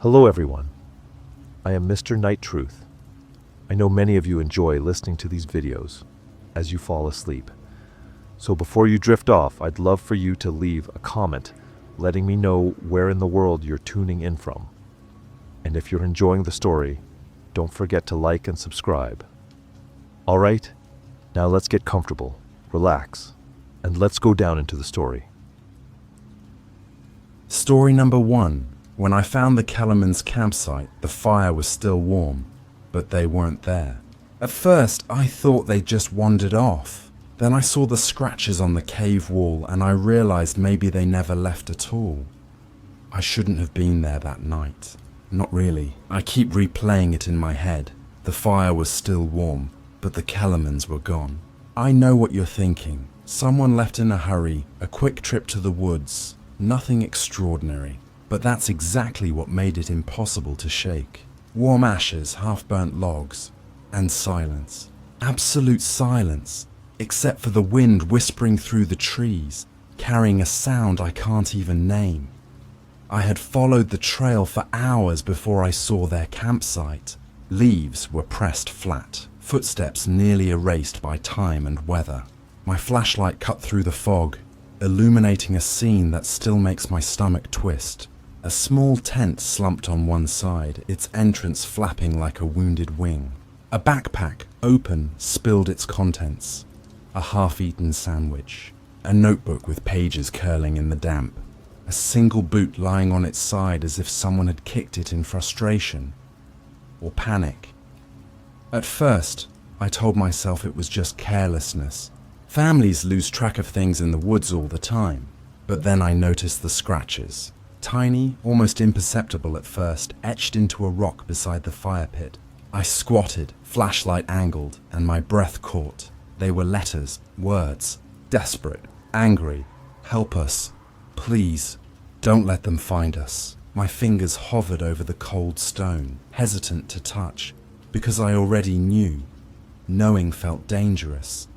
Hello everyone, I am Mr. Night Truth. I know many of you enjoy listening to these videos as you fall asleep. So before you drift off, I'd love for you to leave a comment letting me know where in the world you're tuning in from. And if you're enjoying the story, don't forget to like and subscribe. Alright, now let's get comfortable, relax, and let's go down into the story. Story number 1. When I found the Kellerman's campsite, the fire was still warm, but they weren't there. At first, I thought they'd just wandered off. Then I saw the scratches on the cave wall and I realized maybe they never left at all. I shouldn't have been there that night. Not really. I keep replaying it in my head. The fire was still warm, but the Kellermans were gone. I know what you're thinking. Someone left in a hurry, a quick trip to the woods. Nothing extraordinary. But that's exactly what made it impossible to shake. Warm ashes, half-burnt logs, and silence. Absolute silence, except for the wind whispering through the trees, carrying a sound I can't even name. I had followed the trail for hours before I saw their campsite. Leaves were pressed flat, footsteps nearly erased by time and weather. My flashlight cut through the fog, illuminating a scene that still makes my stomach twist. A small tent slumped on one side, its entrance flapping like a wounded wing. A backpack, open, spilled its contents. A half-eaten sandwich. A notebook with pages curling in the damp. A single boot lying on its side as if someone had kicked it in frustration. Or panic. At first, I told myself it was just carelessness. Families lose track of things in the woods all the time. But then I noticed the scratches. Tiny, almost imperceptible at first, etched into a rock beside the fire pit. I squatted, flashlight angled, and my breath caught. They were letters, words, desperate, angry. Help us. Please, don't let them find us. My fingers hovered over the cold stone, hesitant to touch, because I already knew. Knowing felt dangerous.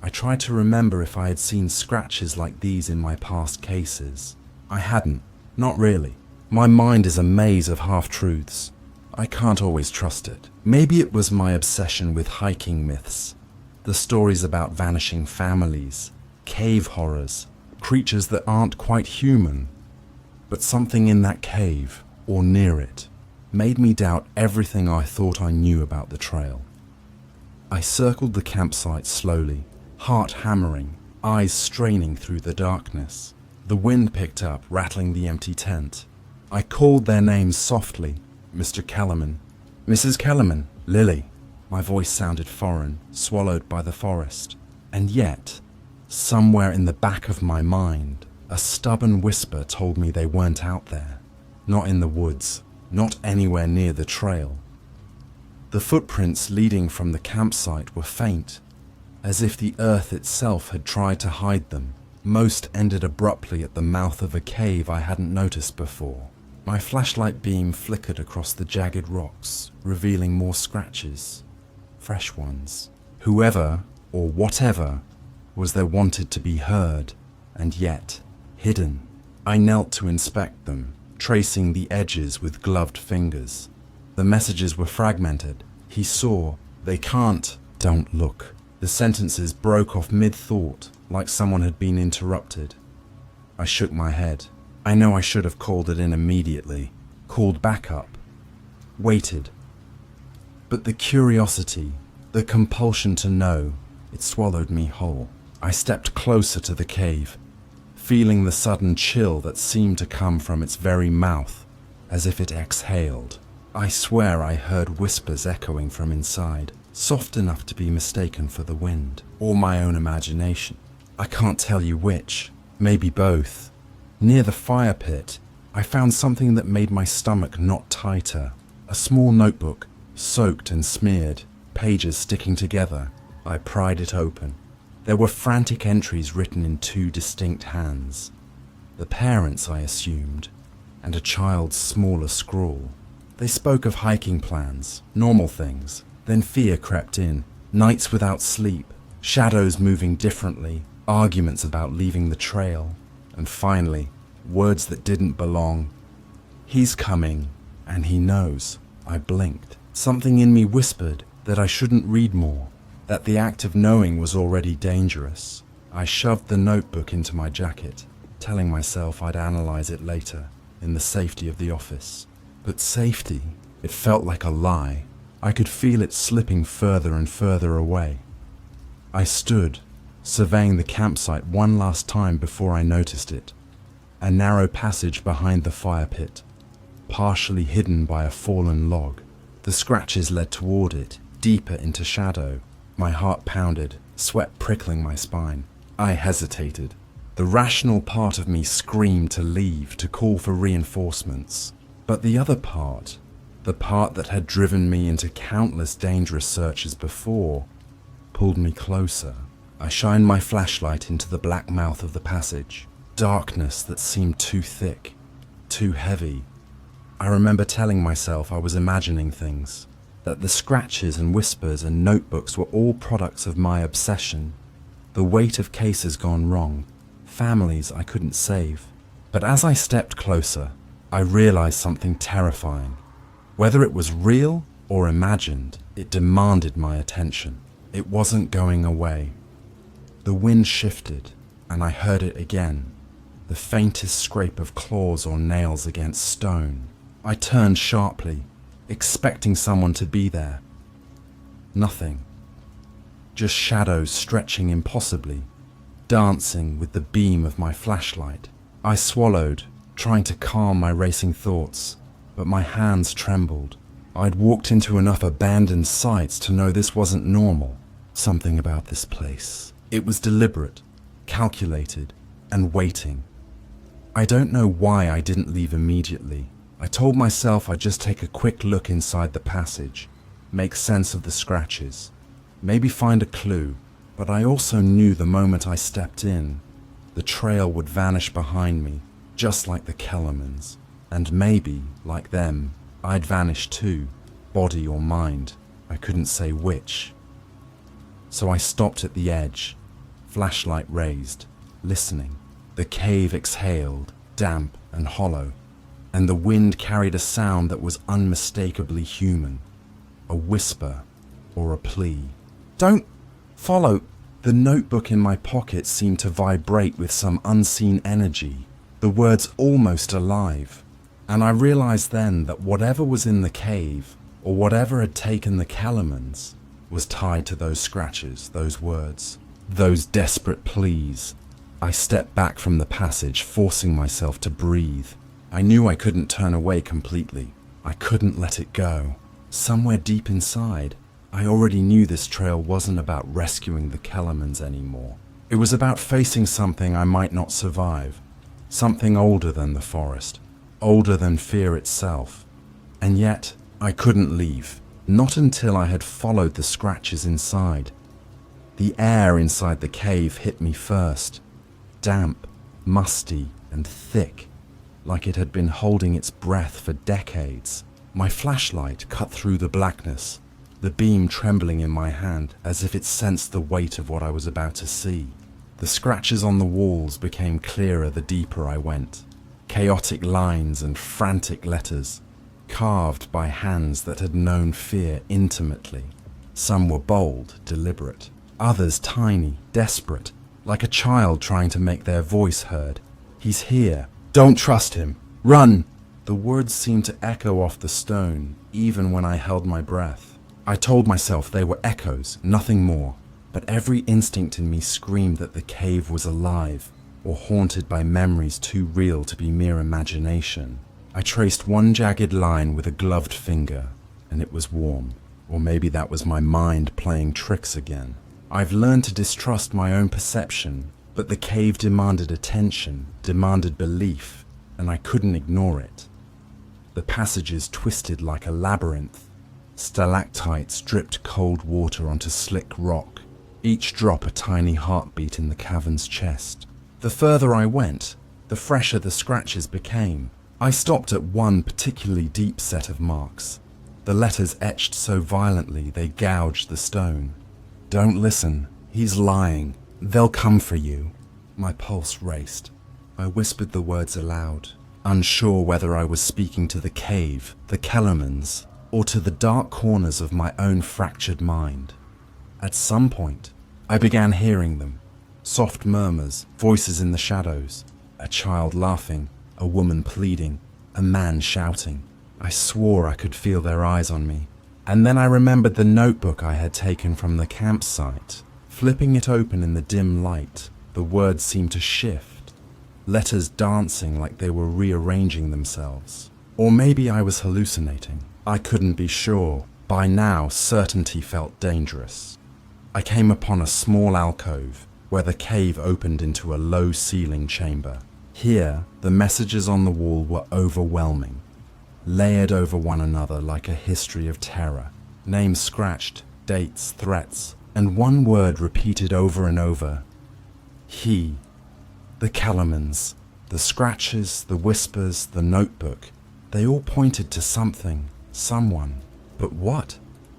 I tried to remember if I had seen scratches like these in my past cases. I hadn't. Not really. My mind is a maze of half-truths. I can't always trust it. Maybe it was my obsession with hiking myths. The stories about vanishing families, cave horrors, creatures that aren't quite human. But something in that cave, or near it, made me doubt everything I thought I knew about the trail. I circled the campsite slowly, heart hammering, eyes straining through the darkness. The wind picked up, rattling the empty tent. I called their names softly. Mr. Kellerman. Mrs. Kellerman. Lily. My voice sounded foreign, swallowed by the forest. And yet, somewhere in the back of my mind, a stubborn whisper told me they weren't out there. Not in the woods. Not anywhere near the trail. The footprints leading from the campsite were faint, as if the earth itself had tried to hide them. Most ended abruptly at the mouth of a cave I hadn't noticed before. My flashlight beam flickered across the jagged rocks, revealing more scratches. Fresh ones. Whoever, or whatever, was there wanted to be heard, and yet hidden. I knelt to inspect them, tracing the edges with gloved fingers. The messages were fragmented. He saw. They can't. Don't look. The sentences broke off mid-thought, like someone had been interrupted. I shook my head. I know I should have called it in immediately, called backup, waited. But the curiosity, the compulsion to know, it swallowed me whole. I stepped closer to the cave, feeling the sudden chill that seemed to come from its very mouth, as if it exhaled. I swear I heard whispers echoing from inside, soft enough to be mistaken for the wind, or my own imagination. I can't tell you which, maybe both. Near the fire pit, I found something that made my stomach knot tighter. A small notebook, soaked and smeared, pages sticking together. I pried it open. There were frantic entries written in 2 distinct hands. The parents, I assumed, and a child's smaller scrawl. They spoke of hiking plans, normal things. Then fear crept in, nights without sleep, shadows moving differently, arguments about leaving the trail, and finally, words that didn't belong. He's coming. And he knows. I blinked. Something in me whispered that I shouldn't read more, that the act of knowing was already dangerous. I shoved the notebook into my jacket, telling myself I'd analyze it later, in the safety of the office. But safety, it felt like a lie. I could feel it slipping further and further away. I stood, surveying the campsite one last time before I noticed it. A narrow passage behind the fire pit, partially hidden by a fallen log. The scratches led toward it, deeper into shadow. My heart pounded, sweat prickling my spine. I hesitated. The rational part of me screamed to leave, to call for reinforcements. But the other part, the part that had driven me into countless dangerous searches before, pulled me closer. I shined my flashlight into the black mouth of the passage. Darkness that seemed too thick, too heavy. I remember telling myself I was imagining things, that the scratches and whispers and notebooks were all products of my obsession, the weight of cases gone wrong, families I couldn't save. But as I stepped closer, I realized something terrifying. Whether it was real or imagined, it demanded my attention. It wasn't going away. The wind shifted, and I heard it again, the faintest scrape of claws or nails against stone. I turned sharply, expecting someone to be there. Nothing. Just shadows stretching impossibly, dancing with the beam of my flashlight. I swallowed, trying to calm my racing thoughts, but my hands trembled. I'd walked into enough abandoned sites to know this wasn't normal. Something about this place. It was deliberate, calculated, and waiting. I don't know why I didn't leave immediately. I told myself I'd just take a quick look inside the passage, make sense of the scratches, maybe find a clue, but I also knew the moment I stepped in, the trail would vanish behind me, just like the Kellermans, and maybe, like them, I'd vanish too, body or mind. I couldn't say which. So I stopped at the edge, flashlight raised, listening. The cave exhaled, damp and hollow, and the wind carried a sound that was unmistakably human, a whisper or a plea. "Don't follow." The notebook in my pocket seemed to vibrate with some unseen energy, the words almost alive, and I realized then that whatever was in the cave, or whatever had taken the Kellermans, was tied to those scratches, those words, those desperate pleas. I stepped back from the passage, forcing myself to breathe. I knew I couldn't turn away completely. I couldn't let it go. Somewhere deep inside, I already knew this trail wasn't about rescuing the Kellermans anymore. It was about facing something I might not survive, something older than the forest, older than fear itself. And yet, I couldn't leave, not until I had followed the scratches inside. The air inside the cave hit me first, damp, musty, and thick, like it had been holding its breath for decades. My flashlight cut through the blackness, the beam trembling in my hand as if it sensed the weight of what I was about to see. The scratches on the walls became clearer the deeper I went, chaotic lines and frantic letters, carved by hands that had known fear intimately. Some were bold, deliberate, others tiny, desperate, like a child trying to make their voice heard. "He's here. Don't trust him. Run!" The words seemed to echo off the stone, even when I held my breath. I told myself they were echoes, nothing more, but every instinct in me screamed that the cave was alive, or haunted by memories too real to be mere imagination. I traced one jagged line with a gloved finger, and it was warm. Or maybe that was my mind playing tricks again. I've learned to distrust my own perception, but the cave demanded attention, demanded belief, and I couldn't ignore it. The passages twisted like a labyrinth. Stalactites dripped cold water onto slick rock, each drop a tiny heartbeat in the cavern's chest. The further I went, the fresher the scratches became. I stopped at one particularly deep set of marks, the letters etched so violently they gouged the stone. "Don't listen. He's lying. They'll come for you." My pulse raced. I whispered the words aloud. unsure whether I was speaking to the cave, the Kellermans, or to the dark corners of my own fractured mind. At some point, I began hearing them. Soft murmurs, voices in the shadows, a child laughing, a woman pleading, a man shouting. I swore I could feel their eyes on me. And then I remembered the notebook I had taken from the campsite. Flipping it open in the dim light, the words seemed to shift, letters dancing like they were rearranging themselves. Or maybe I was hallucinating. I couldn't be sure. By now, certainty felt dangerous. I came upon a small alcove where the cave opened into a low-ceiling chamber. Here, the messages on the wall were overwhelming, layered over one another like a history of terror. Names scratched, dates, threats, and one word repeated over and over. He. The Kellermans. The scratches, the whispers, the notebook. They all pointed to something, someone. But what?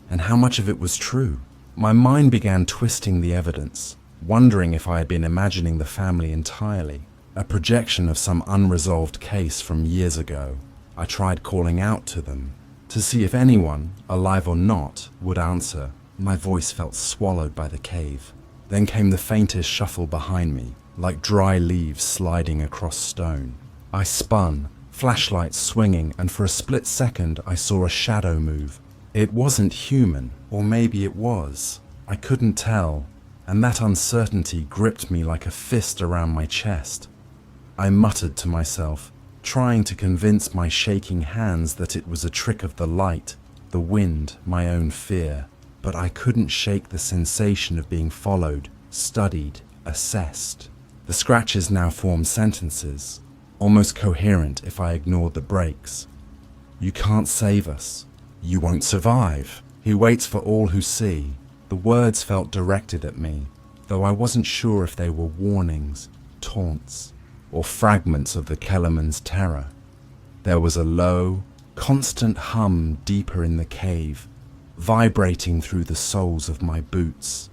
And how much of it was true? My mind began twisting the evidence, wondering if I had been imagining the family entirely, a projection of some unresolved case from years ago. I tried calling out to them, to see if anyone, alive or not, would answer. My voice felt swallowed by the cave. Then came the faintest shuffle behind me, like dry leaves sliding across stone. I spun, flashlight swinging, and for a split second I saw a shadow move. It wasn't human, or maybe it was. I couldn't tell, and that uncertainty gripped me like a fist around my chest. I muttered to myself, trying to convince my shaking hands that it was a trick of the light, the wind, my own fear. But I couldn't shake the sensation of being followed, studied, assessed. The scratches now formed sentences, almost coherent if I ignored the breaks. You can't save us. You won't survive. He waits for all who see. The words felt directed at me, though I wasn't sure if they were warnings, taunts, or fragments of the Kellerman's terror. There was a low, constant hum deeper in the cave, vibrating through the soles of my boots.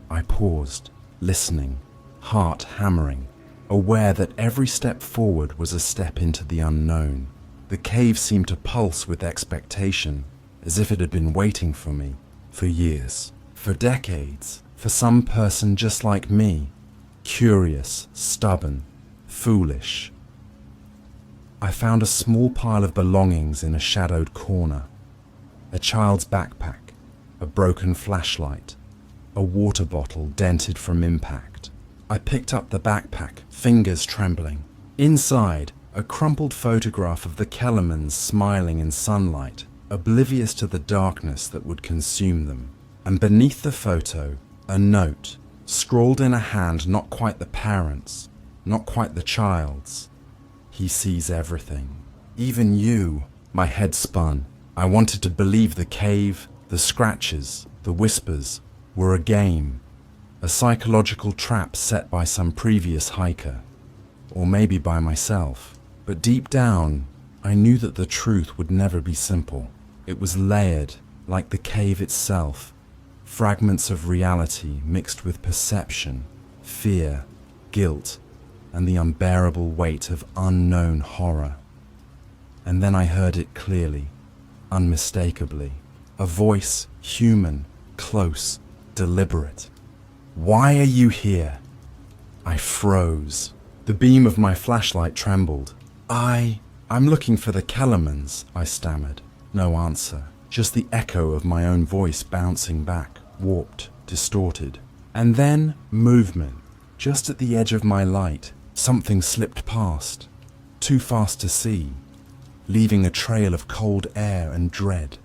I paused, listening, heart hammering, aware that every step forward was a step into the unknown. The cave seemed to pulse with expectation, as if it had been waiting for me, for years, for decades, for some person just like me, curious, stubborn, foolish. I found a small pile of belongings in a shadowed corner. A child's backpack, a broken flashlight, a water bottle dented from impact. I picked up the backpack, fingers trembling. Inside, a crumpled photograph of the Kellermans smiling in sunlight, oblivious to the darkness that would consume them. And beneath the photo, a note, scrawled in a hand not quite the parents', not quite the child's. He sees everything. Even you. My head spun. I wanted to believe the cave, the scratches, the whispers, were a game, a psychological trap set by some previous hiker, or maybe by myself. But deep down, I knew that the truth would never be simple. It was layered, like the cave itself, fragments of reality mixed with perception, fear, guilt, and the unbearable weight of unknown horror. And then I heard it clearly, unmistakably, a voice, human, close, deliberate. Why are you here? I froze. The beam of my flashlight trembled. I'm looking for the Kellermans, I stammered. No answer, just the echo of my own voice bouncing back, warped, distorted. And then movement. Just at the edge of my light, something slipped past, too fast to see, leaving a trail of cold air and dread.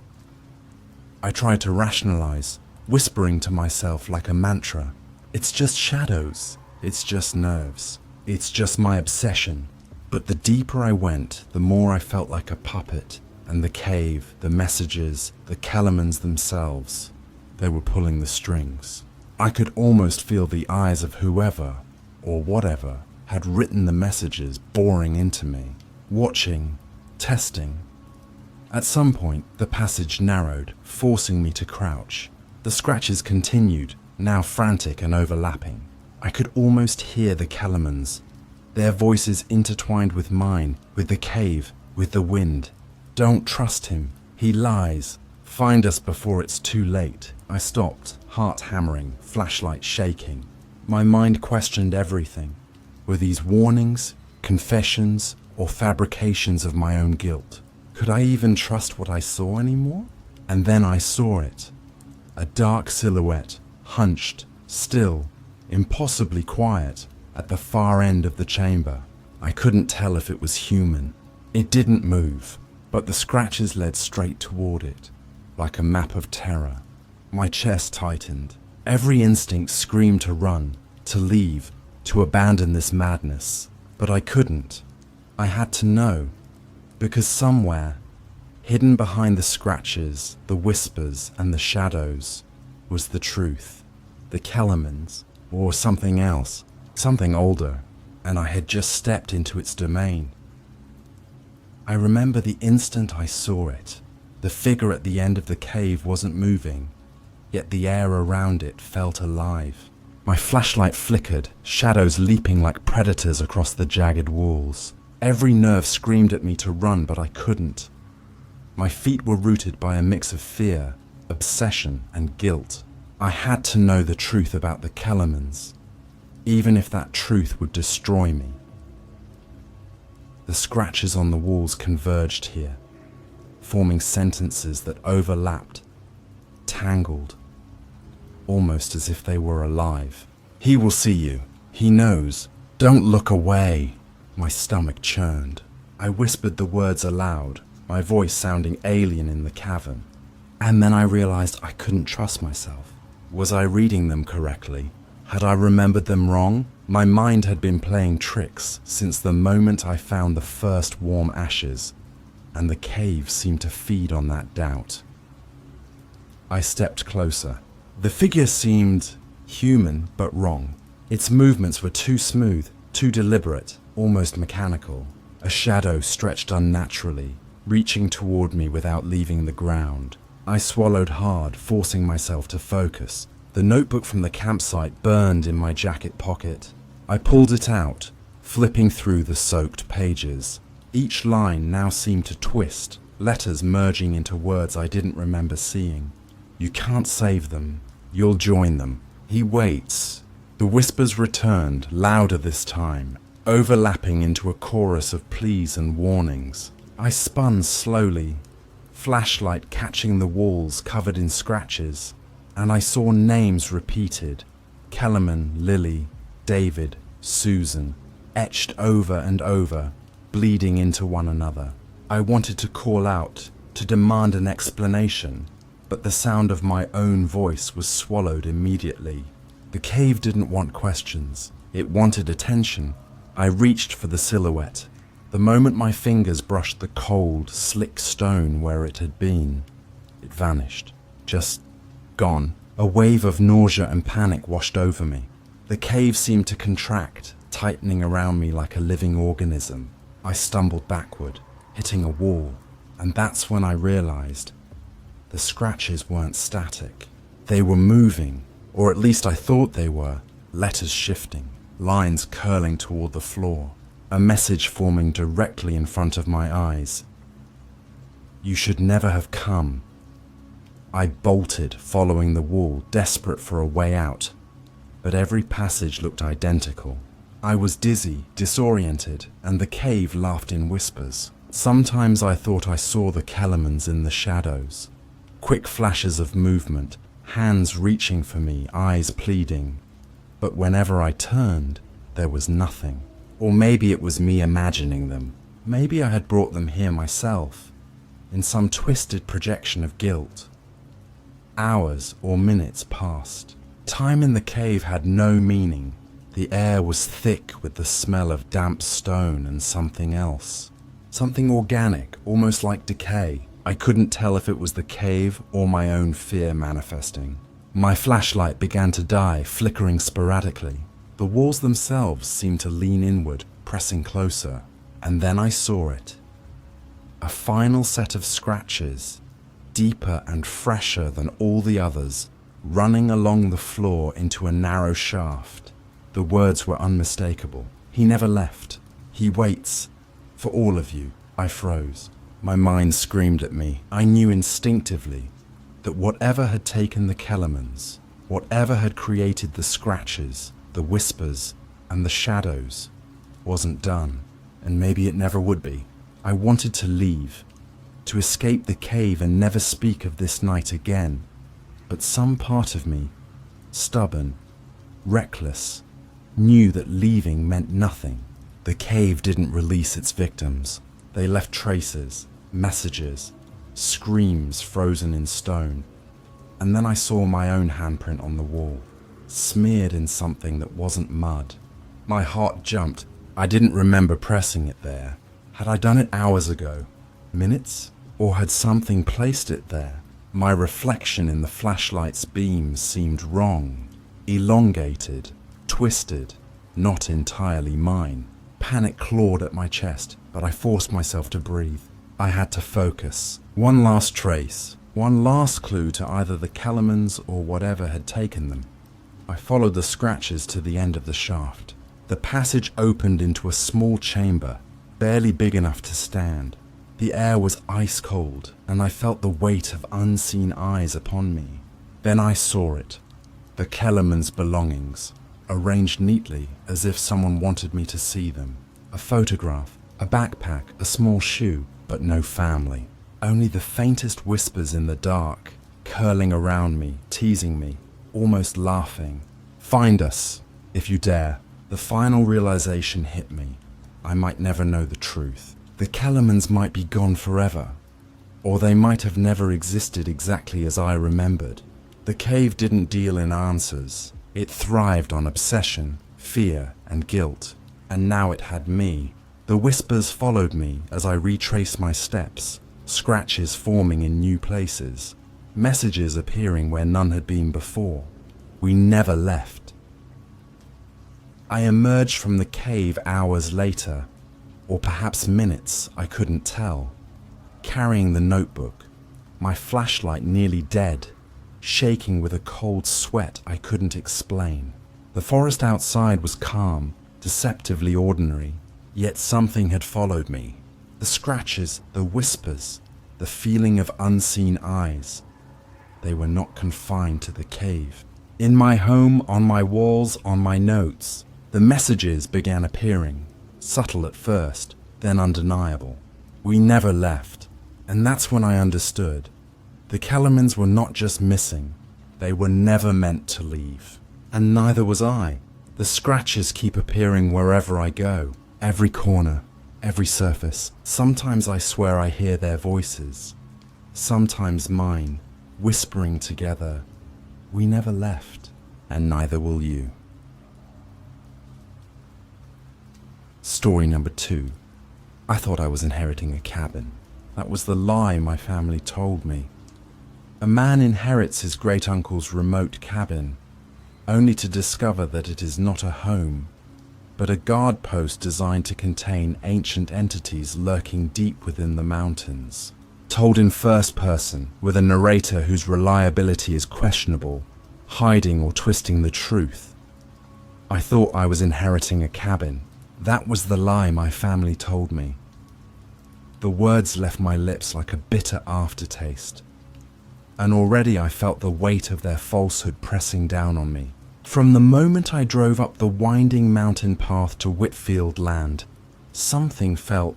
I tried to rationalize, whispering to myself like a mantra. It's just shadows. It's just nerves. It's just my obsession. But the deeper I went, the more I felt like a puppet, and the cave, the messages, the Kellermans themselves, they were pulling the strings. I could almost feel the eyes of whoever, or whatever, had written the messages boring into me, watching, testing. At some point, the passage narrowed, forcing me to crouch. The scratches continued, now frantic and overlapping. I could almost hear the Kellermans, their voices intertwined with mine, with the cave, with the wind. Don't trust him. He lies. Find us before it's too late. I stopped, heart hammering, flashlight shaking. My mind questioned everything. Were these warnings, confessions, or fabrications of my own guilt? Could I even trust what I saw anymore? And then I saw it. A dark silhouette, hunched, still, impossibly quiet, at the far end of the chamber. I couldn't tell if it was human. It didn't move, but the scratches led straight toward it, like a map of terror. My chest tightened. Every instinct screamed to run, to leave, to abandon this madness. But I couldn't. I had to know, because somewhere, hidden behind the scratches, the whispers, and the shadows, was the truth. The Kellermans, or something else, something older, and I had just stepped into its domain. I remember the instant I saw it. The figure at the end of the cave wasn't moving, yet the air around it felt alive. My flashlight flickered, shadows leaping like predators across the jagged walls. Every nerve screamed at me to run, but I couldn't. My feet were rooted by a mix of fear, obsession, and guilt. I had to know the truth about the Kellermans, even if that truth would destroy me. The scratches on the walls converged here, forming sentences that overlapped, tangled, almost as if they were alive. He will see you. He knows. Don't look away. My stomach churned. I whispered the words aloud, my voice sounding alien in the cavern. And then I realized I couldn't trust myself. Was I reading them correctly? Had I remembered them wrong? My mind had been playing tricks since the moment I found the first warm ashes, and the cave seemed to feed on that doubt. I stepped closer. The figure seemed human, but wrong. Its movements were too smooth, too deliberate, almost mechanical. A shadow stretched unnaturally, reaching toward me without leaving the ground. I swallowed hard, forcing myself to focus. The notebook from the campsite burned in my jacket pocket. I pulled it out, flipping through the soaked pages. Each line now seemed to twist, letters merging into words I didn't remember seeing. You can't save them. You'll join them. He waits. The whispers returned, louder this time, overlapping into a chorus of pleas and warnings. I spun slowly, flashlight catching the walls covered in scratches, and I saw names repeated. Kellerman, Lily, David, Susan, etched over and over, bleeding into one another. I wanted to call out, to demand an explanation, but the sound of my own voice was swallowed immediately. The cave didn't want questions. It wanted attention. I reached for the silhouette. The moment my fingers brushed the cold, slick stone where it had been, it vanished. Just gone. A wave of nausea and panic washed over me. The cave seemed to contract, tightening around me like a living organism. I stumbled backward, hitting a wall, and that's when I realized the scratches weren't static. They were moving, or at least I thought they were, letters shifting, lines curling toward the floor, a message forming directly in front of my eyes. You should never have come. I bolted, following the wall, desperate for a way out, but every passage looked identical. I was dizzy, disoriented, and the cave laughed in whispers. Sometimes I thought I saw the Kellermans in the shadows. Quick flashes of movement, hands reaching for me, eyes pleading. But whenever I turned, there was nothing. Or maybe it was me imagining them. Maybe I had brought them here myself, in some twisted projection of guilt. Hours or minutes passed. Time in the cave had no meaning. The air was thick with the smell of damp stone and something else. Something organic, almost like decay. I couldn't tell if it was the cave or my own fear manifesting. My flashlight began to die, flickering sporadically. The walls themselves seemed to lean inward, pressing closer. And then I saw it. A final set of scratches, deeper and fresher than all the others, running along the floor into a narrow shaft. The words were unmistakable. He never left. He waits. For all of you. I froze. My mind screamed at me. I knew instinctively that whatever had taken the Kellermans, whatever had created the scratches, the whispers, and the shadows, wasn't done, and maybe it never would be. I wanted to leave, to escape the cave and never speak of this night again, but some part of me, stubborn, reckless, knew that leaving meant nothing. The cave didn't release its victims. They left traces, messages, screams frozen in stone. And then I saw my own handprint on the wall, smeared in something that wasn't mud. My heart jumped. I didn't remember pressing it there. Had I done it hours ago? Minutes? Or had something placed it there? My reflection in the flashlight's beams seemed wrong, elongated, twisted, not entirely mine. Panic clawed at my chest, but I forced myself to breathe. I had to focus. One last trace, one last clue to either the Kellermans or whatever had taken them. I followed the scratches to the end of the shaft. The passage opened into a small chamber, barely big enough to stand. The air was ice cold, and I felt the weight of unseen eyes upon me. Then I saw it. The Kellermans' belongings, arranged neatly as if someone wanted me to see them. A photograph, a backpack, a small shoe, but no family. Only the faintest whispers in the dark, curling around me, teasing me, almost laughing. Find us, if you dare. The final realization hit me. I might never know the truth. The Kellermans might be gone forever, or they might have never existed exactly as I remembered. The cave didn't deal in answers. It thrived on obsession, fear, and guilt. And now it had me. The whispers followed me as I retraced my steps, scratches forming in new places, messages appearing where none had been before. We never left. I emerged from the cave hours later, or perhaps minutes, I couldn't tell, carrying the notebook, my flashlight nearly dead, shaking with a cold sweat I couldn't explain. The forest outside was calm, deceptively ordinary, yet something had followed me. The scratches, the whispers, the feeling of unseen eyes. They were not confined to the cave. In my home, on my walls, on my notes, the messages began appearing, subtle at first, then undeniable. We never left, and that's when I understood. The Kellermans were not just missing, they were never meant to leave. And neither was I. The scratches keep appearing wherever I go, every corner, every surface. Sometimes I swear I hear their voices, sometimes mine, whispering together, "We never left, and neither will you." Story number 2. I thought I was inheriting a cabin. That was the lie my family told me. A man inherits his great-uncle's remote cabin, only to discover that it is not a home, but a guard post designed to contain ancient entities lurking deep within the mountains. Told in first person, with a narrator whose reliability is questionable, hiding or twisting the truth. I thought I was inheriting a cabin. That was the lie my family told me. The words left my lips like a bitter aftertaste, and already I felt the weight of their falsehood pressing down on me. From the moment I drove up the winding mountain path to Whitfield Land, something felt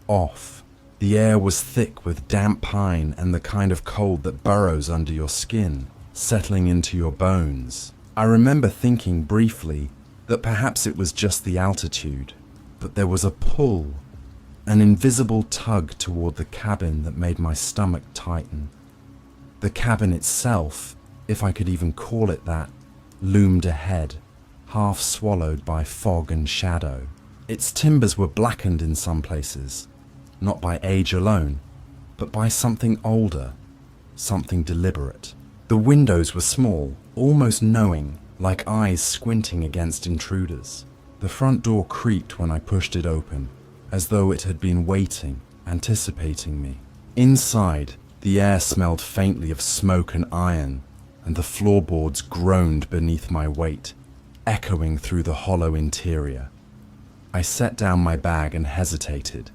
off. The air was thick with damp pine and the kind of cold that burrows under your skin, settling into your bones. I remember thinking briefly that perhaps it was just the altitude, but there was a pull, an invisible tug toward the cabin that made my stomach tighten. The cabin itself, if I could even call it that, loomed ahead, half swallowed by fog and shadow. Its timbers were blackened in some places, not by age alone, but by something older, something deliberate. The windows were small, almost knowing, like eyes squinting against intruders. The front door creaked when I pushed it open, as though it had been waiting, anticipating me. Inside, the air smelled faintly of smoke and iron, and the floorboards groaned beneath my weight, echoing through the hollow interior. I set down my bag and hesitated.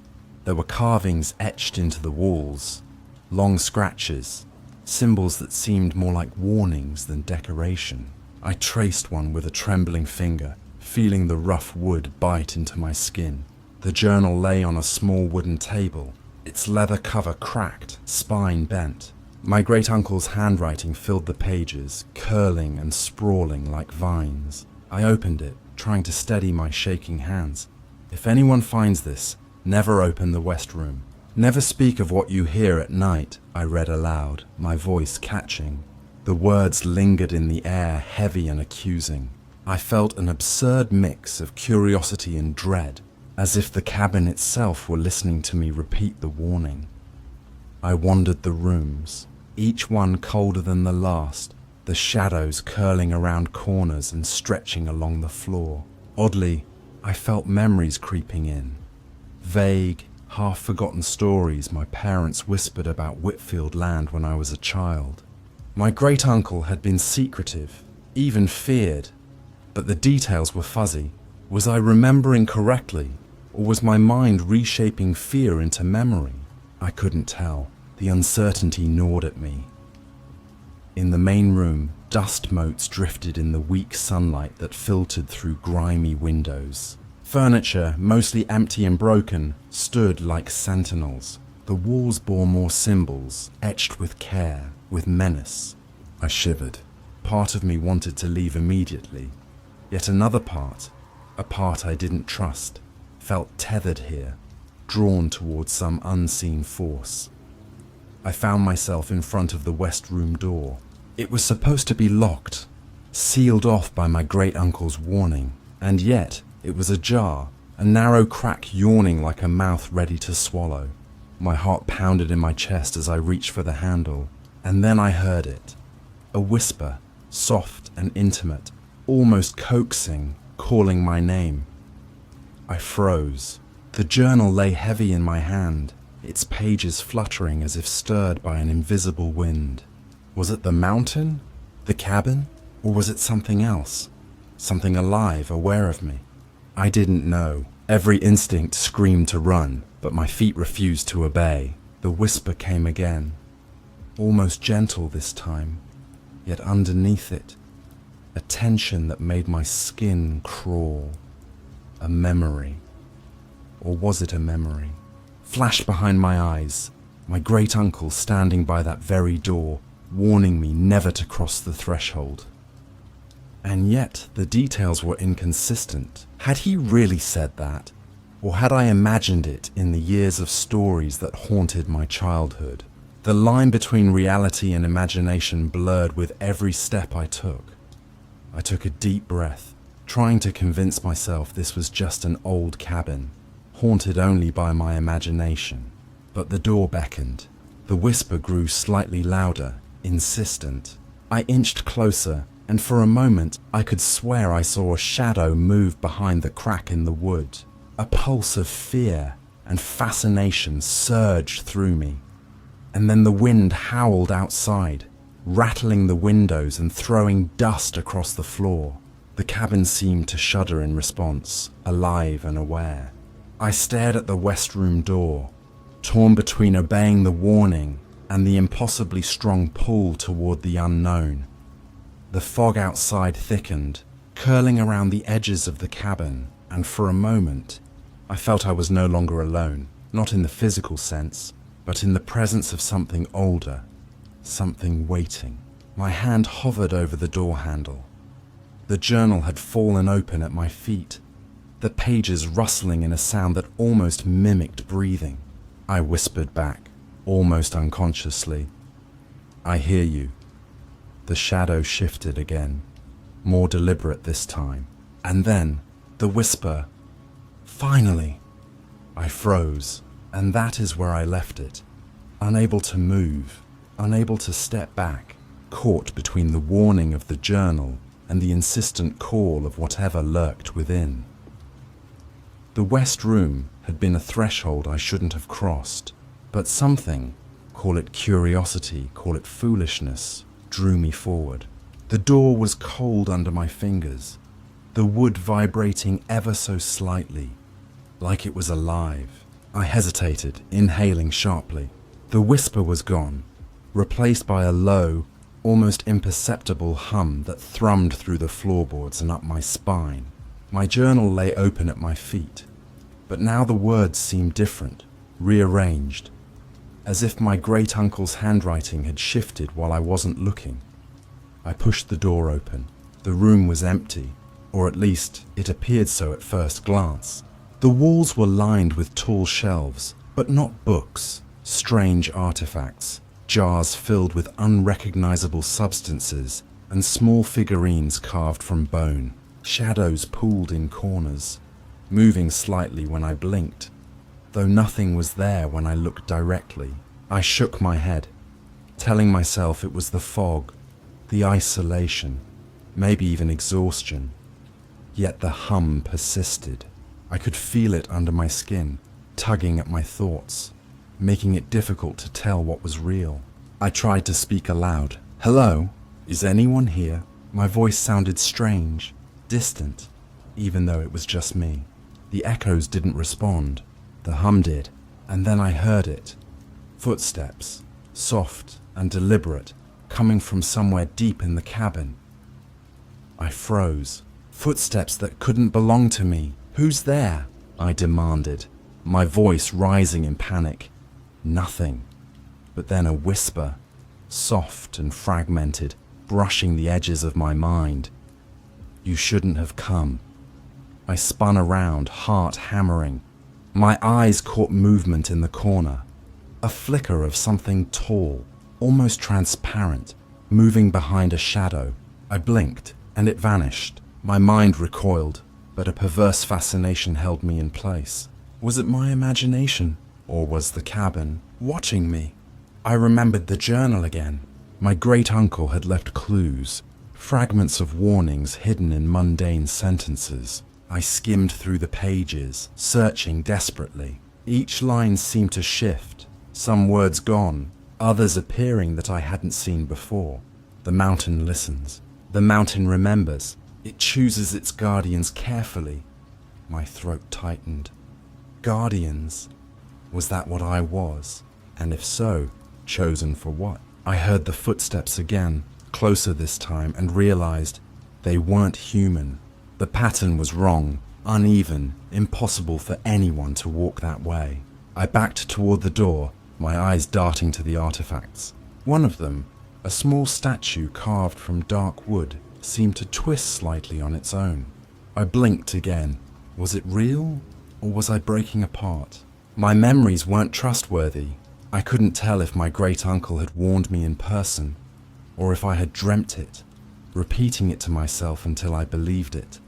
There were carvings etched into the walls, long scratches, symbols that seemed more like warnings than decoration. I traced one with a trembling finger, feeling the rough wood bite into my skin. The journal lay on a small wooden table, its leather cover cracked, spine bent. My great-uncle's handwriting filled the pages, curling and sprawling like vines. I opened it, trying to steady my shaking hands. If anyone finds this, never open the West Room. Never speak of what you hear at night, I read aloud, my voice catching. The words lingered in the air, heavy and accusing. I felt an absurd mix of curiosity and dread, as if the cabin itself were listening to me repeat the warning. I wandered the rooms, each one colder than the last, the shadows curling around corners and stretching along the floor. Oddly, I felt memories creeping in. Vague, half-forgotten stories my parents whispered about Whitfield Land when I was a child. My great-uncle had been secretive, even feared, but the details were fuzzy. Was I remembering correctly, or was my mind reshaping fear into memory? I couldn't tell. The uncertainty gnawed at me. In the main room, dust motes drifted in the weak sunlight that filtered through grimy windows. Furniture, mostly empty and broken, stood like sentinels. The walls bore more symbols, etched with care, with menace. I shivered. Part of me wanted to leave immediately. Yet another part, a part I didn't trust, felt tethered here, drawn towards some unseen force. I found myself in front of the West Room door. It was supposed to be locked, sealed off by my great-uncle's warning, and yet it was ajar, a narrow crack yawning like a mouth ready to swallow. My heart pounded in my chest as I reached for the handle, and then I heard it. A whisper, soft and intimate, almost coaxing, calling my name. I froze. The journal lay heavy in my hand, its pages fluttering as if stirred by an invisible wind. Was it the mountain? The cabin? Or was it something else? Something alive, aware of me? I didn't know. Every instinct screamed to run, but my feet refused to obey. The whisper came again, almost gentle this time, yet underneath it, a tension that made my skin crawl. A memory. Or was it a memory? Flashed behind my eyes, my great-uncle standing by that very door, warning me never to cross the threshold. And yet the details were inconsistent. Had he really said that? Or had I imagined it in the years of stories that haunted my childhood? The line between reality and imagination blurred with every step I took. I took a deep breath, trying to convince myself this was just an old cabin, haunted only by my imagination. But the door beckoned. The whisper grew slightly louder, insistent. I inched closer, and for a moment I could swear I saw a shadow move behind the crack in the wood. A pulse of fear and fascination surged through me. And then the wind howled outside, rattling the windows and throwing dust across the floor. The cabin seemed to shudder in response, alive and aware. I stared at the West Room door, torn between obeying the warning and the impossibly strong pull toward the unknown. The fog outside thickened, curling around the edges of the cabin, and for a moment, I felt I was no longer alone, not in the physical sense, but in the presence of something older, something waiting. My hand hovered over the door handle. The journal had fallen open at my feet, the pages rustling in a sound that almost mimicked breathing. I whispered back, almost unconsciously, "I hear you." The shadow shifted again, more deliberate this time. And then, the whisper, "Finally!" I froze, and that is where I left it. Unable to move, unable to step back, caught between the warning of the journal and the insistent call of whatever lurked within. The West Room had been a threshold I shouldn't have crossed, but something, call it curiosity, call it foolishness, drew me forward. The door was cold under my fingers, the wood vibrating ever so slightly, like it was alive. I hesitated, inhaling sharply. The whisper was gone, replaced by a low, almost imperceptible hum that thrummed through the floorboards and up my spine. My journal lay open at my feet, but now the words seemed different, rearranged, as if my great-uncle's handwriting had shifted while I wasn't looking. I pushed the door open. The room was empty, or at least it appeared so at first glance. The walls were lined with tall shelves, but not books, strange artifacts, jars filled with unrecognizable substances, and small figurines carved from bone. Shadows pooled in corners, moving slightly when I blinked, though nothing was there when I looked directly. I shook my head, telling myself it was the fog, the isolation, maybe even exhaustion. Yet the hum persisted. I could feel it under my skin, tugging at my thoughts, making it difficult to tell what was real. I tried to speak aloud. "Hello? Is anyone here?" My voice sounded strange, distant, even though it was just me. The echoes didn't respond. The hum did, and then I heard it. Footsteps, soft and deliberate, coming from somewhere deep in the cabin. I froze. Footsteps that couldn't belong to me. "Who's there?" I demanded, my voice rising in panic. Nothing. But then a whisper, soft and fragmented, brushing the edges of my mind. "You shouldn't have come." I spun around, heart hammering. My eyes caught movement in the corner. A flicker of something tall, almost transparent, moving behind a shadow. I blinked, and it vanished. My mind recoiled, but a perverse fascination held me in place. Was it my imagination, or was the cabin watching me? I remembered the journal again. My great-uncle had left clues, fragments of warnings hidden in mundane sentences. I skimmed through the pages, searching desperately. Each line seemed to shift, some words gone, others appearing that I hadn't seen before. The mountain listens. The mountain remembers. It chooses its guardians carefully. My throat tightened. Guardians? Was that what I was? And if so, chosen for what? I heard the footsteps again, closer this time, and realized they weren't human. The pattern was wrong, uneven, impossible for anyone to walk that way. I backed toward the door, my eyes darting to the artifacts. One of them, a small statue carved from dark wood, seemed to twist slightly on its own. I blinked again. Was it real, or was I breaking apart? My memories weren't trustworthy. I couldn't tell if my great-uncle had warned me in person, or if I had dreamt it, repeating it to myself until I believed it.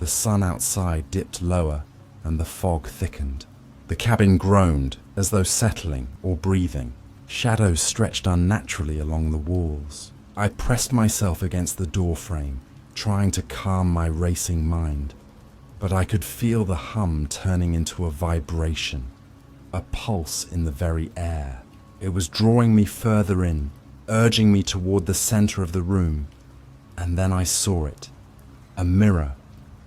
The sun outside dipped lower, and the fog thickened. The cabin groaned, as though settling or breathing. Shadows stretched unnaturally along the walls. I pressed myself against the doorframe, trying to calm my racing mind, but I could feel the hum turning into a vibration, a pulse in the very air. It was drawing me further in, urging me toward the center of the room, and then I saw it. A mirror,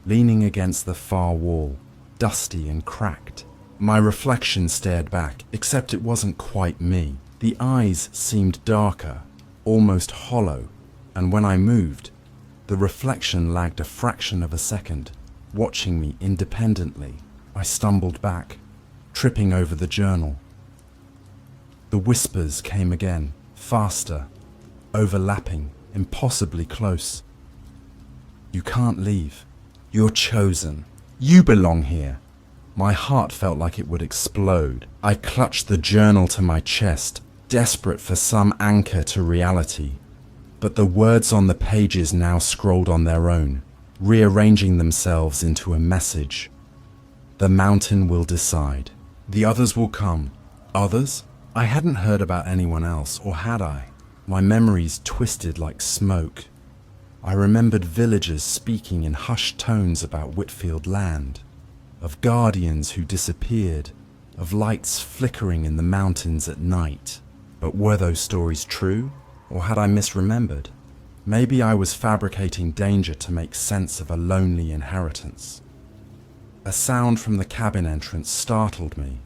leaning against the far wall, dusty and cracked. My reflection stared back, except it wasn't quite me. The eyes seemed darker, almost hollow, and when I moved, the reflection lagged a fraction of a second, watching me independently. I stumbled back, tripping over the journal. The whispers came again, faster, overlapping, impossibly close. "You can't leave. You're chosen. You belong here." My heart felt like it would explode. I clutched the journal to my chest, desperate for some anchor to reality. But the words on the pages now scrolled on their own, rearranging themselves into a message. "The mountain will decide. The others will come." Others? I hadn't heard about anyone else, or had I? My memories twisted like smoke. I remembered villagers speaking in hushed tones about Whitfield Land, of guardians who disappeared, of lights flickering in the mountains at night. But were those stories true, or had I misremembered? Maybe I was fabricating danger to make sense of a lonely inheritance. A sound from the cabin entrance startled me.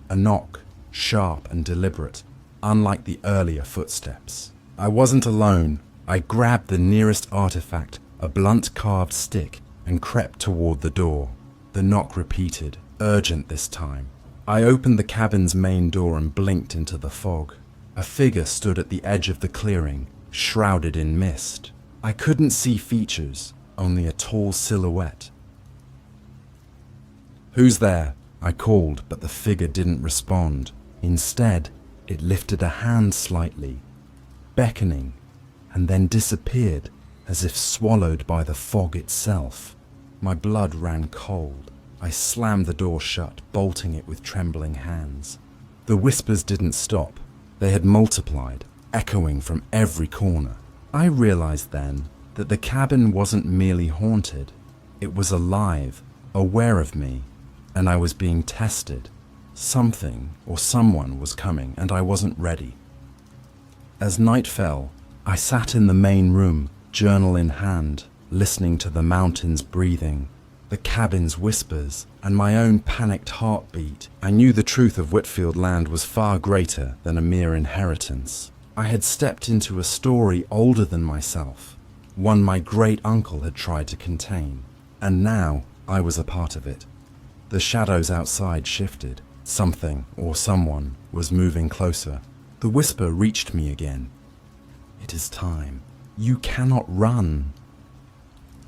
A knock, sharp and deliberate, unlike the earlier footsteps. I wasn't alone. I grabbed the nearest artifact, a blunt carved stick, and crept toward the door. The knock repeated, urgent this time. I opened the cabin's main door and blinked into the fog. A figure stood at the edge of the clearing, shrouded in mist. I couldn't see features, only a tall silhouette. "Who's there?" I called, but the figure didn't respond. Instead, it lifted a hand slightly, beckoning, and then disappeared as if swallowed by the fog itself. My blood ran cold. I slammed the door shut, bolting it with trembling hands. The whispers didn't stop. They had multiplied, echoing from every corner. I realized then that the cabin wasn't merely haunted. It was alive, aware of me, and I was being tested. Something or someone was coming, and I wasn't ready. As night fell, I sat in the main room, journal in hand, listening to the mountain's breathing, the cabin's whispers, and my own panicked heartbeat. I knew the truth of Whitfield Land was far greater than a mere inheritance. I had stepped into a story older than myself, one my great uncle had tried to contain, and now I was a part of it. The shadows outside shifted. Something or someone was moving closer. The whisper reached me again. "It is time. You cannot run."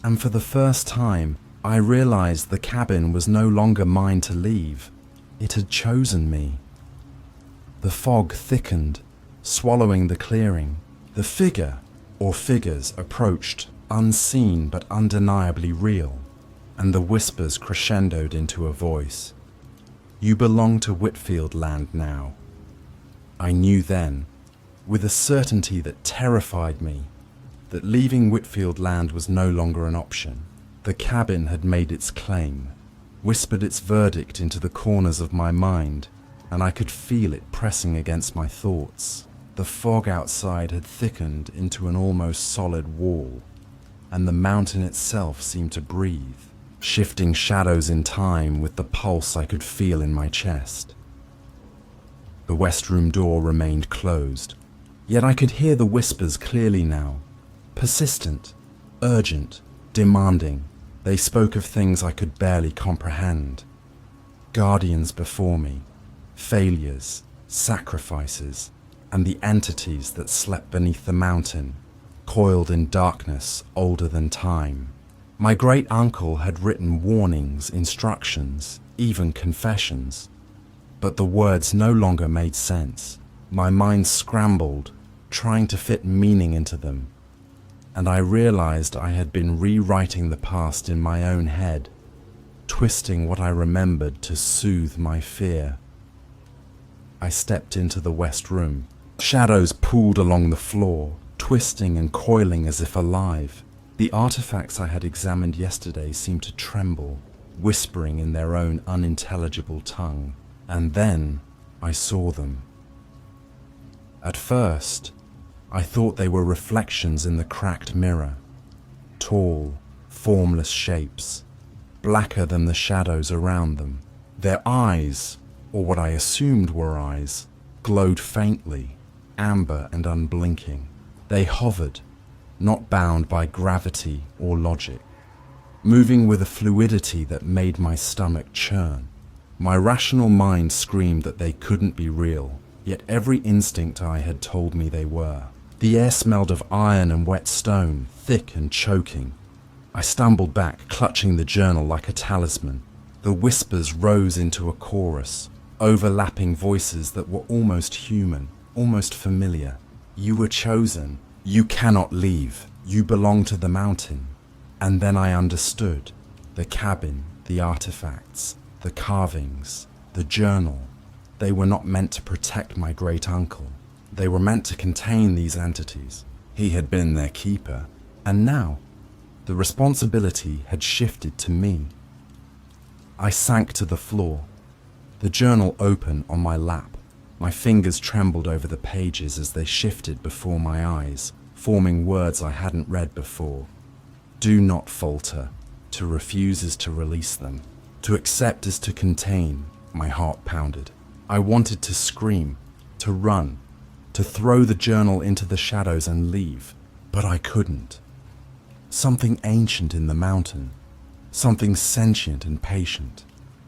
And for the first time, I realized the cabin was no longer mine to leave. It had chosen me. The fog thickened, swallowing the clearing. The figure, or figures, approached, unseen but undeniably real, and the whispers crescendoed into a voice. "You belong to Whitfield Land now." I knew then, with a certainty that terrified me, that leaving Whitfield Land was no longer an option. The cabin had made its claim, whispered its verdict into the corners of my mind, and I could feel it pressing against my thoughts. The fog outside had thickened into an almost solid wall, and the mountain itself seemed to breathe, shifting shadows in time with the pulse I could feel in my chest. The west room door remained closed, yet I could hear the whispers clearly now, persistent, urgent, demanding. They spoke of things I could barely comprehend. Guardians before me, failures, sacrifices, and the entities that slept beneath the mountain, coiled in darkness older than time. My great uncle had written warnings, instructions, even confessions, but the words no longer made sense. My mind scrambled, trying to fit meaning into them, and I realized I had been rewriting the past in my own head, twisting what I remembered to soothe my fear. I stepped into the west room. Shadows pooled along the floor, twisting and coiling as if alive. The artifacts I had examined yesterday seemed to tremble, whispering in their own unintelligible tongue. And then I saw them. At first, I thought they were reflections in the cracked mirror. Tall, formless shapes, blacker than the shadows around them. Their eyes, or what I assumed were eyes, glowed faintly, amber and unblinking. They hovered, not bound by gravity or logic, moving with a fluidity that made my stomach churn. My rational mind screamed that they couldn't be real, yet every instinct I had told me they were. The air smelled of iron and wet stone, thick and choking. I stumbled back, clutching the journal like a talisman. The whispers rose into a chorus, overlapping voices that were almost human, almost familiar. "You were chosen. You cannot leave. You belong to the mountain." And then I understood. The cabin, the artifacts, the carvings, the journal. They were not meant to protect my great uncle. They were meant to contain these entities. He had been their keeper, and now the responsibility had shifted to me. I sank to the floor, the journal open on my lap. My fingers trembled over the pages as they shifted before my eyes, forming words I hadn't read before. "Do not falter. To refuse is to release them. To accept is to contain, my heart pounded. I wanted to scream, to run, to throw the journal into the shadows and leave, but I couldn't. Something ancient in the mountain, something sentient and patient,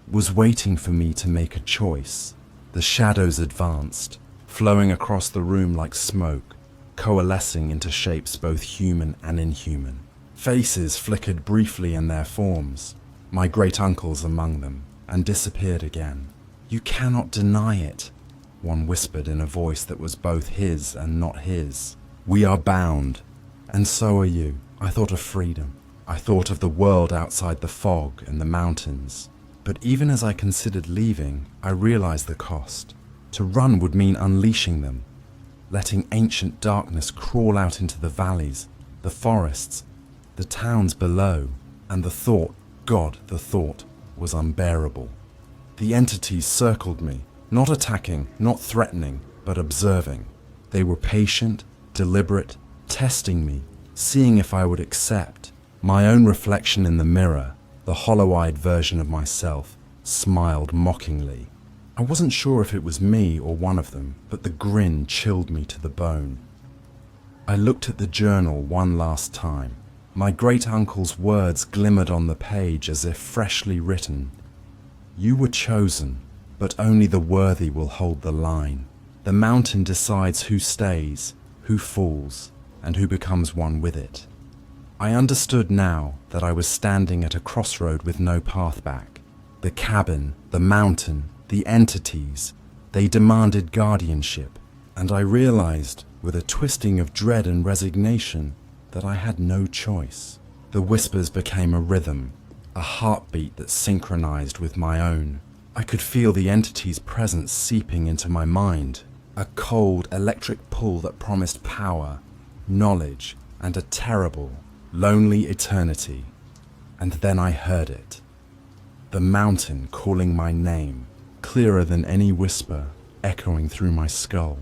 was waiting for me to make a choice. The shadows advanced, flowing across the room like smoke, coalescing into shapes both human and inhuman. Faces flickered briefly in their forms, my great-uncle's among them, and disappeared again. "You cannot deny it," one whispered in a voice that was both his and not his. "We are bound, and so are you." I thought of freedom. I thought of the world outside the fog and the mountains. But even as I considered leaving, I realized the cost. To run would mean unleashing them, letting ancient darkness crawl out into the valleys, the forests, the towns below, and the thought, the thought, was unbearable. The entities circled me, not attacking, not threatening, but observing. They were patient, deliberate, testing me, seeing if I would accept. My own reflection in the mirror, the hollow-eyed version of myself, smiled mockingly. I wasn't sure if it was me or one of them, but the grin chilled me to the bone. I looked at the journal one last time. My great-uncle's words glimmered on the page as if freshly written. "You were chosen, but only the worthy will hold the line. The mountain decides who stays, who falls, and who becomes one with it." I understood now that I was standing at a crossroad with no path back. The cabin, the mountain, the entities, they demanded guardianship, and I realized, with a twisting of dread and resignation, that I had no choice. The whispers became a rhythm, a heartbeat that synchronized with my own. I could feel the entity's presence seeping into my mind, a cold electric pull that promised power, knowledge, and a terrible, lonely eternity. And then I heard it. The mountain calling my name, clearer than any whisper, echoing through my skull.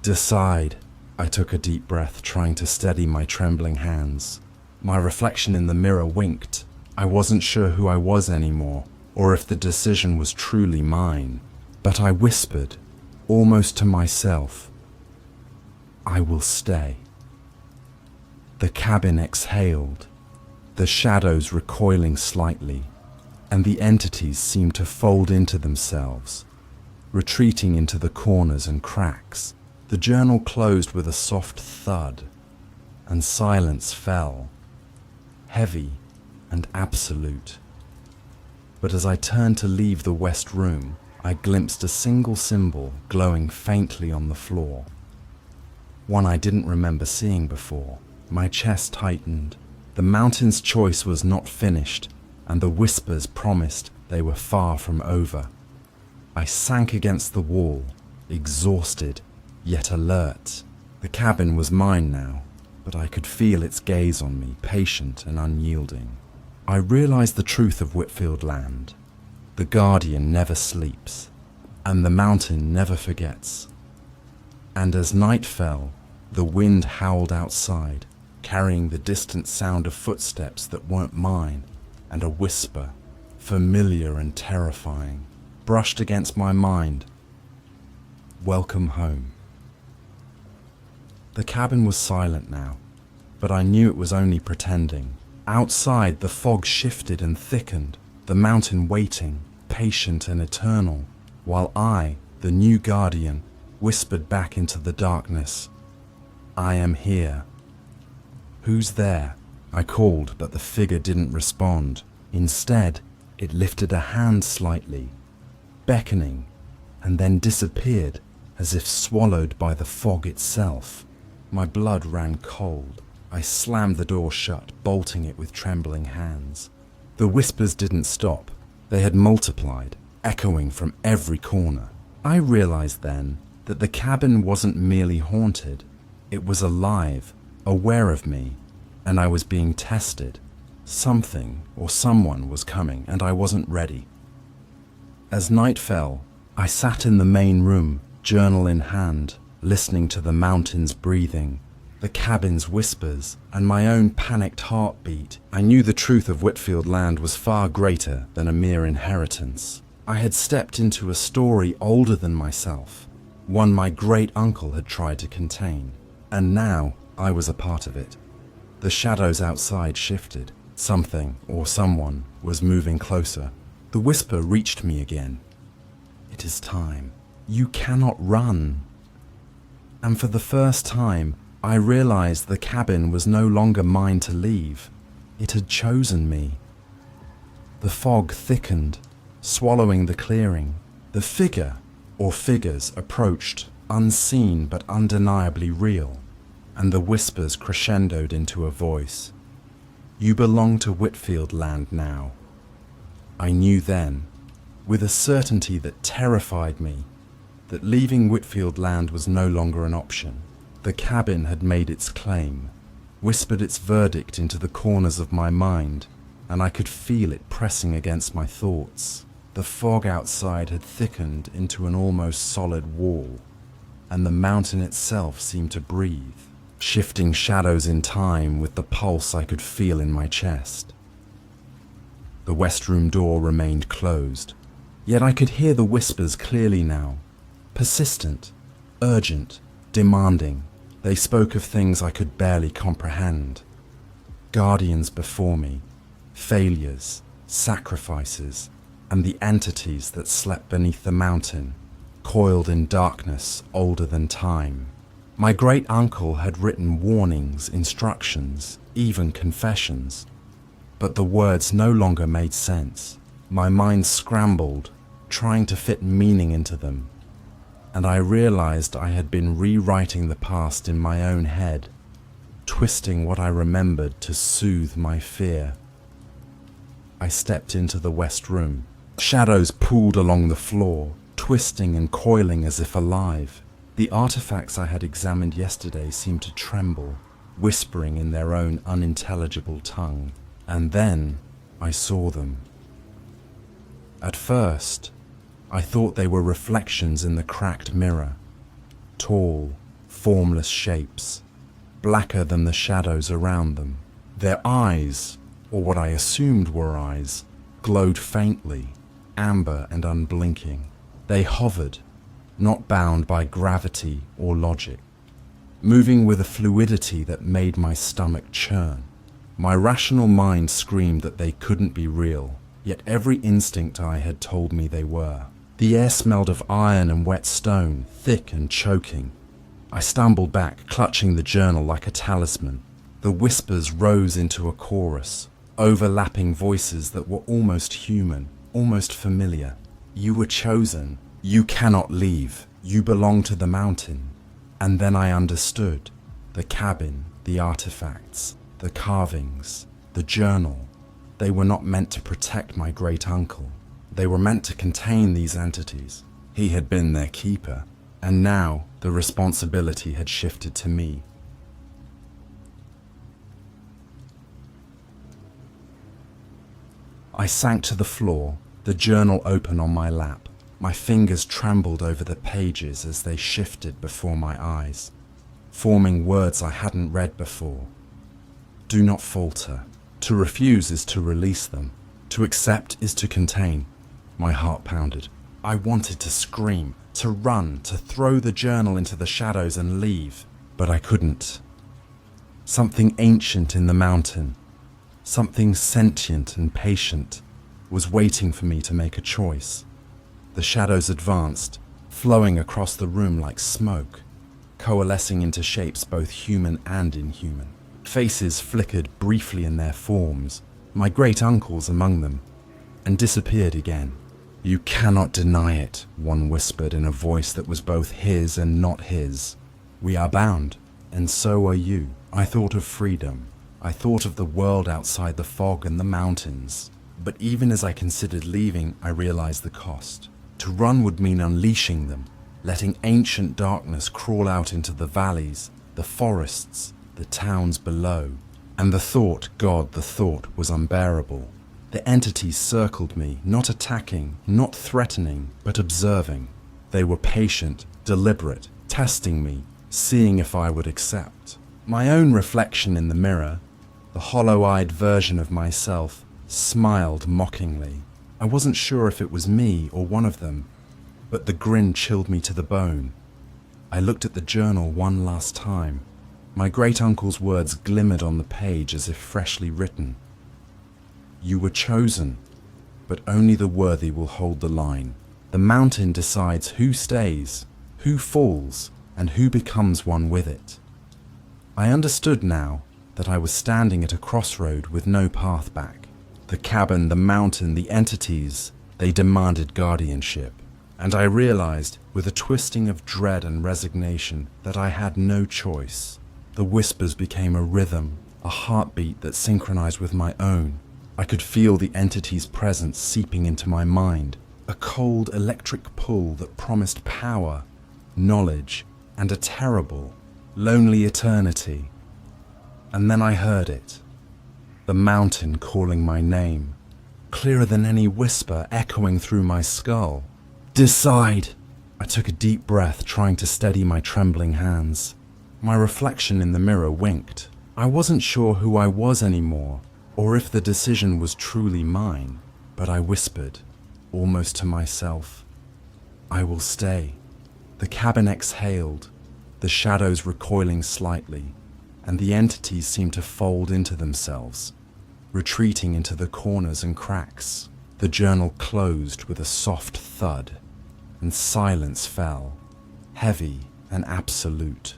"Decide." I took a deep breath, trying to steady my trembling hands. My reflection in the mirror winked. I wasn't sure who I was anymore, or if the decision was truly mine. But I whispered, almost to myself, "I will stay." The cabin exhaled, the shadows recoiling slightly, and the entities seemed to fold into themselves, retreating into the corners and cracks. The journal closed with a soft thud, and silence fell, heavy and absolute. But as I turned to leave the west room, I glimpsed a single symbol glowing faintly on the floor. One I didn't remember seeing before. My chest tightened. The mountain's choice was not finished, and the whispers promised they were far from over. I sank against the wall, exhausted, yet alert. The cabin was mine now, but I could feel its gaze on me, patient and unyielding. I realized the truth of Whitfield Land. The guardian never sleeps, and the mountain never forgets. And as night fell, the wind howled outside, carrying the distant sound of footsteps that weren't mine, and a whisper, familiar and terrifying, brushed against my mind. "Welcome home." The cabin was silent now, but I knew it was only pretending. Outside, the fog shifted and thickened, the mountain waiting, patient and eternal, while I, the new guardian, whispered back into the darkness, "I am here." "Who's there?" I called, but the figure didn't respond. Instead, it lifted a hand slightly, beckoning, and then disappeared as if swallowed by the fog itself. My blood ran cold. I slammed the door shut, bolting it with trembling hands. The whispers didn't stop. They had multiplied, echoing from every corner. I realized then that the cabin wasn't merely haunted. It was alive, aware of me, and I was being tested. Something or someone was coming, and I wasn't ready. As night fell, I sat in the main room, journal in hand, listening to the mountain's breathing. the cabin's whispers, and my own panicked heartbeat, I knew the truth of Whitfield Land was far greater than a mere inheritance. I had stepped into a story older than myself, one my great-uncle had tried to contain, and now I was a part of it. The shadows outside shifted. Something or someone was moving closer. The whisper reached me again. "It is time. You cannot run." And for the first time, I realized the cabin was no longer mine to leave. It had chosen me. The fog thickened, swallowing the clearing. The figure, or figures, approached, unseen but undeniably real, and the whispers crescendoed into a voice. "You belong to Whitfield Land now." I knew then, with a certainty that terrified me, that leaving Whitfield Land was no longer an option. The cabin had made its claim, whispered its verdict into the corners of my mind, and I could feel it pressing against my thoughts. The fog outside had thickened into an almost solid wall, and the mountain itself seemed to breathe, shifting shadows in time with the pulse I could feel in my chest. The west room door remained closed, yet I could hear the whispers clearly now, persistent, urgent, demanding. They spoke of things I could barely comprehend. Guardians before me, failures, sacrifices, and the entities that slept beneath the mountain, coiled in darkness older than time. My great-uncle had written warnings, instructions, even confessions, but the words no longer made sense. My mind scrambled, trying to fit meaning into them, and I realized I had been rewriting the past in my own head, twisting what I remembered to soothe my fear. I stepped into the west room. Shadows pooled along the floor, twisting and coiling as if alive. The artifacts I had examined yesterday seemed to tremble, whispering in their own unintelligible tongue. And then I saw them. At first, I thought they were reflections in the cracked mirror. Tall, formless shapes, blacker than the shadows around them. Their eyes, or what I assumed were eyes, glowed faintly, amber and unblinking. They hovered, not bound by gravity or logic, moving with a fluidity that made my stomach churn. My rational mind screamed that they couldn't be real, yet every instinct I had told me they were. The air smelled of iron and wet stone, thick and choking. I stumbled back, clutching the journal like a talisman. The whispers rose into a chorus, overlapping voices that were almost human, almost familiar. "You were chosen. You cannot leave. You belong to the mountain." And then I understood. The cabin, the artifacts, the carvings, the journal. They were not meant to protect my great-uncle. They were meant to contain these entities. He had been their keeper, and now the responsibility had shifted to me. I sank to the floor, the journal open on my lap. My fingers trembled over the pages as they shifted before my eyes, forming words I hadn't read before. Do not falter. To refuse is to release them. To accept is to contain. My heart pounded. I wanted to scream, to run, to throw the journal into the shadows and leave, but I couldn't. Something ancient in the mountain, something sentient and patient, was waiting for me to make a choice. The shadows advanced, flowing across the room like smoke, coalescing into shapes both human and inhuman. Faces flickered briefly in their forms, my great-uncle's among them, and disappeared again. "You cannot deny it," one whispered in a voice that was both his and not his. "We are bound, and so are you." I thought of freedom. I thought of the world outside the fog and the mountains. But even as I considered leaving, I realized the cost. To run would mean unleashing them, letting ancient darkness crawl out into the valleys, the forests, the towns below. And the thought was unbearable. The entities circled me, not attacking, not threatening, but observing. They were patient, deliberate, testing me, seeing if I would accept. My own reflection in the mirror, the hollow-eyed version of myself, smiled mockingly. I wasn't sure if it was me or one of them, but the grin chilled me to the bone. I looked at the journal one last time. My great-uncle's words glimmered on the page as if freshly written. You were chosen, but only the worthy will hold the line. The mountain decides who stays, who falls, and who becomes one with it. I understood now that I was standing at a crossroad with no path back. The cabin, the mountain, the entities, they demanded guardianship. And I realized, with a twisting of dread and resignation, that I had no choice. The whispers became a rhythm, a heartbeat that synchronized with my own. I could feel the entity's presence seeping into my mind, a cold electric pull that promised power, knowledge, and a terrible, lonely eternity. And then I heard it, the mountain calling my name, clearer than any whisper echoing through my skull. Decide! I took a deep breath, trying to steady my trembling hands. My reflection in the mirror winked. I wasn't sure who I was anymore, or if the decision was truly mine, but I whispered, almost to myself, I will stay. The cabin exhaled, the shadows recoiling slightly, and the entities seemed to fold into themselves, retreating into the corners and cracks. The journal closed with a soft thud, and silence fell, heavy and absolute.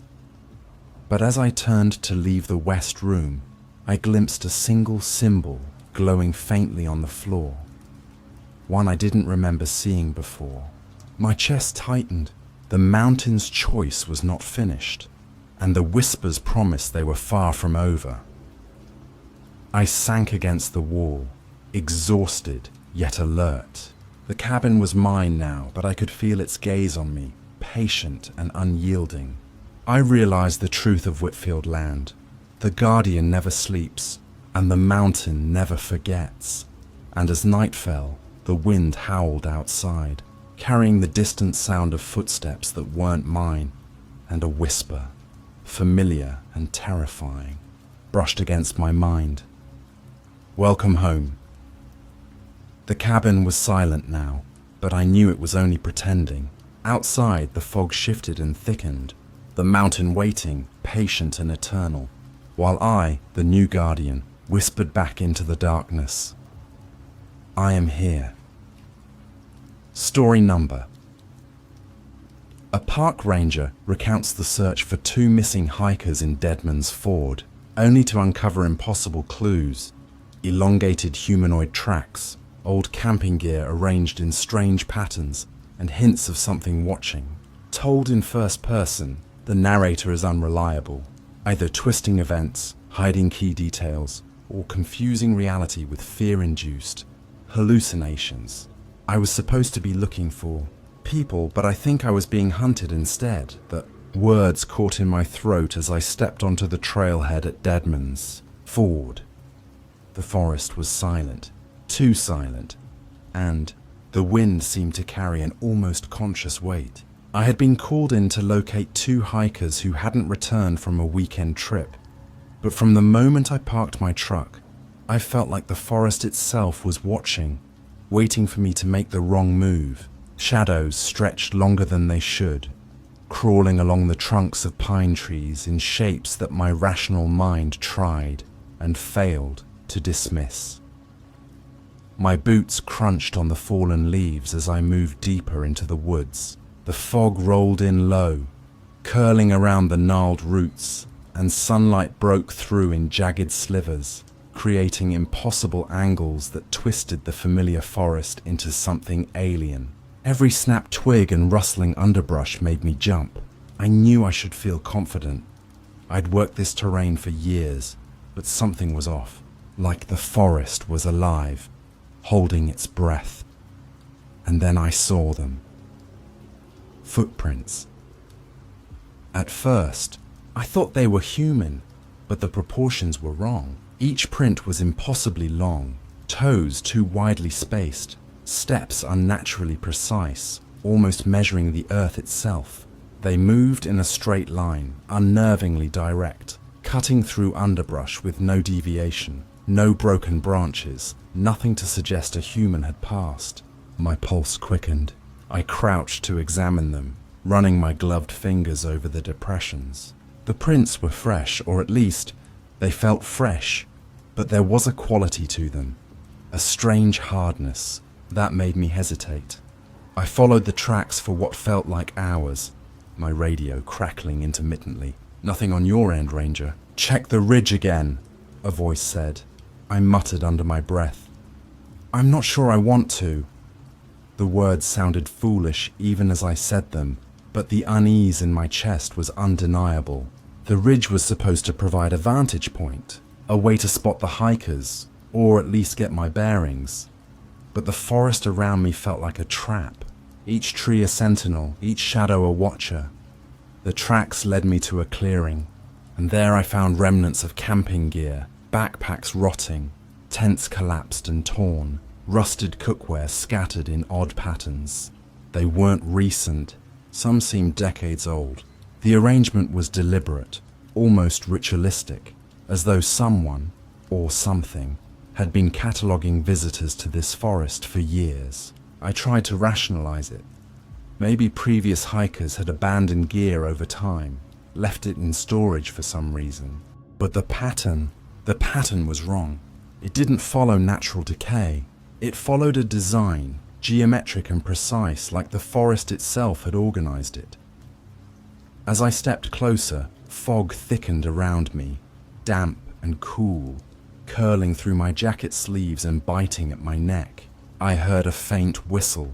But as I turned to leave the west room, I glimpsed a single symbol glowing faintly on the floor, one I didn't remember seeing before. My chest tightened. The mountain's choice was not finished, and the whispers promised they were far from over. I sank against the wall, exhausted yet alert. The cabin was mine now, but I could feel its gaze on me, patient and unyielding. I realized the truth of Whitfield Land. The guardian never sleeps, and the mountain never forgets. And as night fell, the wind howled outside, carrying the distant sound of footsteps that weren't mine, and a whisper, familiar and terrifying, brushed against my mind. Welcome home. The cabin was silent now, but I knew it was only pretending. Outside, the fog shifted and thickened, the mountain waiting, patient and eternal, while I, the new guardian, whispered back into the darkness. I am here. Story number. A park ranger recounts the search for 2 missing hikers in Deadman's Ford, only to uncover impossible clues, elongated humanoid tracks, old camping gear arranged in strange patterns, and hints of something watching. Told in first person, the narrator is unreliable, either twisting events, hiding key details, or confusing reality with fear-induced hallucinations. I was supposed to be looking for people, but I think I was being hunted instead. The words caught in my throat as I stepped onto the trailhead at Deadman's Ford. The forest was silent, too silent, and the wind seemed to carry an almost conscious weight. I had been called in to locate 2 hikers who hadn't returned from a weekend trip, but from the moment I parked my truck, I felt like the forest itself was watching, waiting for me to make the wrong move. Shadows stretched longer than they should, crawling along the trunks of pine trees in shapes that my rational mind tried and failed to dismiss. My boots crunched on the fallen leaves as I moved deeper into the woods. The fog rolled in low, curling around the gnarled roots, and sunlight broke through in jagged slivers, creating impossible angles that twisted the familiar forest into something alien. Every snapped twig and rustling underbrush made me jump. I knew I should feel confident. I'd worked this terrain for years, but something was off, like the forest was alive, holding its breath. And then I saw them. Footprints. At first, I thought they were human, but the proportions were wrong. Each print was impossibly long, toes too widely spaced, steps unnaturally precise, almost measuring the earth itself. They moved in a straight line, unnervingly direct, cutting through underbrush with no deviation, no broken branches, nothing to suggest a human had passed. My pulse quickened. I crouched to examine them, running my gloved fingers over the depressions. The prints were fresh, or at least they felt fresh, but there was a quality to them, a strange hardness that made me hesitate. I followed the tracks for what felt like hours, my radio crackling intermittently. "Nothing on your end, Ranger. Check the ridge again," a voice said. I muttered under my breath. "I'm not sure I want to." The words sounded foolish even as I said them, but the unease in my chest was undeniable. The ridge was supposed to provide a vantage point, a way to spot the hikers, or at least get my bearings. But the forest around me felt like a trap, each tree a sentinel, each shadow a watcher. The tracks led me to a clearing, and there I found remnants of camping gear, backpacks rotting, tents collapsed and torn, rusted cookware scattered in odd patterns. They weren't recent, some seemed decades old. The arrangement was deliberate, almost ritualistic, as though someone, or something, had been cataloguing visitors to this forest for years. I tried to rationalize it. Maybe previous hikers had abandoned gear over time, left it in storage for some reason. But the pattern was wrong. It didn't follow natural decay. It followed a design, geometric and precise, like the forest itself had organized it. As I stepped closer, fog thickened around me, damp and cool, curling through my jacket sleeves and biting at my neck. I heard a faint whistle,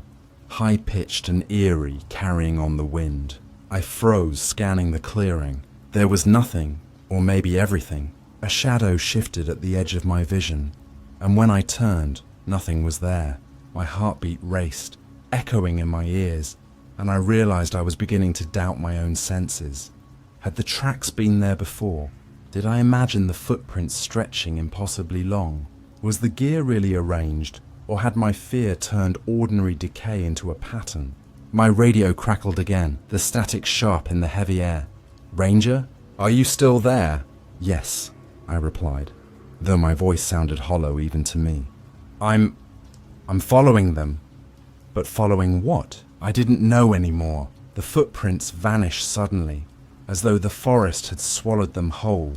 high-pitched and eerie, carrying on the wind. I froze, scanning the clearing. There was nothing, or maybe everything. A shadow shifted at the edge of my vision, and when I turned, nothing was there. My heartbeat raced, echoing in my ears, and I realized I was beginning to doubt my own senses. Had the tracks been there before? Did I imagine the footprints stretching impossibly long? Was the gear really arranged, or had my fear turned ordinary decay into a pattern? My radio crackled again, the static sharp in the heavy air. "Ranger, are you still there?" "Yes," I replied, though my voice sounded hollow even to me. I'm following them." But following what? I didn't know anymore. The footprints vanished suddenly, as though the forest had swallowed them whole,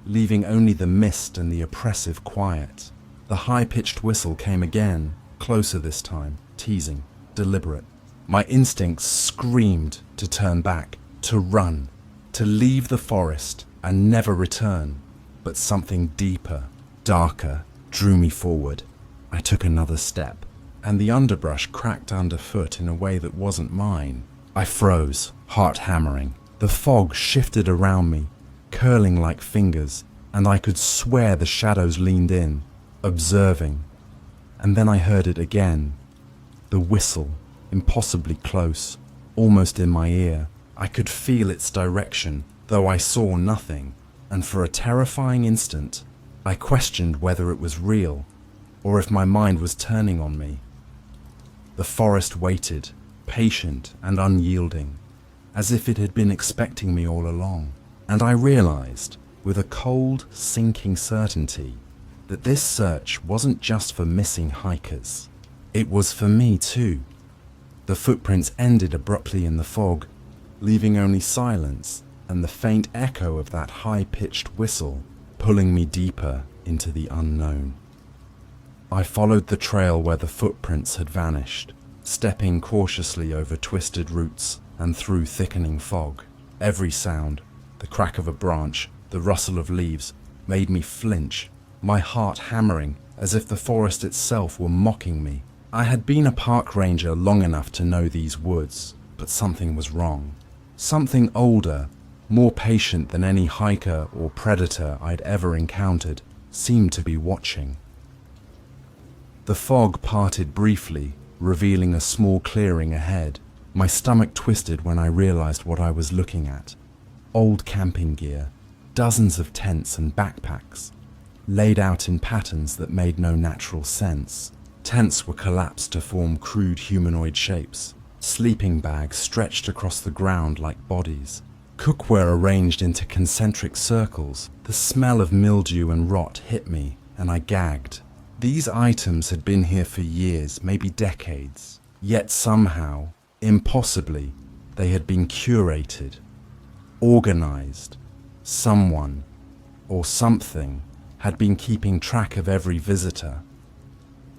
leaving only the mist and the oppressive quiet. The high-pitched whistle came again, closer this time, teasing, deliberate. My instincts screamed to turn back, to run, to leave the forest and never return. But something deeper, darker, drew me forward. I took another step, and the underbrush cracked underfoot in a way that wasn't mine. I froze, heart hammering. The fog shifted around me, curling like fingers, and I could swear the shadows leaned in, observing. And then I heard it again. The whistle, impossibly close, almost in my ear. I could feel its direction, though I saw nothing, and for a terrifying instant, I questioned whether it was real, or if my mind was turning on me. The forest waited, patient and unyielding, as if it had been expecting me all along. And I realized, with a cold, sinking certainty, that this search wasn't just for missing hikers. It was for me too. The footprints ended abruptly in the fog, leaving only silence and the faint echo of that high-pitched whistle, pulling me deeper into the unknown. I followed the trail where the footprints had vanished, stepping cautiously over twisted roots and through thickening fog. Every sound, the crack of a branch, the rustle of leaves, made me flinch, my heart hammering as if the forest itself were mocking me. I had been a park ranger long enough to know these woods, but something was wrong. Something older, more patient than any hiker or predator I'd ever encountered, seemed to be watching. The fog parted briefly, revealing a small clearing ahead. My stomach twisted when I realized what I was looking at. Old camping gear, dozens of tents and backpacks, laid out in patterns that made no natural sense. Tents were collapsed to form crude humanoid shapes. Sleeping bags stretched across the ground like bodies. cookware arranged into concentric circles. The smell of mildew and rot hit me, and I gagged. These items had been here for years, maybe decades, yet somehow, impossibly, they had been curated, organized. Someone, or something, had been keeping track of every visitor.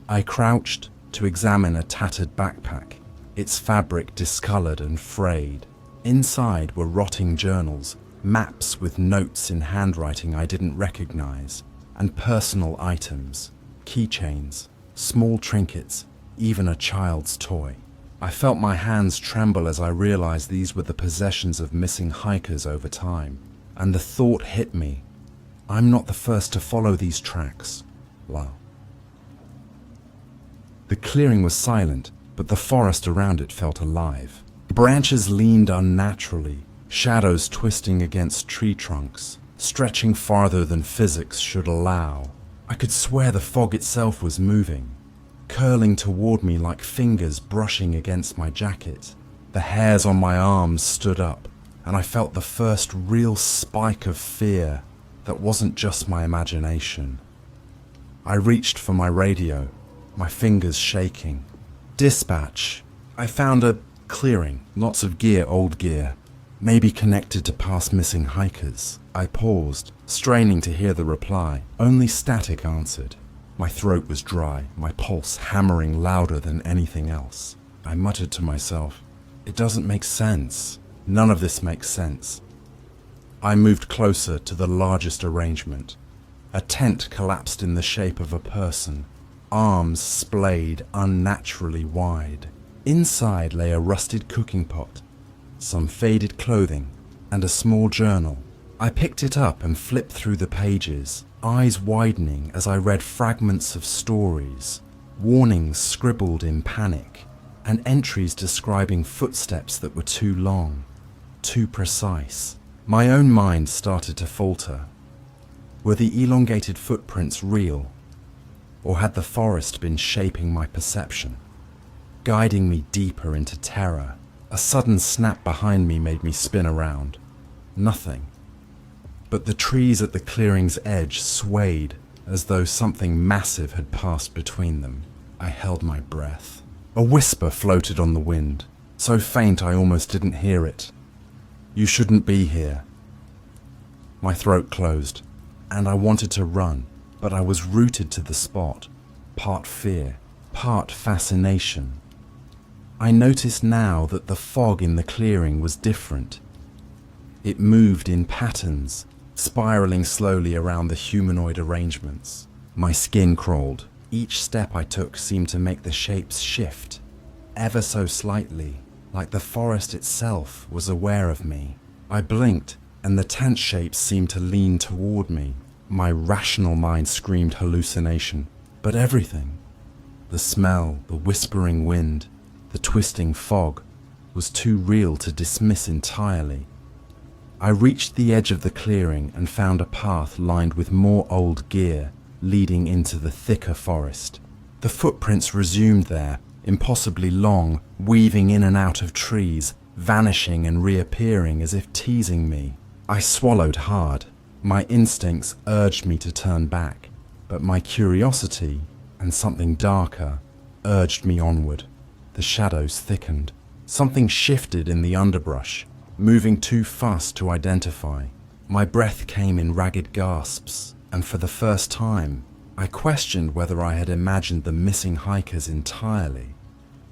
I crouched to examine a tattered backpack, its fabric discolored and frayed. Inside were rotting journals, maps with notes in handwriting I didn't recognize, and personal items, keychains, small trinkets, even a child's toy. I felt my hands tremble as I realized these were the possessions of missing hikers over time, and the thought hit me, I'm not the first to follow these tracks. Wow. The clearing was silent, but the forest around it felt alive. Branches leaned unnaturally, shadows twisting against tree trunks, stretching farther than physics should allow. I could swear the fog itself was moving, curling toward me like fingers brushing against my jacket. The hairs on my arms stood up, and I felt the first real spike of fear that wasn't just my imagination. I reached for my radio, my fingers shaking. Dispatch. I found a clearing, lots of gear, old gear, maybe connected to past missing hikers. I paused, straining to hear the reply. Only static answered. My throat was dry, my pulse hammering louder than anything else. I muttered to myself, it doesn't make sense. None of this makes sense. I moved closer to the largest arrangement. A tent collapsed in the shape of a person, arms splayed unnaturally wide. Inside lay a rusted cooking pot, some faded clothing, and a small journal. I picked it up and flipped through the pages, eyes widening as I read fragments of stories, warnings scribbled in panic, and entries describing footsteps that were too long, too precise. My own mind started to falter. Were the elongated footprints real? Or had the forest been shaping my perception, guiding me deeper into terror? A sudden snap behind me made me spin around. Nothing. But the trees at the clearing's edge swayed as though something massive had passed between them. I held my breath. A whisper floated on the wind, so faint I almost didn't hear it. You shouldn't be here. My throat closed, and I wanted to run, but I was rooted to the spot, part fear, part fascination. I noticed now that the fog in the clearing was different. It moved in patterns, spiraling slowly around the humanoid arrangements. My skin crawled. Each step I took seemed to make the shapes shift, ever so slightly, like the forest itself was aware of me. I blinked, and the tent shapes seemed to lean toward me. My rational mind screamed hallucination, but everything, the smell, the whispering wind, the twisting fog, was too real to dismiss entirely. I reached the edge of the clearing and found a path lined with more old gear leading into the thicker forest. The footprints resumed there, impossibly long, weaving in and out of trees, vanishing and reappearing as if teasing me. I swallowed hard. My instincts urged me to turn back, but my curiosity, and something darker, urged me onward. The shadows thickened. Something shifted in the underbrush, moving too fast to identify. My breath came in ragged gasps, and for the first time, I questioned whether I had imagined the missing hikers entirely,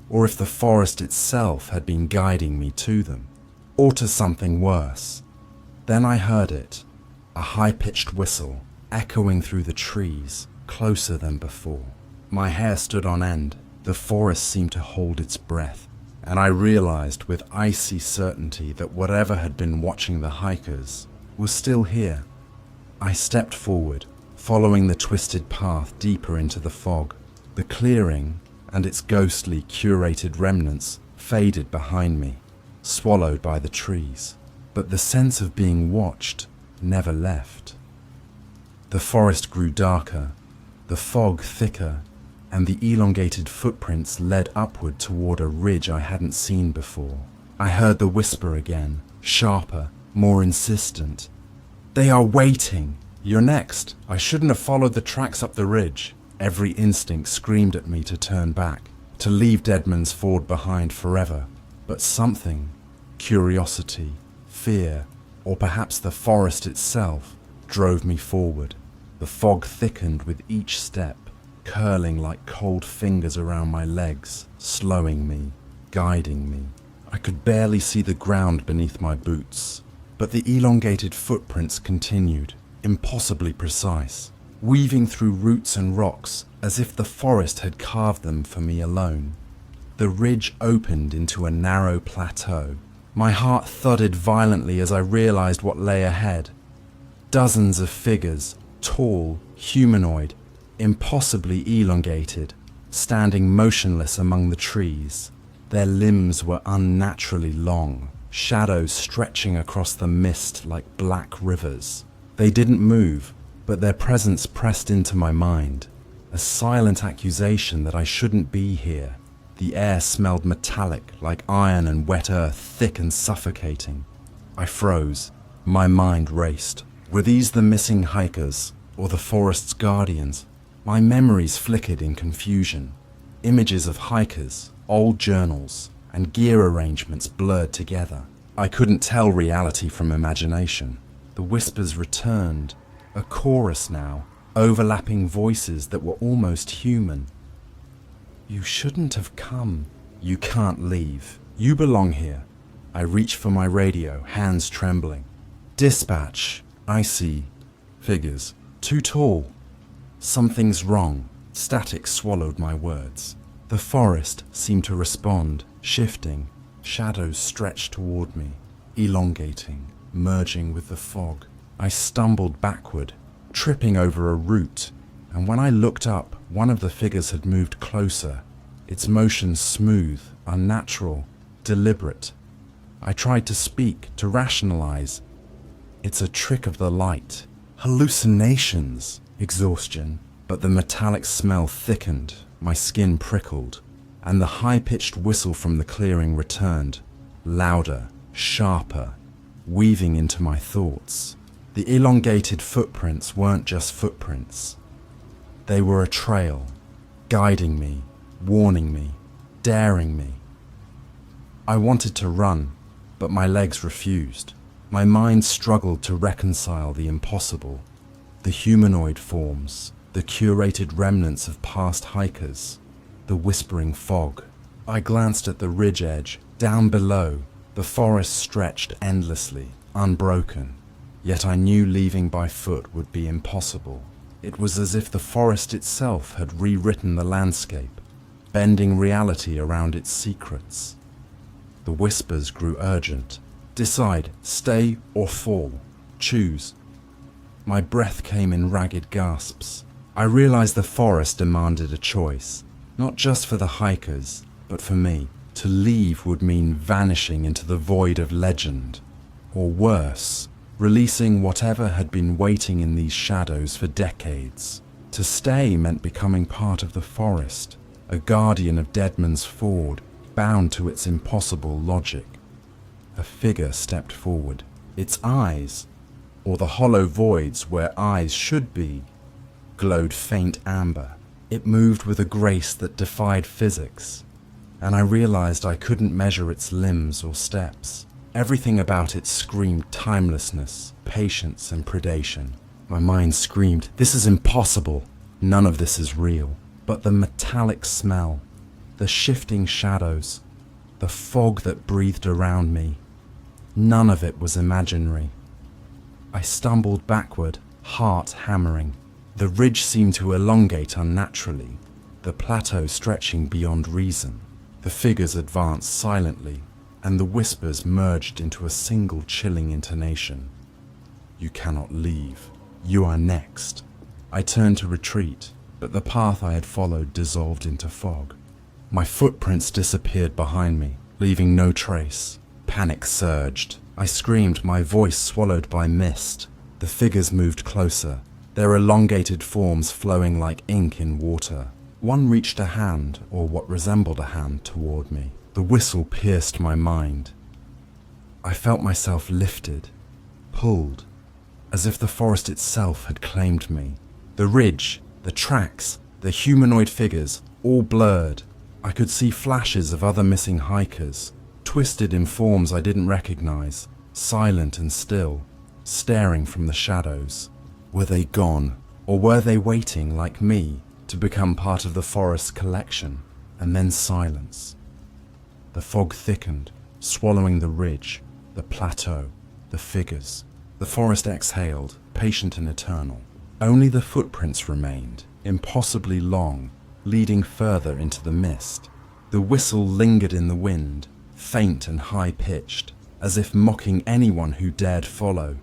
or if the forest itself had been guiding me to them, or to something worse. Then I heard it, a high-pitched whistle, echoing through the trees, closer than before. My hair stood on end. The forest seemed to hold its breath, and I realized with icy certainty that whatever had been watching the hikers was still here. I stepped forward, following the twisted path deeper into the fog. The clearing and its ghostly, curated remnants faded behind me, swallowed by the trees. But the sense of being watched never left. The forest grew darker, the fog thicker, and the elongated footprints led upward toward a ridge I hadn't seen before. I heard the whisper again, sharper, more insistent. They are waiting. You're next. I shouldn't have followed the tracks up the ridge. Every instinct screamed at me to turn back, to leave Deadman's Ford behind forever. But something, curiosity, fear, or perhaps the forest itself, drove me forward. The fog thickened with each step, curling like cold fingers around my legs, slowing me, guiding me. I could barely see the ground beneath my boots, but the elongated footprints continued, impossibly precise, weaving through roots and rocks as if the forest had carved them for me alone. The ridge opened into a narrow plateau. My heart thudded violently as I realized what lay ahead. Dozens of figures, tall, humanoid, impossibly elongated, standing motionless among the trees. Their limbs were unnaturally long, shadows stretching across the mist like black rivers. They didn't move, but their presence pressed into my mind, a silent accusation that I shouldn't be here. The air smelled metallic, like iron and wet earth, thick and suffocating. I froze. My mind raced. Were these the missing hikers, or the forest's guardians? My memories flickered in confusion. Images of hikers, old journals, and gear arrangements blurred together. I couldn't tell reality from imagination. The whispers returned, a chorus now, overlapping voices that were almost human. You shouldn't have come. You can't leave. You belong here. I reached for my radio, hands trembling. Dispatch. I see. Figures. Too tall. Something's wrong. Static swallowed my words. The forest seemed to respond, shifting. Shadows stretched toward me, elongating, merging with the fog. I stumbled backward, tripping over a root, and when I looked up, one of the figures had moved closer, its motion smooth, unnatural, deliberate. I tried to speak, to rationalize. It's a trick of the light. Hallucinations, exhaustion. But the metallic smell thickened, my skin prickled, and the high-pitched whistle from the clearing returned, louder, sharper, weaving into my thoughts. The elongated footprints weren't just footprints. They were a trail, guiding me, warning me, daring me. I wanted to run, but my legs refused. My mind struggled to reconcile the impossible. The humanoid forms, the curated remnants of past hikers, the whispering fog. I glanced at the ridge edge. Down below, the forest stretched endlessly, unbroken. Yet I knew leaving by foot would be impossible. It was as if the forest itself had rewritten the landscape, bending reality around its secrets. The whispers grew urgent. Decide, stay or fall. Choose. My breath came in ragged gasps. I realized the forest demanded a choice, not just for the hikers, but for me. To leave would mean vanishing into the void of legend, or worse, releasing whatever had been waiting in these shadows for decades. To stay meant becoming part of the forest, a guardian of Deadman's Ford, bound to its impossible logic. A figure stepped forward. Its eyes, or the hollow voids where eyes should be, glowed faint amber. It moved with a grace that defied physics, and I realized I couldn't measure its limbs or steps. Everything about it screamed timelessness, patience, and predation. My mind screamed, this is impossible. None of this is real. But the metallic smell, the shifting shadows, the fog that breathed around me, none of it was imaginary. I stumbled backward, heart hammering. The ridge seemed to elongate unnaturally, the plateau stretching beyond reason. The figures advanced silently, and the whispers merged into a single chilling intonation. You cannot leave. You are next. I turned to retreat, but the path I had followed dissolved into fog. My footprints disappeared behind me, leaving no trace. Panic surged. I screamed, my voice swallowed by mist. The figures moved closer, their elongated forms flowing like ink in water. One reached a hand, or what resembled a hand, toward me. The whistle pierced my mind. I felt myself lifted, pulled, as if the forest itself had claimed me. The ridge, the tracks, the humanoid figures, all blurred. I could see flashes of other missing hikers, twisted in forms I didn't recognize, silent and still, staring from the shadows. Were they gone, or were they waiting, like me, to become part of the forest's collection? And then silence. The fog thickened, swallowing the ridge, the plateau, the figures. The forest exhaled, patient and eternal. Only the footprints remained, impossibly long, leading further into the mist. The whistle lingered in the wind, faint and high-pitched, as if mocking anyone who dared follow.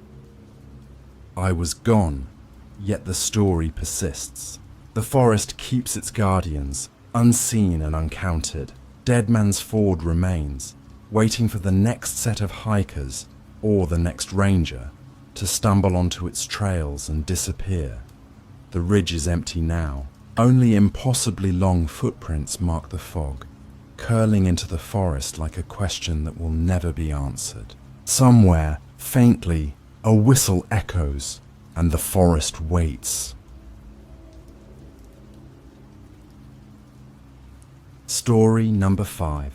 I was gone, yet the story persists. The forest keeps its guardians, unseen and uncounted. Dead Man's Ford remains, waiting for the next set of hikers, or the next ranger, to stumble onto its trails and disappear. The ridge is empty now. Only impossibly long footprints mark the fog, curling into the forest like a question that will never be answered. Somewhere, faintly, a whistle echoes, and the forest waits. Story number 5.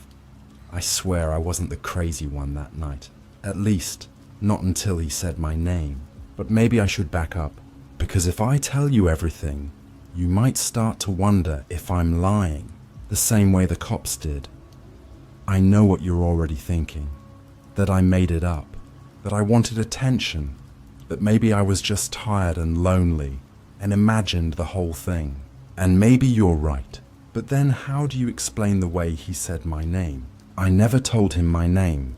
I swear I wasn't the crazy one that night. At least, not until he said my name. But maybe I should back up, because if I tell you everything, you might start to wonder if I'm lying, the same way the cops did. I know what you're already thinking, that I made it up, that I wanted attention, that maybe I was just tired and lonely, and imagined the whole thing. And maybe you're right, but then how do you explain the way he said my name? I never told him my name.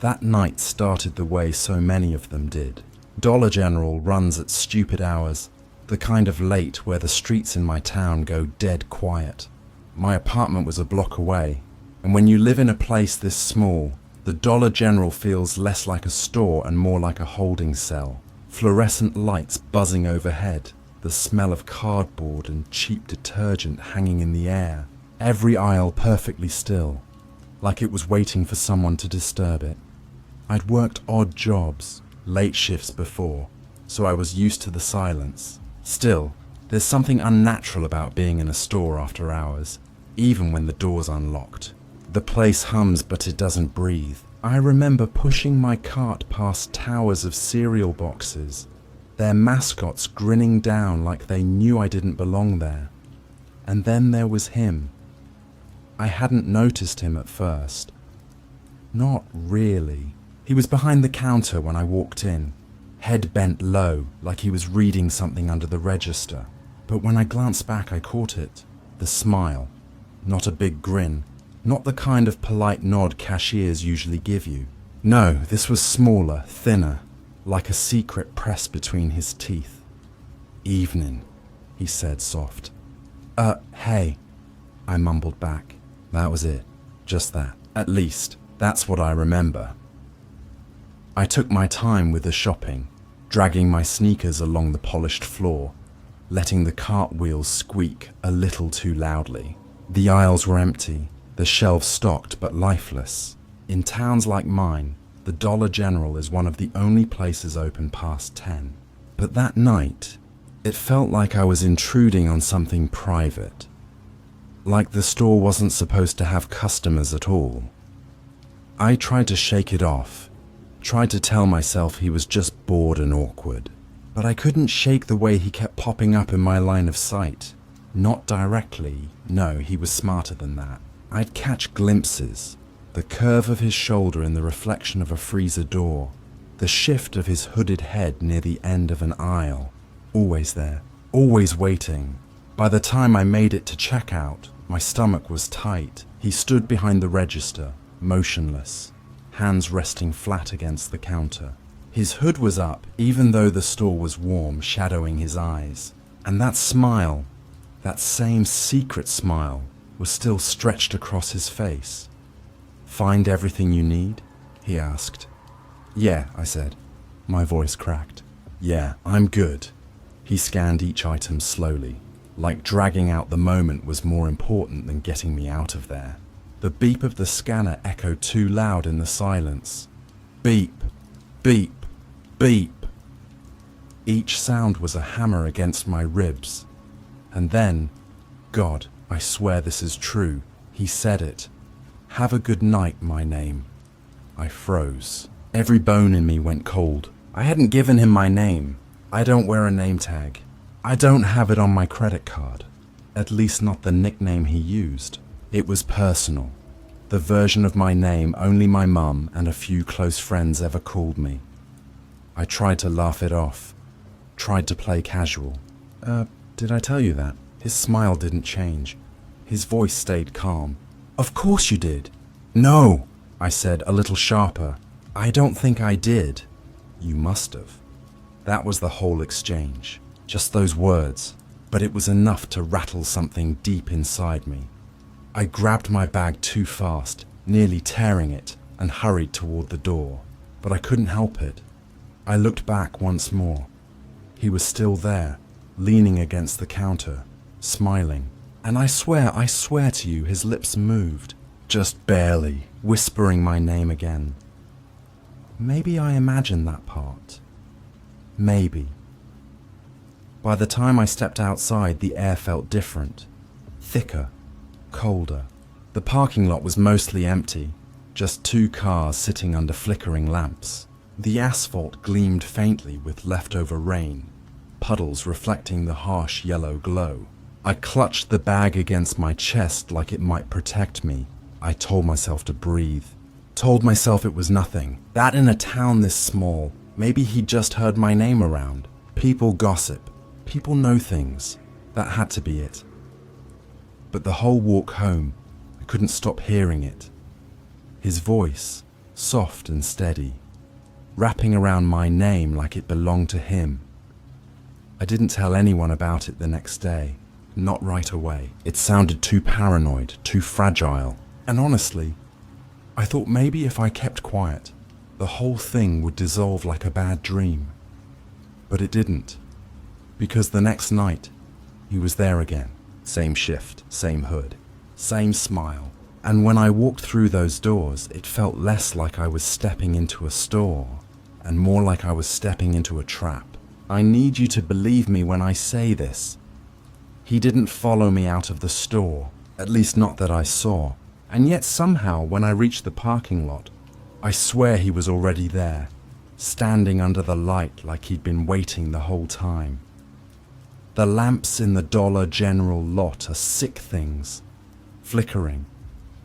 That night started the way so many of them did. Dollar General runs at stupid hours, the kind of late where the streets in my town go dead quiet. My apartment was a block away, and when you live in a place this small, the Dollar General feels less like a store and more like a holding cell. Fluorescent lights buzzing overhead, the smell of cardboard and cheap detergent hanging in the air. Every aisle perfectly still, like it was waiting for someone to disturb it. I'd worked odd jobs, late shifts before, so I was used to the silence. Still, there's something unnatural about being in a store after hours, even when the door's unlocked. The place hums, but it doesn't breathe. I remember pushing my cart past towers of cereal boxes, their mascots grinning down like they knew I didn't belong there. And then there was him. I hadn't noticed him at first. Not really. He was behind the counter when I walked in, head bent low like he was reading something under the register. But when I glanced back, I caught it. The smile. Not a big grin. Not the kind of polite nod cashiers usually give you. No, this was smaller, thinner, like a secret pressed between his teeth. "Evening," he said, soft. Hey," I mumbled back. That was it. Just that. At least, that's what I remember. I took my time with the shopping, dragging my sneakers along the polished floor, letting the cartwheels squeak a little too loudly. The aisles were empty, the shelves stocked but lifeless. In towns like mine, the Dollar General is one of the only places open past 10. But that night, it felt like I was intruding on something private. Like the store wasn't supposed to have customers at all. I tried to shake it off, tried to tell myself he was just bored and awkward. But I couldn't shake the way he kept popping up in my line of sight. Not directly, no, he was smarter than that. I'd catch glimpses, the curve of his shoulder in the reflection of a freezer door, the shift of his hooded head near the end of an aisle. Always there, always waiting. By the time I made it to checkout, my stomach was tight. He stood behind the register, motionless, hands resting flat against the counter. His hood was up, even though the store was warm, shadowing his eyes. And that smile, that same secret smile, was still stretched across his face. "Find everything you need?" he asked. "Yeah," I said. My voice cracked. "Yeah, I'm good." He scanned each item slowly, like dragging out the moment was more important than getting me out of there. The beep of the scanner echoed too loud in the silence. Beep, beep, Beep. Each sound was a hammer against my ribs. And then, God, I swear this is true, he said it. Have a good night, my name. I froze. Every bone in me went cold. I hadn't given him my name. I don't wear a name tag. I don't have it on my credit card. At least not the nickname he used. It was personal. The version of my name only my mum and a few close friends ever called me. I tried to laugh it off. Tried to play casual. Did I tell you that? His smile didn't change. His voice stayed calm. Of course you did. No, I said a little sharper. I don't think I did. You must have. That was the whole exchange. Just those words. But it was enough to rattle something deep inside me. I grabbed my bag too fast, nearly tearing it, and hurried toward the door. But I couldn't help it. I looked back once more. He was still there, leaning against the counter, smiling. And I swear to you, his lips moved, just barely, whispering my name again. Maybe I imagined that part. Maybe. By the time I stepped outside, the air felt different, thicker, colder. The parking lot was mostly empty, just 2 cars sitting under flickering lamps. The asphalt gleamed faintly with leftover rain, puddles reflecting the harsh yellow glow. I clutched the bag against my chest like it might protect me. I told myself to breathe. Told myself it was nothing. That in a town this small, maybe he'd just heard my name around. People gossip. People know things. That had to be it. But the whole walk home, I couldn't stop hearing it. His voice, soft and steady, wrapping around my name like it belonged to him. I didn't tell anyone about it the next day. Not right away. It sounded too paranoid, too fragile. And honestly, I thought maybe if I kept quiet, the whole thing would dissolve like a bad dream. But it didn't. Because the next night, he was there again. Same shift, same hood, same smile. And when I walked through those doors, it felt less like I was stepping into a store, and more like I was stepping into a trap. I need you to believe me when I say this. He didn't follow me out of the store, at least not that I saw. And yet somehow, when I reached the parking lot, I swear he was already there, standing under the light like he'd been waiting the whole time. The lamps in the Dollar General lot are sick things, flickering,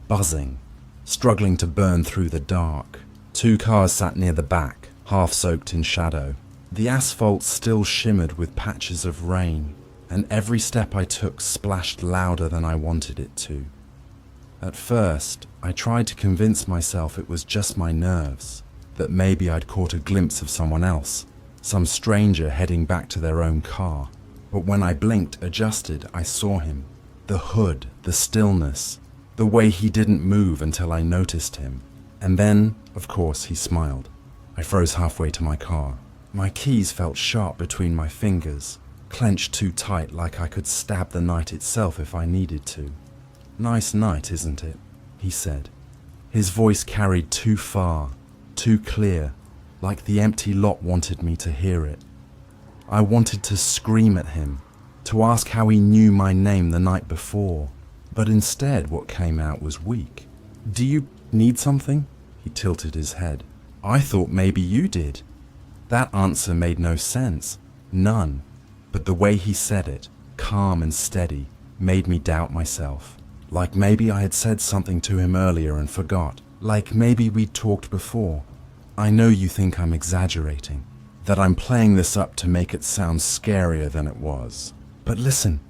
buzzing, struggling to burn through the dark. 2 cars sat near the back, half soaked in shadow. The asphalt still shimmered with patches of rain, and every step I took splashed louder than I wanted it to. At first, I tried to convince myself it was just my nerves, that maybe I'd caught a glimpse of someone else, some stranger heading back to their own car. But when I blinked, adjusted, I saw him. The hood, the stillness, the way he didn't move until I noticed him. And then, of course, he smiled. I froze halfway to my car. My keys felt sharp between my fingers, clenched too tight like I could stab the night itself if I needed to. Nice night, isn't it? He said. His voice carried too far, too clear, like the empty lot wanted me to hear it. I wanted to scream at him, to ask how he knew my name the night before, but instead what came out was weak. Do you need something? He tilted his head. I thought maybe you did. That answer made no sense. None. But the way he said it, calm and steady, made me doubt myself. Like maybe I had said something to him earlier and forgot. Like maybe we'd talked before. I know you think I'm exaggerating, that I'm playing this up to make it sound scarier than it was. But listen,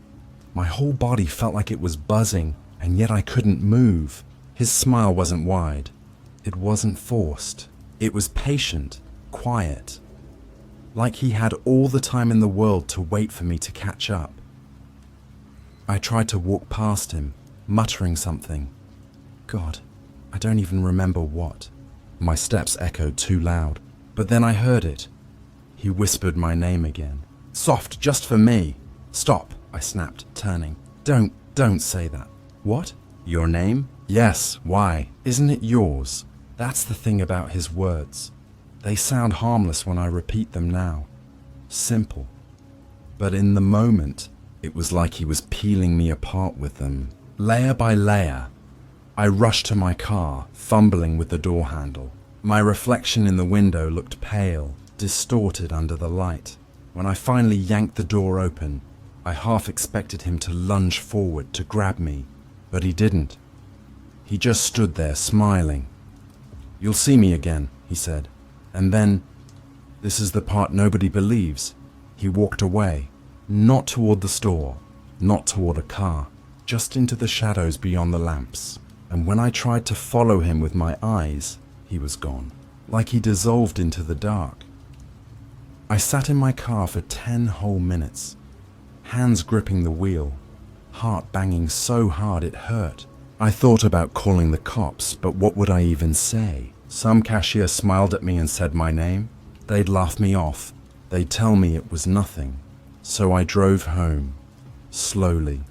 my whole body felt like it was buzzing, and yet I couldn't move. His smile wasn't wide. It wasn't forced. It was patient, quiet. Like he had all the time in the world to wait for me to catch up. I tried to walk past him, muttering something. God, I don't even remember what. My steps echoed too loud, but then I heard it. He whispered my name again. Soft, just for me. Stop, I snapped, turning. Don't say that. What? Your name? Yes, why? Isn't it yours? That's the thing about his words. They sound harmless when I repeat them now. Simple. But in the moment, it was like he was peeling me apart with them, layer by layer. I rushed to my car, fumbling with the door handle. My reflection in the window looked pale, distorted under the light. When I finally yanked the door open, I half expected him to lunge forward to grab me, but he didn't. He just stood there, smiling. "You'll see me again," he said. And then, this is the part nobody believes, he walked away, not toward the store, not toward a car, just into the shadows beyond the lamps. And when I tried to follow him with my eyes, he was gone, like he dissolved into the dark. I sat in my car for 10 whole minutes, hands gripping the wheel, heart banging so hard it hurt. I thought about calling the cops, but what would I even say? Some cashier smiled at me and said my name. They'd laugh me off. They'd tell me it was nothing. So I drove home, slowly.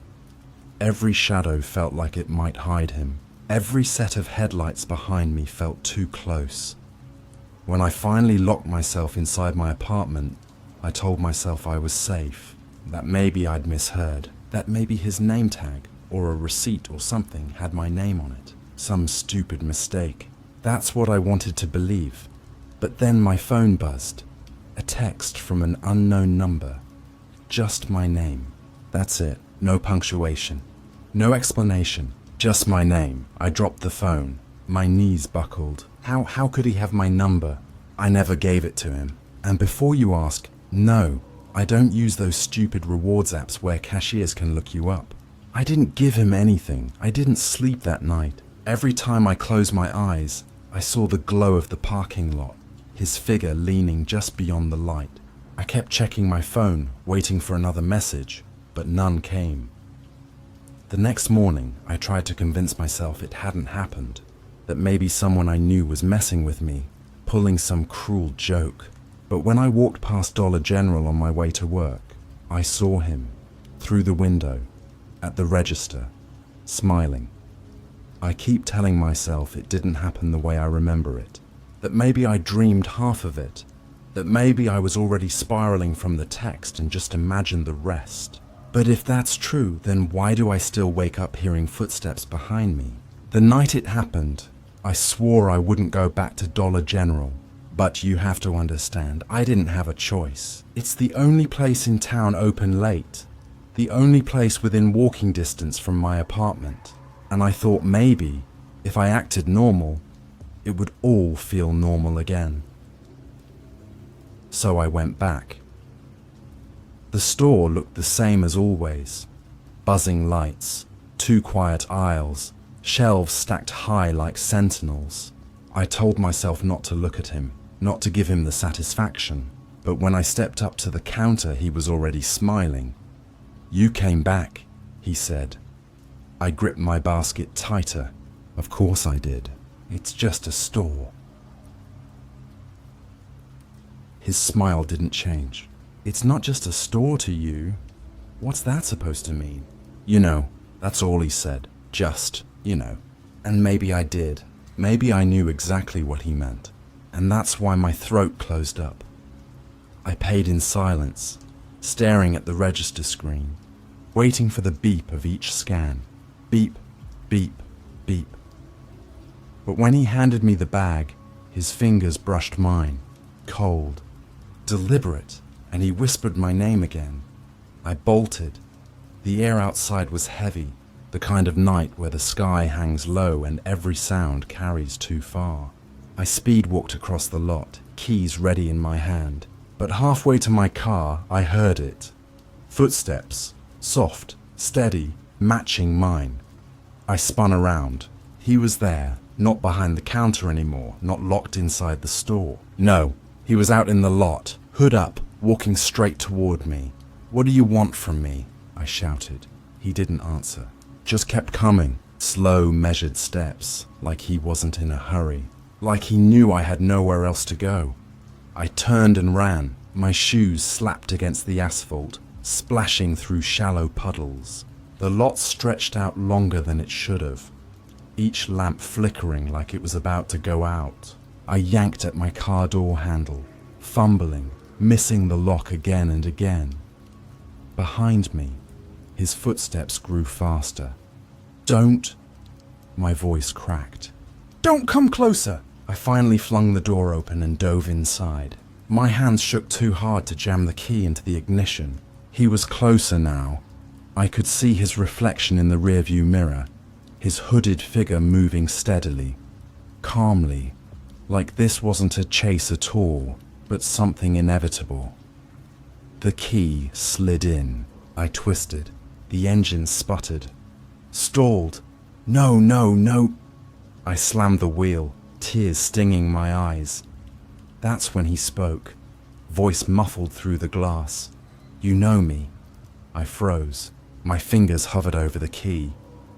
Every shadow felt like it might hide him. Every set of headlights behind me felt too close. When I finally locked myself inside my apartment, I told myself I was safe, that maybe I'd misheard, that maybe his name tag or a receipt or something had my name on it. Some stupid mistake. That's what I wanted to believe. But then my phone buzzed. A text from an unknown number. Just my name. That's it. No punctuation. No explanation. Just my name. I dropped the phone. My knees buckled. How could he have my number? I never gave it to him. And before you ask, no, I don't use those stupid rewards apps where cashiers can look you up. I didn't give him anything. I didn't sleep that night. Every time I closed my eyes, I saw the glow of the parking lot, his figure leaning just beyond the light. I kept checking my phone, waiting for another message, but none came. The next morning, I tried to convince myself it hadn't happened, that maybe someone I knew was messing with me, pulling some cruel joke. But when I walked past Dollar General on my way to work, I saw him, through the window, at the register, smiling. I keep telling myself it didn't happen the way I remember it, that maybe I dreamed half of it, that maybe I was already spiraling from the text and just imagined the rest. But if that's true, then why do I still wake up hearing footsteps behind me? The night it happened, I swore I wouldn't go back to Dollar General. But you have to understand, I didn't have a choice. It's the only place in town open late, the only place within walking distance from my apartment. And I thought maybe, if I acted normal, it would all feel normal again. So I went back. The store looked the same as always. Buzzing lights, 2 quiet aisles, shelves stacked high like sentinels. I told myself not to look at him, not to give him the satisfaction. But when I stepped up to the counter, he was already smiling. "You came back," he said. I gripped my basket tighter. Of course I did. It's just a store. His smile didn't change. "It's not just a store to you. What's that supposed to mean?" "You know," that's all he said. Just, you know. And maybe I did. Maybe I knew exactly what he meant. And that's why my throat closed up. I paid in silence, staring at the register screen, waiting for the beep of each scan. Beep, beep, beep. But when he handed me the bag, his fingers brushed mine, cold, deliberate, and he whispered my name again. I bolted. The air outside was heavy, the kind of night where the sky hangs low and every sound carries too far. I speed walked across the lot, keys ready in my hand. But halfway to my car, I heard it. Footsteps, soft, steady, matching mine. I spun around. He was there, not behind the counter anymore, not locked inside the store. No, he was out in the lot, hood up, walking straight toward me. "What do you want from me?" I shouted. He didn't answer, just kept coming, slow, measured steps, like he wasn't in a hurry, like he knew I had nowhere else to go. I turned and ran, my shoes slapped against the asphalt, splashing through shallow puddles. The lot stretched out longer than it should have, each lamp flickering like it was about to go out. I yanked at my car door handle, fumbling, missing the lock again and again. Behind me, his footsteps grew faster. "Don't," my voice cracked. "Don't come closer!" I finally flung the door open and dove inside. My hands shook too hard to jam the key into the ignition. He was closer now. I could see his reflection in the rearview mirror, his hooded figure moving steadily, calmly, like this wasn't a chase at all, but something inevitable. The key slid in. I twisted. The engine sputtered. Stalled. No, no, no. I slammed the wheel, tears stinging my eyes. That's when he spoke, voice muffled through the glass. "You know me." I froze. My fingers hovered over the key.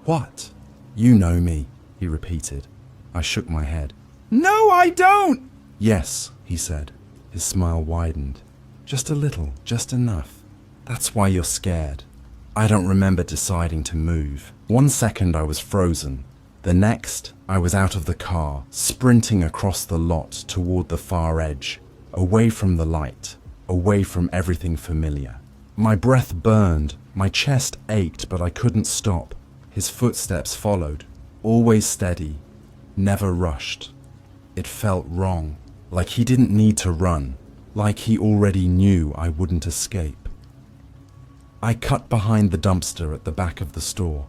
"What?" "You know me," he repeated. I shook my head. "No, I don't!" "Yes," he said. His smile widened. "Just a little, just enough. That's why you're scared." I don't remember deciding to move. 1 second I was frozen. The next, I was out of the car, sprinting across the lot toward the far edge, away from the light, away from everything familiar. My breath burned, my chest ached, but I couldn't stop. His footsteps followed, always steady, never rushed. It felt wrong, like he didn't need to run, like he already knew I wouldn't escape. I cut behind the dumpster at the back of the store,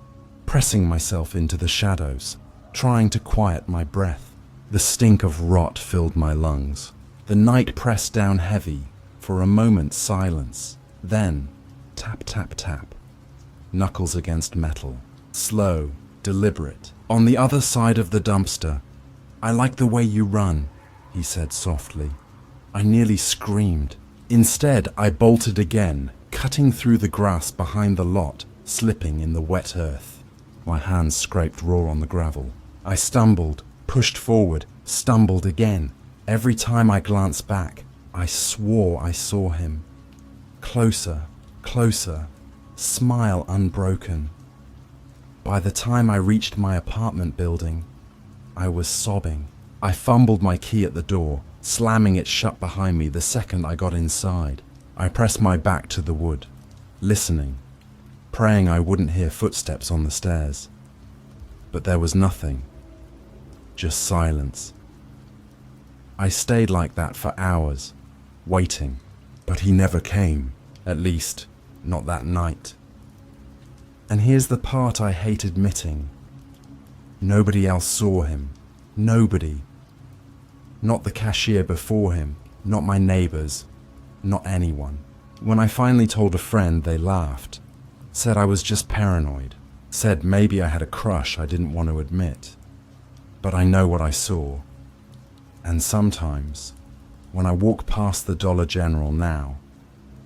pressing myself into the shadows, trying to quiet my breath. The stink of rot filled my lungs. The night pressed down heavy. For a moment, silence. Then, tap, tap, tap. Knuckles against metal. Slow, deliberate. On the other side of the dumpster. "I like the way you run," he said softly. I nearly screamed. Instead, I bolted again, cutting through the grass behind the lot, slipping in the wet earth. My hands scraped raw on the gravel. I stumbled, pushed forward, stumbled again. Every time I glanced back, I swore I saw him. Closer, closer, smile unbroken. By the time I reached my apartment building, I was sobbing. I fumbled my key at the door, slamming it shut behind me the second I got inside. I pressed my back to the wood, listening, praying I wouldn't hear footsteps on the stairs. But there was nothing, just silence. I stayed like that for hours, waiting, but he never came, at least, not that night. And here's the part I hate admitting. Nobody else saw him. Nobody. Not the cashier before him, not my neighbors, not anyone. When I finally told a friend, they laughed, said I was just paranoid, said maybe I had a crush I didn't want to admit. But I know what I saw. And sometimes, when I walk past the Dollar General now,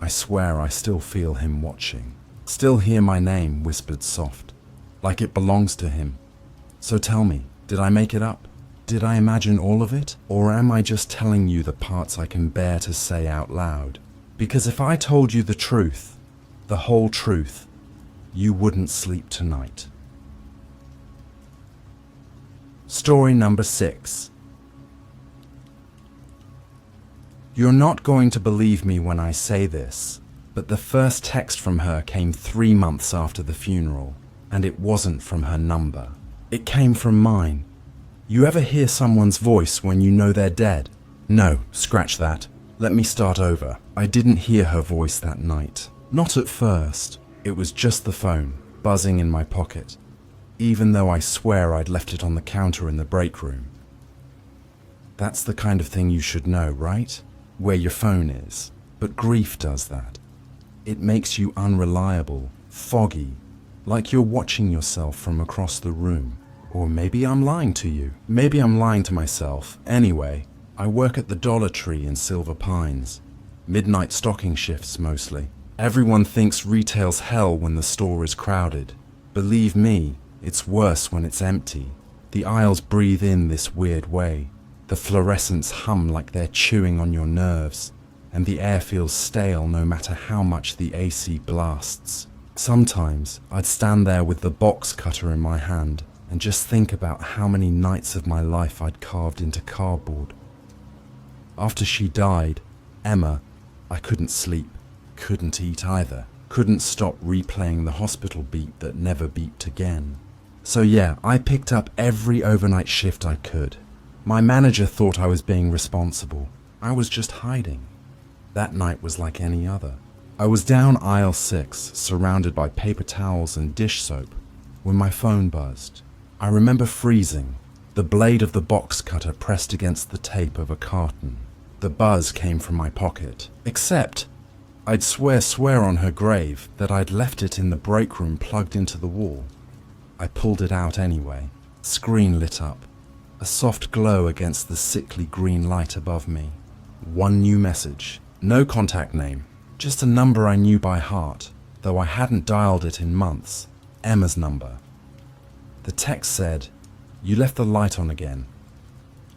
I swear I still feel him watching. Still hear my name whispered soft, like it belongs to him. So tell me, did I make it up? Did I imagine all of it? Or am I just telling you the parts I can bear to say out loud? Because if I told you the truth, the whole truth, you wouldn't sleep tonight. Story number 6. You're not going to believe me when I say this, but the first text from her came 3 months after the funeral, and it wasn't from her number. It came from mine. You ever hear someone's voice when you know they're dead? No, scratch that. Let me start over. I didn't hear her voice that night. Not at first. It was just the phone, buzzing in my pocket, even though I swear I'd left it on the counter in the break room. That's the kind of thing you should know, right? Where your phone is. But grief does that. It makes you unreliable, foggy, like you're watching yourself from across the room. Or maybe I'm lying to you. Maybe I'm lying to myself. Anyway, I work at the Dollar Tree in Silver Pines. Midnight stocking shifts mostly. Everyone thinks retail's hell when the store is crowded. Believe me, it's worse when it's empty. The aisles breathe in this weird way. The fluorescents hum like they're chewing on your nerves, and the air feels stale no matter how much the AC blasts. Sometimes I'd stand there with the box cutter in my hand and just think about how many nights of my life I'd carved into cardboard, After she died, Emma, I couldn't sleep, couldn't eat either, couldn't stop replaying the hospital beat that never beeped again. So yeah, I picked up every overnight shift I could. My manager thought I was being responsible. I was just hiding. That night was like any other. I was down aisle 6, surrounded by paper towels and dish soap, when my phone buzzed. I remember freezing, the blade of the box cutter pressed against the tape of a carton. The buzz came from my pocket, except I'd swear on her grave that I'd left it in the break room plugged into the wall. I pulled it out anyway. Screen lit up, a soft glow against the sickly green light above me. One new message, no contact name, just a number I knew by heart, though I hadn't dialed it in months. Emma's number. The text said, "You left the light on again."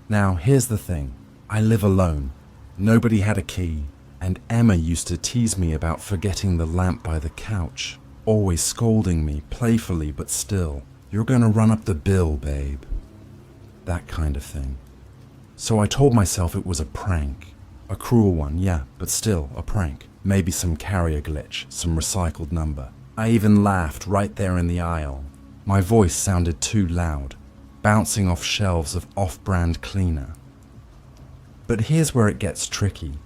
Now, here's the thing. I live alone. Nobody had a key, and Emma used to tease me about forgetting the lamp by the couch, always scolding me, playfully but still. "You're gonna run up the bill, babe." That kind of thing. So I told myself it was a prank. A cruel one, yeah, but still a prank. Maybe some carrier glitch, some recycled number. I even laughed right there in the aisle. My voice sounded too loud, bouncing off shelves of off-brand cleaner. But here's where it gets tricky.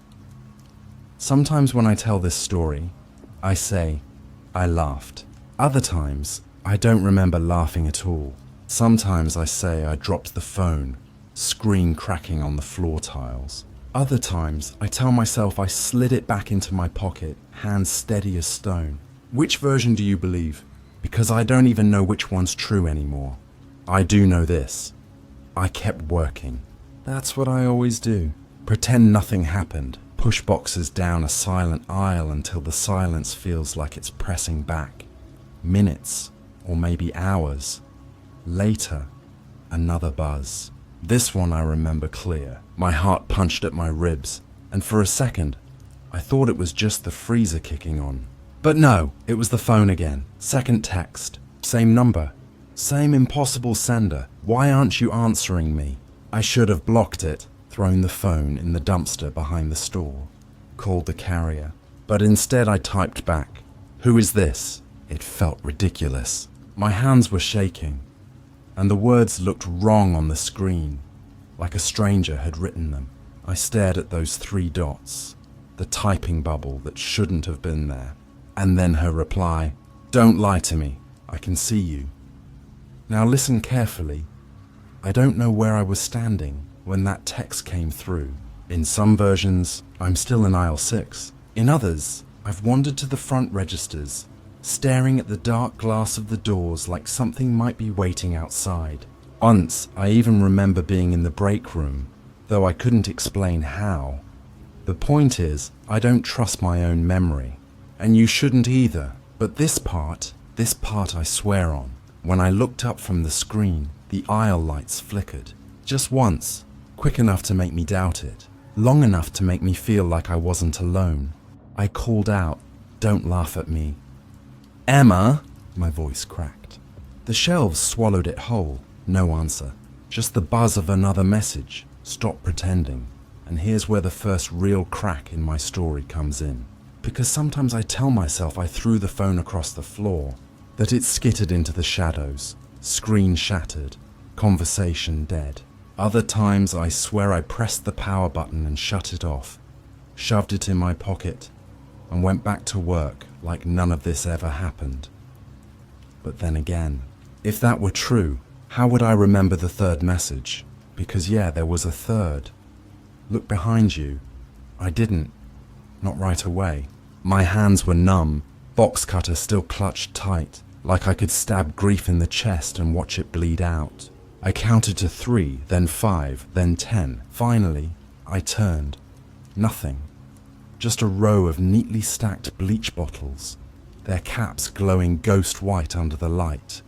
Sometimes when I tell this story, I say, I laughed. Other times, I don't remember laughing at all. Sometimes I say I dropped the phone, screen cracking on the floor tiles. Other times, I tell myself I slid it back into my pocket, hands steady as stone. Which version do you believe? Because I don't even know which one's true anymore. I do know this. I kept working. That's what I always do. Pretend nothing happened. Push boxes down a silent aisle until the silence feels like it's pressing back. Minutes, or maybe hours. Later, another buzz. This one I remember clear. My heart punched at my ribs, and for a second, I thought it was just the freezer kicking on. But no, it was the phone again. Second text. Same number. Same impossible sender. Why aren't you answering me? I should have blocked it, thrown the phone in the dumpster behind the store, called the carrier. But instead I typed back, "Who is this?" It felt ridiculous. My hands were shaking, and the words looked wrong on the screen, like a stranger had written them. I stared at those 3 dots, the typing bubble that shouldn't have been there. And then her reply, "Don't lie to me, I can see you." Now listen carefully. I don't know where I was standing when that text came through. In some versions, I'm still in aisle 6. In others, I've wandered to the front registers, staring at the dark glass of the doors like something might be waiting outside. Once, I even remember being in the break room, though I couldn't explain how. The point is, I don't trust my own memory. And you shouldn't either. But this part I swear on. When I looked up from the screen, the aisle lights flickered. Just once, quick enough to make me doubt it, long enough to make me feel like I wasn't alone. I called out, "Don't laugh at me." "Emma!" My voice cracked. The shelves swallowed it whole. No answer. Just the buzz of another message. Stop pretending. And here's where the first real crack in my story comes in. Because sometimes I tell myself I threw the phone across the floor, that it skittered into the shadows, screen shattered, conversation dead. Other times I swear I pressed the power button and shut it off, shoved it in my pocket, and went back to work like none of this ever happened. But then again, if that were true, how would I remember the third message? Because yeah, there was a third. Look behind you. I didn't. Not right away. My hands were numb, box cutter still clutched tight, like I could stab grief in the chest and watch it bleed out. I counted to 3, then 5, then 10. Finally, I turned. Nothing. Just a row of neatly stacked bleach bottles, their caps glowing ghost white under the light.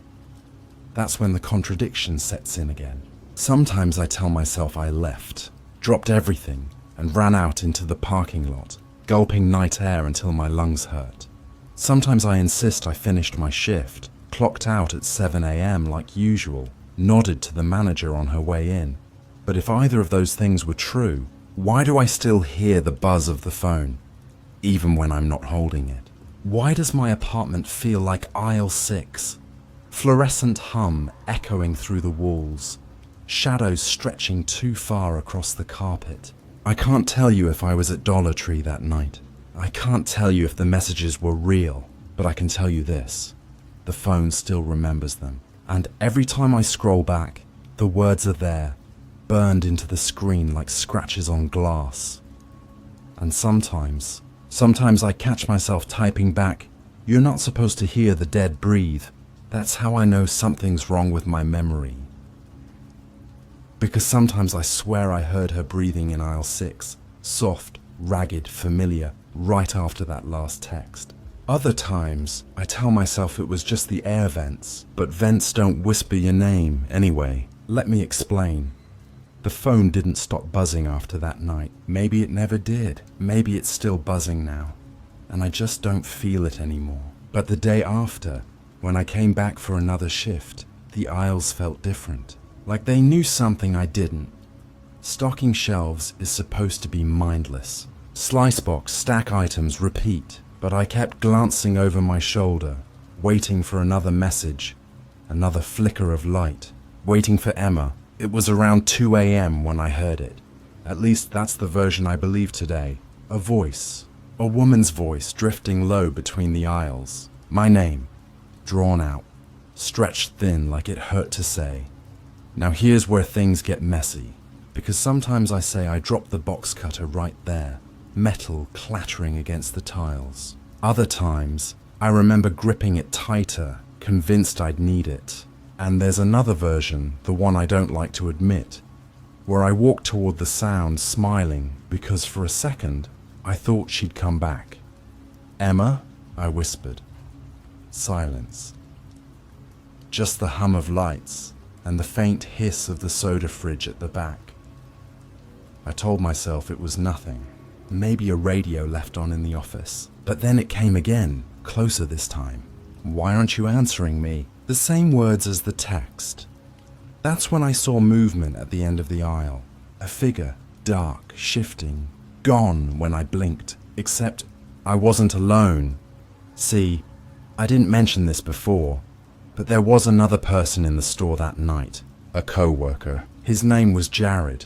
That's when the contradiction sets in again. Sometimes I tell myself I left, dropped everything, and ran out into the parking lot, gulping night air until my lungs hurt. Sometimes I insist I finished my shift, clocked out at 7 a.m. like usual, nodded to the manager on her way in. But if either of those things were true, Why do I still hear the buzz of the phone, even when I'm not holding it? Why does my apartment feel like aisle 6? Fluorescent hum echoing through the walls, shadows stretching too far across the carpet. I can't tell you if I was at Dollar Tree that night. I can't tell you if the messages were real, but I can tell you this. The phone still remembers them. And every time I scroll back, the words are there, burned into the screen like scratches on glass. And sometimes I catch myself typing back, "You're not supposed to hear the dead breathe." That's how I know something's wrong with my memory. Because sometimes I swear I heard her breathing in aisle 6, soft, ragged, familiar, right after that last text. Other times, I tell myself it was just the air vents, but vents don't whisper your name anyway. Let me explain. The phone didn't stop buzzing after that night. Maybe it never did. Maybe it's still buzzing now, and I just don't feel it anymore. But the day after, when I came back for another shift, the aisles felt different. Like they knew something I didn't. Stocking shelves is supposed to be mindless. Slice box, stack items, repeat. But I kept glancing over my shoulder, waiting for another message, another flicker of light, waiting for Emma. It was around 2 a.m. when I heard it. At least that's the version I believe today. A voice, a woman's voice drifting low between the aisles. My name, drawn out, stretched thin like it hurt to say. Now here's where things get messy, because sometimes I say I dropped the box cutter right there, metal clattering against the tiles. Other times, I remember gripping it tighter, convinced I'd need it. And there's another version, the one I don't like to admit, where I walked toward the sound smiling because for a second, I thought she'd come back. "Emma?" I whispered. Silence. Just the hum of lights and the faint hiss of the soda fridge at the back. I told myself it was nothing. Maybe a radio left on in the office. But then it came again, closer this time. "Why aren't you answering me?" The same words as the text. That's when I saw movement at the end of the aisle. A figure, dark, shifting, gone when I blinked. Except I wasn't alone. See, I didn't mention this before, but there was another person in the store that night. A co-worker. His name was Jared.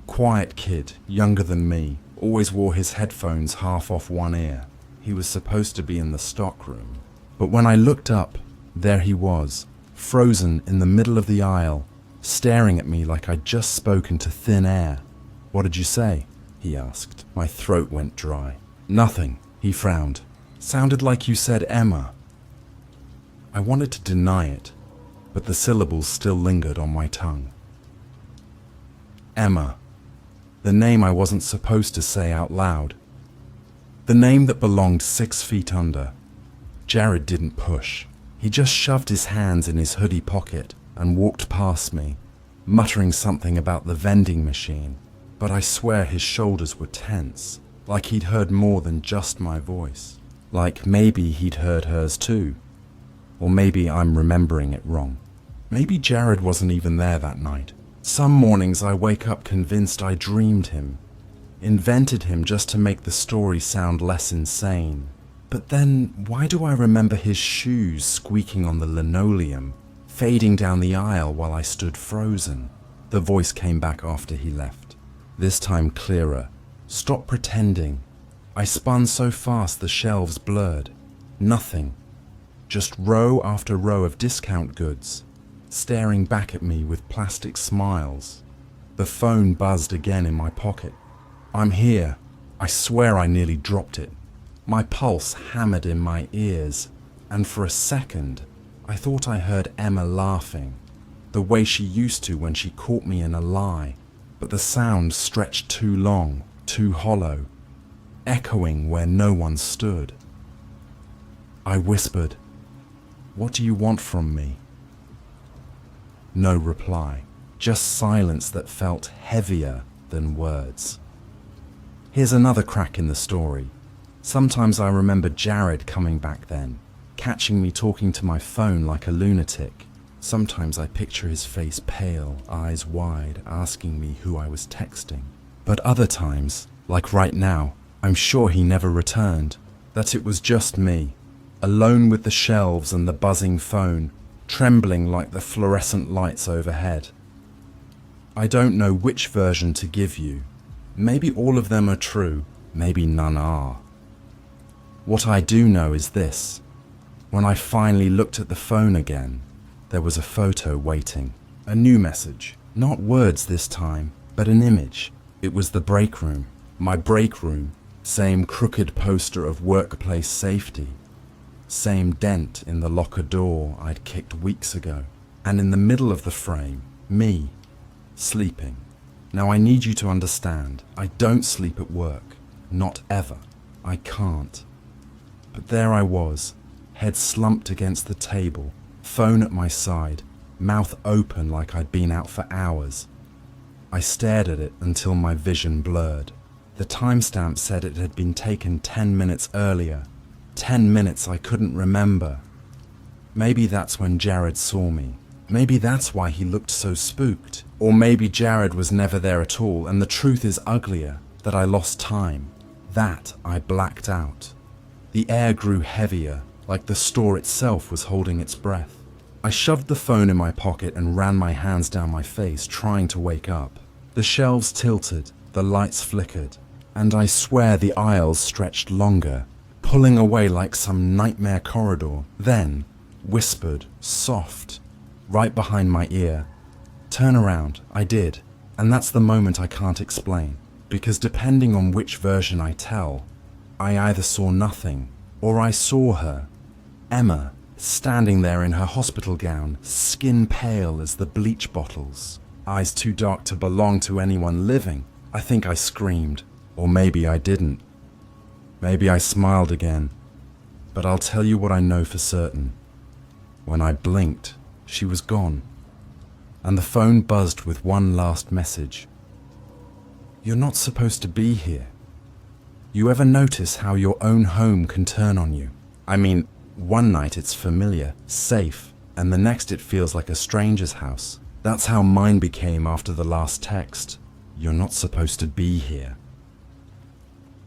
Quiet kid, younger than me. Always wore his headphones half off one ear. He was supposed to be in the stockroom. But when I looked up, there he was, frozen in the middle of the aisle, staring at me like I'd just spoken to thin air. "What did you say?" he asked. My throat went dry. "Nothing," he frowned. "Sounded like you said Emma." I wanted to deny it, but the syllables still lingered on my tongue. Emma. The name I wasn't supposed to say out loud. The name that belonged 6 feet under. Jared didn't push. He just shoved his hands in his hoodie pocket and walked past me, muttering something about the vending machine. But I swear his shoulders were tense, like he'd heard more than just my voice. Like maybe he'd heard hers too. Or maybe I'm remembering it wrong. Maybe Jared wasn't even there that night. Some mornings I wake up convinced I dreamed him, invented him just to make the story sound less insane. But then, why do I remember his shoes squeaking on the linoleum, fading down the aisle while I stood frozen? The voice came back after he left, this time clearer. "Stop pretending." I spun so fast the shelves blurred. Nothing. Just row after row of discount goods, staring back at me with plastic smiles. The phone buzzed again in my pocket. "I'm here." I swear I nearly dropped it. My pulse hammered in my ears, and for a second, I thought I heard Emma laughing, the way she used to when she caught me in a lie. But the sound stretched too long, too hollow, echoing where no one stood. I whispered, "What do you want from me?" No reply, just silence that felt heavier than words. Here's another crack in the story. Sometimes I remember Jared coming back then, catching me talking to my phone like a lunatic. Sometimes I picture his face pale, eyes wide, asking me who I was texting. But other times, like right now, I'm sure he never returned. That it was just me, alone with the shelves and the buzzing phone, trembling like the fluorescent lights overhead. I don't know which version to give you. Maybe all of them are true, maybe none are. What I do know is this. When I finally looked at the phone again, there was a photo waiting. A new message. Not words this time, but an image. It was the break room. My break room. Same crooked poster of workplace safety. Same dent in the locker door I'd kicked weeks ago. And in the middle of the frame, me, sleeping. Now I need you to understand, I don't sleep at work. Not ever. I can't. But there I was, head slumped against the table, phone at my side, mouth open like I'd been out for hours. I stared at it until my vision blurred. The timestamp said it had been taken 10 minutes earlier. 10 minutes I couldn't remember. Maybe that's when Jared saw me. Maybe that's why he looked so spooked. Or maybe Jared was never there at all, and the truth is uglier, that I lost time. That I blacked out. The air grew heavier, like the store itself was holding its breath. I shoved the phone in my pocket and ran my hands down my face, trying to wake up. The shelves tilted, the lights flickered, and I swear the aisles stretched longer, pulling away like some nightmare corridor. Then, whispered, soft, right behind my ear. Turn around. I did, and that's the moment I can't explain, because depending on which version I tell, I either saw nothing, or I saw her, Emma, standing there in her hospital gown, skin pale as the bleach bottles, eyes too dark to belong to anyone living. I think I screamed, or maybe I didn't. Maybe I smiled again, but I'll tell you what I know for certain. When I blinked, she was gone, and the phone buzzed with one last message. You're not supposed to be here. You ever notice how your own home can turn on you? I mean, one night it's familiar, safe, and the next it feels like a stranger's house. That's how mine became after the last text. You're not supposed to be here.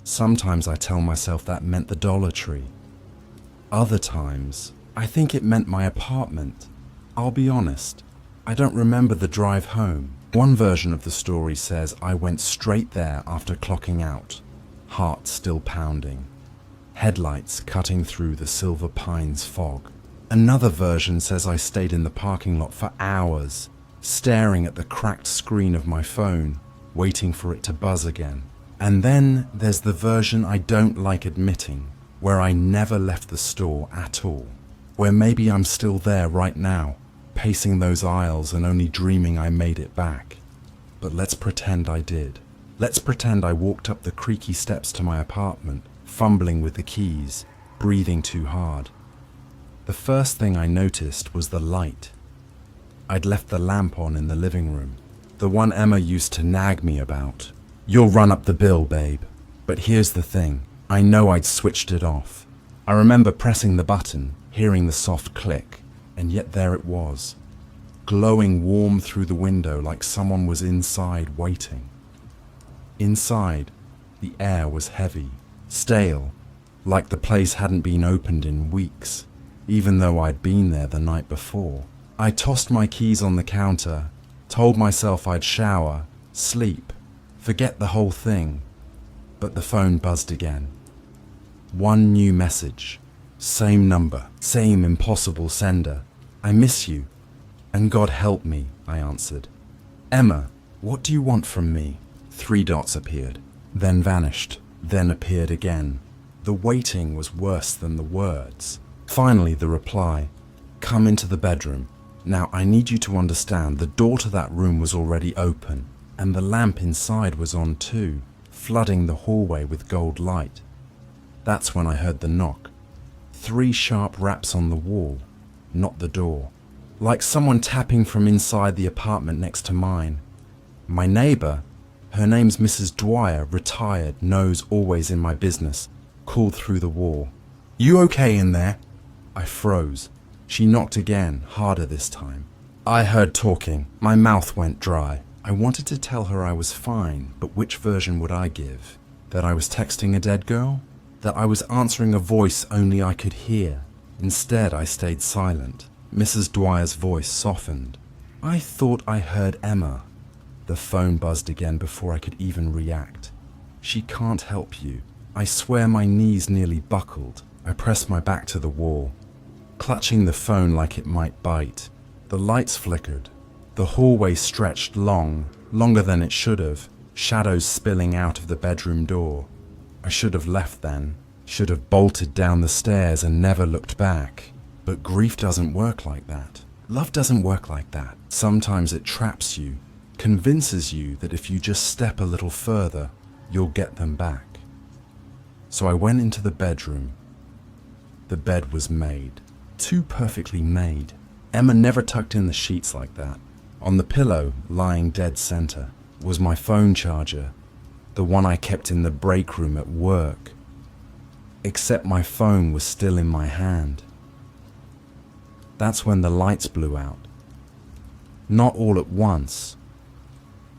Sometimes I tell myself that meant the Dollar Tree. Other times, I think it meant my apartment. I'll be honest, I don't remember the drive home. One version of the story says I went straight there after clocking out. Heart still pounding, headlights cutting through the Silver Pines fog. Another version says I stayed in the parking lot for hours, staring at the cracked screen of my phone, waiting for it to buzz again. And then there's the version I don't like admitting, where I never left the store at all, where maybe I'm still there right now, pacing those aisles and only dreaming I made it back. But let's pretend I did. Let's pretend I walked up the creaky steps to my apartment, fumbling with the keys, breathing too hard. The first thing I noticed was the light. I'd left the lamp on in the living room, the one Emma used to nag me about. You'll run up the bill, babe. But here's the thing, I know I'd switched it off. I remember pressing the button, hearing the soft click, and yet there it was, glowing warm through the window like someone was inside waiting. Inside, the air was heavy, stale, like the place hadn't been opened in weeks, even though I'd been there the night before. I tossed my keys on the counter, told myself I'd shower, sleep, forget the whole thing, but the phone buzzed again. One new message, same number, same impossible sender. I miss you, and God help me, I answered. Emma, what do you want from me? 3 dots appeared, then vanished, then appeared again. The waiting was worse than the words. Finally, the reply, come into the bedroom. Now, I need you to understand the door to that room was already open, and the lamp inside was on too, flooding the hallway with gold light. That's when I heard the knock. 3 sharp raps on the wall, not the door, like someone tapping from inside the apartment next to mine. My neighbor, her name's Mrs. Dwyer, retired, nose always in my business, called through the wall. You okay in there? I froze. She knocked again, harder this time. I heard talking. My mouth went dry. I wanted to tell her I was fine, but which version would I give? That I was texting a dead girl? That I was answering a voice only I could hear? Instead, I stayed silent. Mrs. Dwyer's voice softened. I thought I heard Emma. The phone buzzed again before I could even react. She can't help you. I swear my knees nearly buckled. I pressed my back to the wall, clutching the phone like it might bite. The lights flickered. The hallway stretched long, longer than it should have, shadows spilling out of the bedroom door. I should have left then, should have bolted down the stairs and never looked back. But grief doesn't work like that. Love doesn't work like that. Sometimes it traps you, convinces you that if you just step a little further, you'll get them back. So I went into the bedroom. The bed was made. Too perfectly made. Emma never tucked in the sheets like that. On the pillow, lying dead center, was my phone charger, the one I kept in the break room at work. Except my phone was still in my hand. That's when the lights blew out. Not all at once.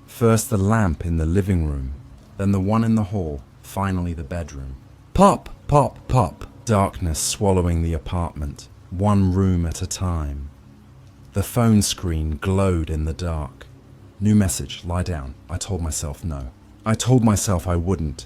First the lamp in the living room, then the one in the hall, finally the bedroom. Pop, pop, pop. Darkness swallowing the apartment, one room at a time. The phone screen glowed in the dark. New message, lie down. I told myself no. I told myself I wouldn't.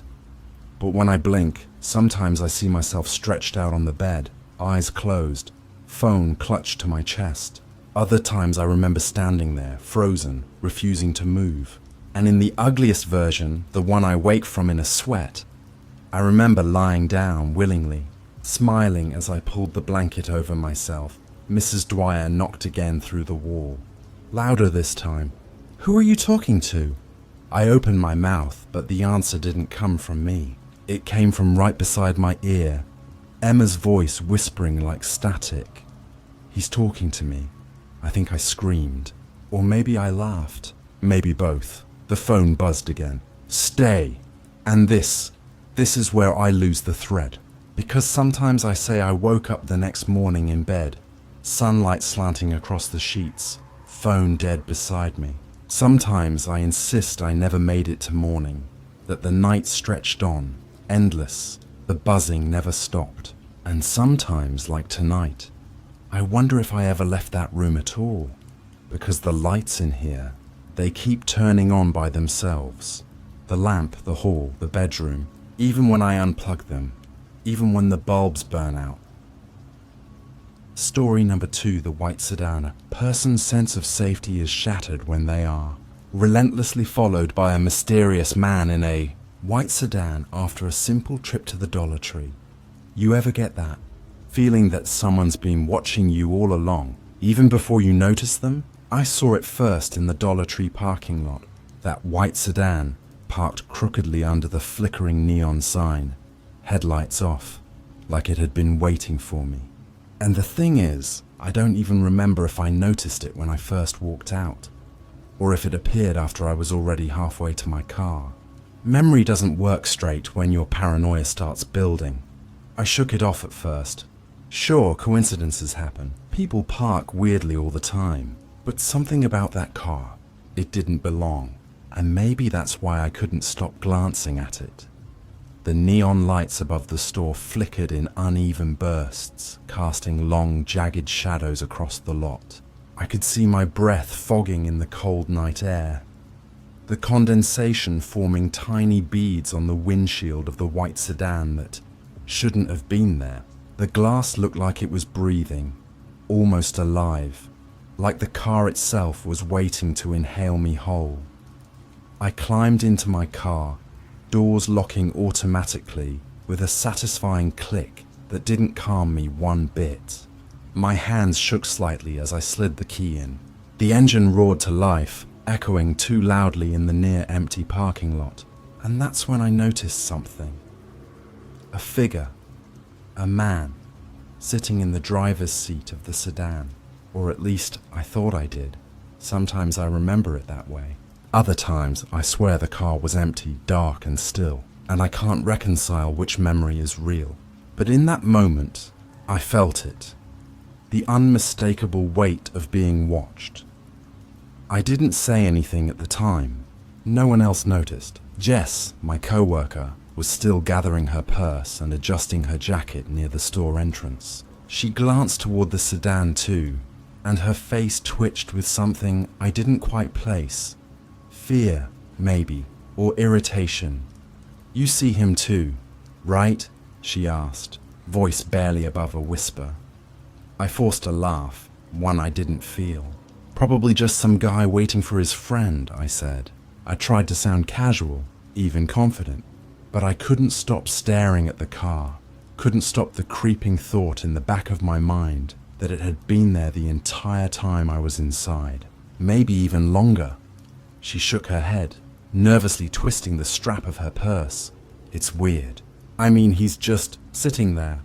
But when I blink, sometimes I see myself stretched out on the bed, eyes closed, phone clutched to my chest. Other times I remember standing there, frozen, refusing to move. And in the ugliest version, the one I wake from in a sweat, I remember lying down willingly, smiling as I pulled the blanket over myself. Mrs. Dwyer knocked again through the wall. Louder this time. Who are you talking to? I opened my mouth, but the answer didn't come from me. It came from right beside my ear, Emma's voice whispering like static. He's talking to me. I think I screamed. Or maybe I laughed. Maybe both. The phone buzzed again. Stay. And this is where I lose the thread. Because sometimes I say I woke up the next morning in bed, sunlight slanting across the sheets, phone dead beside me. Sometimes I insist I never made it to morning, that the night stretched on, endless, the buzzing never stopped. And sometimes, like tonight, I wonder if I ever left that room at all, because the lights in here, they keep turning on by themselves. The lamp, the hall, the bedroom, even when I unplug them, even when the bulbs burn out. Story number 2, the white sedan. A person's sense of safety is shattered when they are relentlessly followed by a mysterious man in a white sedan after a simple trip to the Dollar Tree. You ever get that? Feeling that someone's been watching you all along, even before you notice them? I saw it first in the Dollar Tree parking lot. That white sedan, parked crookedly under the flickering neon sign, headlights off, like it had been waiting for me. And the thing is, I don't even remember if I noticed it when I first walked out, or if it appeared after I was already halfway to my car. Memory doesn't work straight when your paranoia starts building. I shook it off at first. Sure, coincidences happen. People park weirdly all the time. But something about that car, it didn't belong. And maybe that's why I couldn't stop glancing at it. The neon lights above the store flickered in uneven bursts, casting long, jagged shadows across the lot. I could see my breath fogging in the cold night air. The condensation forming tiny beads on the windshield of the white sedan that shouldn't have been there. The glass looked like it was breathing, almost alive, like the car itself was waiting to inhale me whole. I climbed into my car, doors locking automatically with a satisfying click that didn't calm me one bit. My hands shook slightly as I slid the key in. The engine roared to life, echoing too loudly in the near-empty parking lot. And that's when I noticed something. A figure, a man, sitting in the driver's seat of the sedan. Or at least I thought I did. Sometimes I remember it that way. Other times, I swear the car was empty, dark and still, and I can't reconcile which memory is real. But in that moment, I felt it. The unmistakable weight of being watched. I didn't say anything at the time. No one else noticed. Jess, my co-worker, was still gathering her purse and adjusting her jacket near the store entrance. She glanced toward the sedan too, and her face twitched with something I didn't quite place. Fear, maybe, or irritation. "You see him too, right?" she asked, voice barely above a whisper. I forced a laugh, one I didn't feel. "Probably just some guy waiting for his friend," I said. I tried to sound casual, even confident, but I couldn't stop staring at the car, couldn't stop the creeping thought in the back of my mind that it had been there the entire time I was inside, maybe even longer. She shook her head, nervously twisting the strap of her purse. "It's weird. I mean, he's just sitting there."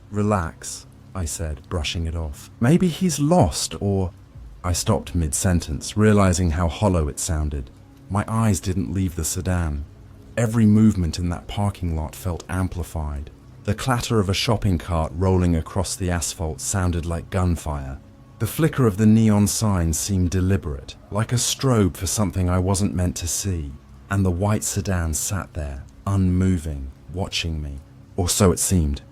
"Relax," I said, brushing it off. "Maybe he's lost, or—" I stopped mid-sentence, realizing how hollow it sounded. My eyes didn't leave the sedan. Every movement in that parking lot felt amplified. The clatter of a shopping cart rolling across the asphalt sounded like gunfire. The flicker of the neon sign seemed deliberate, like a strobe for something I wasn't meant to see. And the white sedan sat there, unmoving, watching me. Or so it seemed.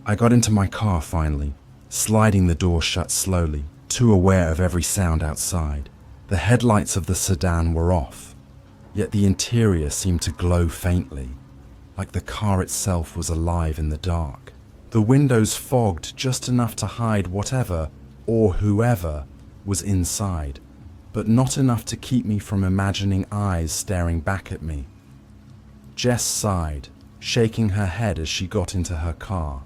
I got into my car finally, sliding the door shut slowly, too aware of every sound outside. The headlights of the sedan were off, yet the interior seemed to glow faintly, like the car itself was alive in the dark. The windows fogged just enough to hide whatever, or whoever, was inside, but not enough to keep me from imagining eyes staring back at me. Jess sighed, shaking her head as she got into her car.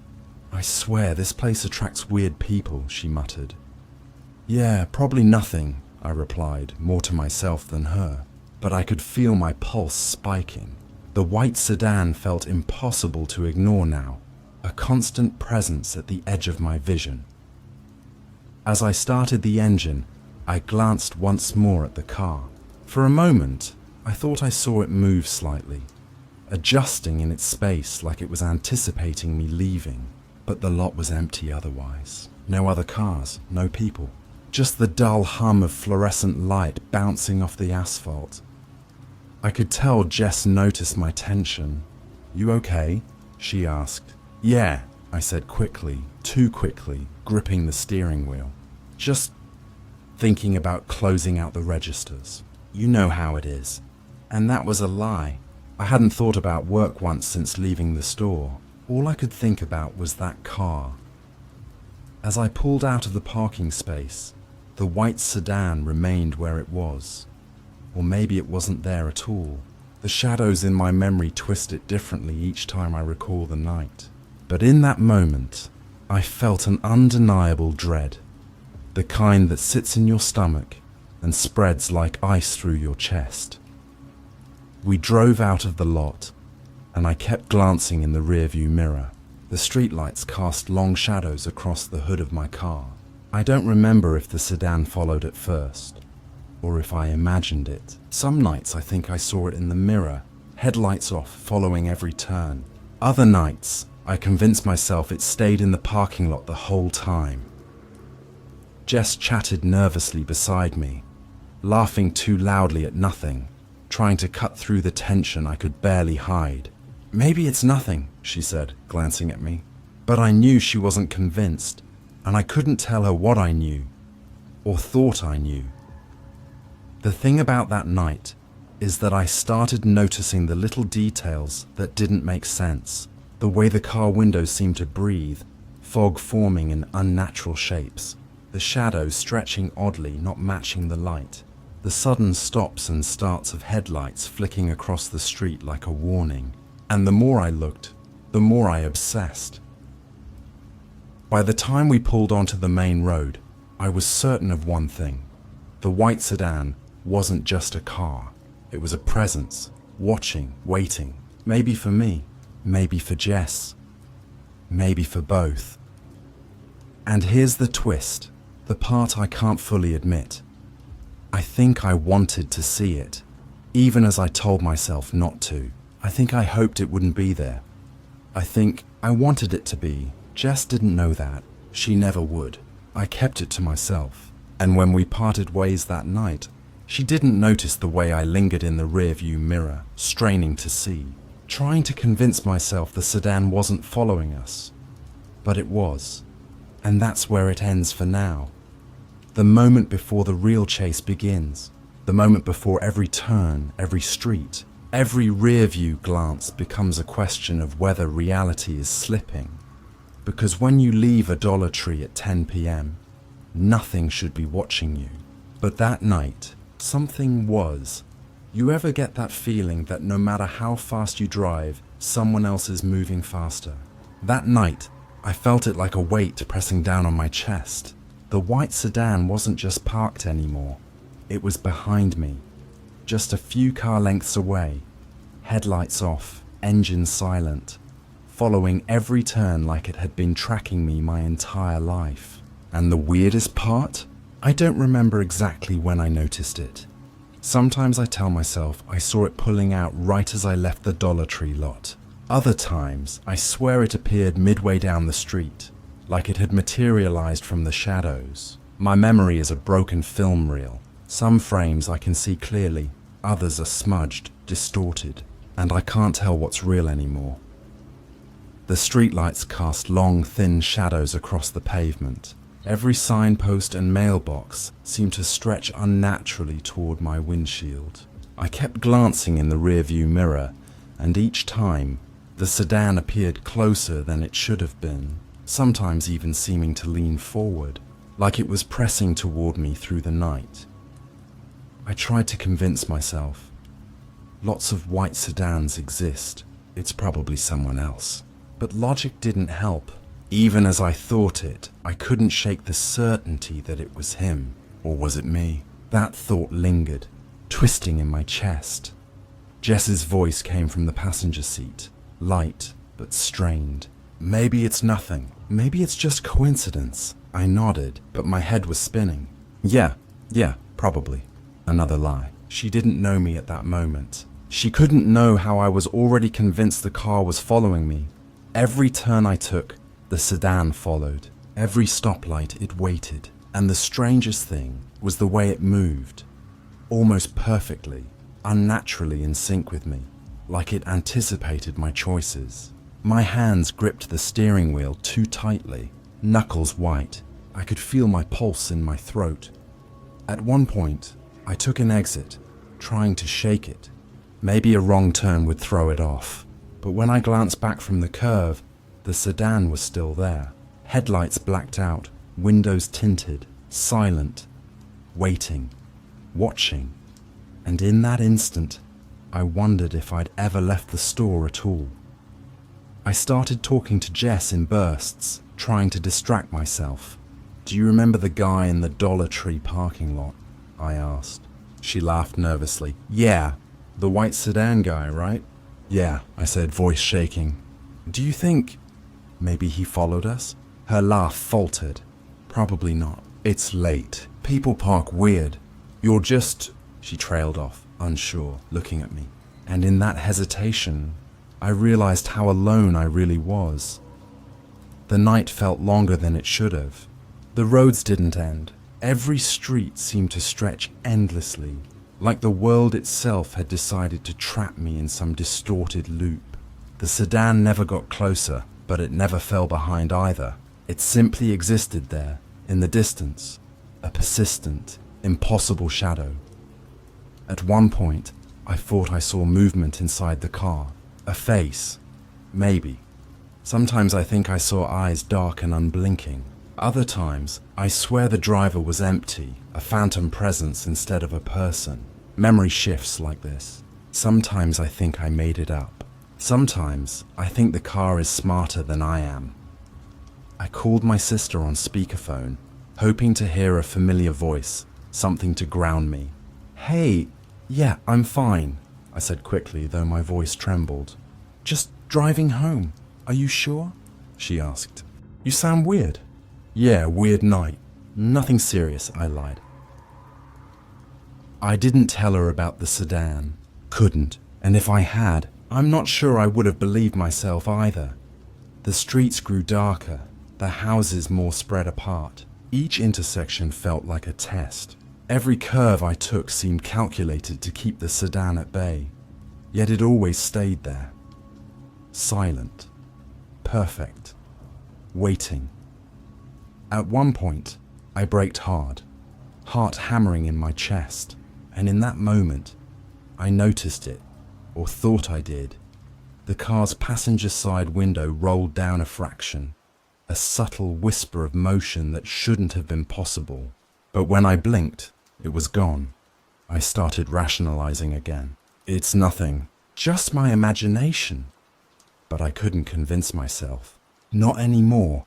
"I swear this place attracts weird people," she muttered. "Yeah, probably nothing," I replied, more to myself than her, but I could feel my pulse spiking. The white sedan felt impossible to ignore now, a constant presence at the edge of my vision. As I started the engine, I glanced once more at the car. For a moment, I thought I saw it move slightly, adjusting in its space like it was anticipating me leaving. But the lot was empty otherwise. No other cars, no people. Just the dull hum of fluorescent light bouncing off the asphalt. I could tell Jess noticed my tension. "You okay?" she asked. "Yeah," I said quickly, too quickly, gripping the steering wheel. "Just thinking about closing out the registers. You know how it is." And that was a lie. I hadn't thought about work once since leaving the store. All I could think about was that car. As I pulled out of the parking space, the white sedan remained where it was. Or maybe it wasn't there at all. The shadows in my memory twist it differently each time I recall the night. But in that moment, I felt an undeniable dread. The kind that sits in your stomach and spreads like ice through your chest. We drove out of the lot, and I kept glancing in the rearview mirror. The streetlights cast long shadows across the hood of my car. I don't remember if the sedan followed at first, or if I imagined it. Some nights I think I saw it in the mirror, headlights off, following every turn. Other nights, I convinced myself it stayed in the parking lot the whole time. Jess chatted nervously beside me, laughing too loudly at nothing, trying to cut through the tension I could barely hide. "Maybe it's nothing," she said, glancing at me. But I knew she wasn't convinced, and I couldn't tell her what I knew, or thought I knew. The thing about that night is that I started noticing the little details that didn't make sense. The way the car windows seemed to breathe, fog forming in unnatural shapes, the shadows stretching oddly, not matching the light, the sudden stops and starts of headlights flicking across the street like a warning. And the more I looked, the more I obsessed. By the time we pulled onto the main road, I was certain of one thing. The white sedan wasn't just a car. It was a presence, watching, waiting. Maybe for me, maybe for Jess, maybe for both. And here's the twist, the part I can't fully admit. I think I wanted to see it, even as I told myself not to. I think I hoped it wouldn't be there. I think I wanted it to be. Jess didn't know that. She never would. I kept it to myself. And when we parted ways that night, she didn't notice the way I lingered in the rearview mirror, straining to see, trying to convince myself the sedan wasn't following us. But it was. And that's where it ends for now. The moment before the real chase begins. The moment before every turn, every street, every rear-view glance becomes a question of whether reality is slipping. Because when you leave a Dollar Tree at 10 p.m., nothing should be watching you. But that night, something was. You ever get that feeling that no matter how fast you drive, someone else is moving faster? That night, I felt it like a weight pressing down on my chest. The white sedan wasn't just parked anymore. It was behind me, just a few car lengths away, headlights off, engine silent, following every turn like it had been tracking me my entire life. And the weirdest part? I don't remember exactly when I noticed it. Sometimes I tell myself I saw it pulling out right as I left the Dollar Tree lot. Other times, I swear it appeared midway down the street, like it had materialized from the shadows. My memory is a broken film reel. Some frames I can see clearly, others are smudged, distorted, and I can't tell what's real anymore. The streetlights cast long, thin shadows across the pavement. Every signpost and mailbox seemed to stretch unnaturally toward my windshield. I kept glancing in the rearview mirror, and each time, the sedan appeared closer than it should have been, sometimes even seeming to lean forward, like it was pressing toward me through the night. I tried to convince myself. Lots of white sedans exist. It's probably someone else. But logic didn't help. Even as I thought it, I couldn't shake the certainty that it was him. Or was it me? That thought lingered, twisting in my chest. Jess's voice came from the passenger seat, light but strained. Maybe it's nothing. Maybe it's just coincidence. I nodded, but my head was spinning. Yeah, probably. Another lie. She didn't know me at that moment. She couldn't know how I was already convinced the car was following me. Every turn I took, the sedan followed. Every stoplight, it waited. And the strangest thing was the way it moved. Almost perfectly, unnaturally in sync with me, like it anticipated my choices. My hands gripped the steering wheel too tightly, knuckles white. I could feel my pulse in my throat. At one point, I took an exit, trying to shake it. Maybe a wrong turn would throw it off. But when I glanced back from the curve, the sedan was still there. Headlights blacked out, windows tinted, silent, waiting, watching. And in that instant, I wondered if I'd ever left the store at all. I started talking to Jess in bursts, trying to distract myself. "Do you remember the guy in the Dollar Tree parking lot?" I asked. She laughed nervously. "Yeah, the white sedan guy, right?" "Yeah," I said, voice shaking. "Do you think maybe he followed us?" Her laugh faltered. "Probably not. It's late. People park weird. You're just..." She trailed off, unsure, looking at me. And in that hesitation, I realized how alone I really was. The night felt longer than it should have. The roads didn't end. Every street seemed to stretch endlessly, like the world itself had decided to trap me in some distorted loop. The sedan never got closer, but it never fell behind either. It simply existed there, in the distance, a persistent, impossible shadow. At one point, I thought I saw movement inside the car. A face. Maybe. Sometimes I think I saw eyes dark and unblinking. Other times, I swear the driver was empty, a phantom presence instead of a person. Memory shifts like this. Sometimes I think I made it up. Sometimes I think the car is smarter than I am. I called my sister on speakerphone, hoping to hear a familiar voice, something to ground me. "Hey, yeah, I'm fine," I said quickly, though my voice trembled. "Just driving home. Are you sure?" she asked. "You sound weird." "Yeah, weird night. Nothing serious," I lied. I didn't tell her about the sedan. Couldn't. And if I had, I'm not sure I would have believed myself either. The streets grew darker, the houses more spread apart. Each intersection felt like a test. Every curve I took seemed calculated to keep the sedan at bay, yet it always stayed there. Silent. Perfect. Waiting. At one point, I braked hard, heart hammering in my chest, and in that moment, I noticed it, or thought I did. The car's passenger side window rolled down a fraction, a subtle whisper of motion that shouldn't have been possible. But when I blinked, it was gone. I started rationalizing again. It's nothing, just my imagination. But I couldn't convince myself. Not anymore.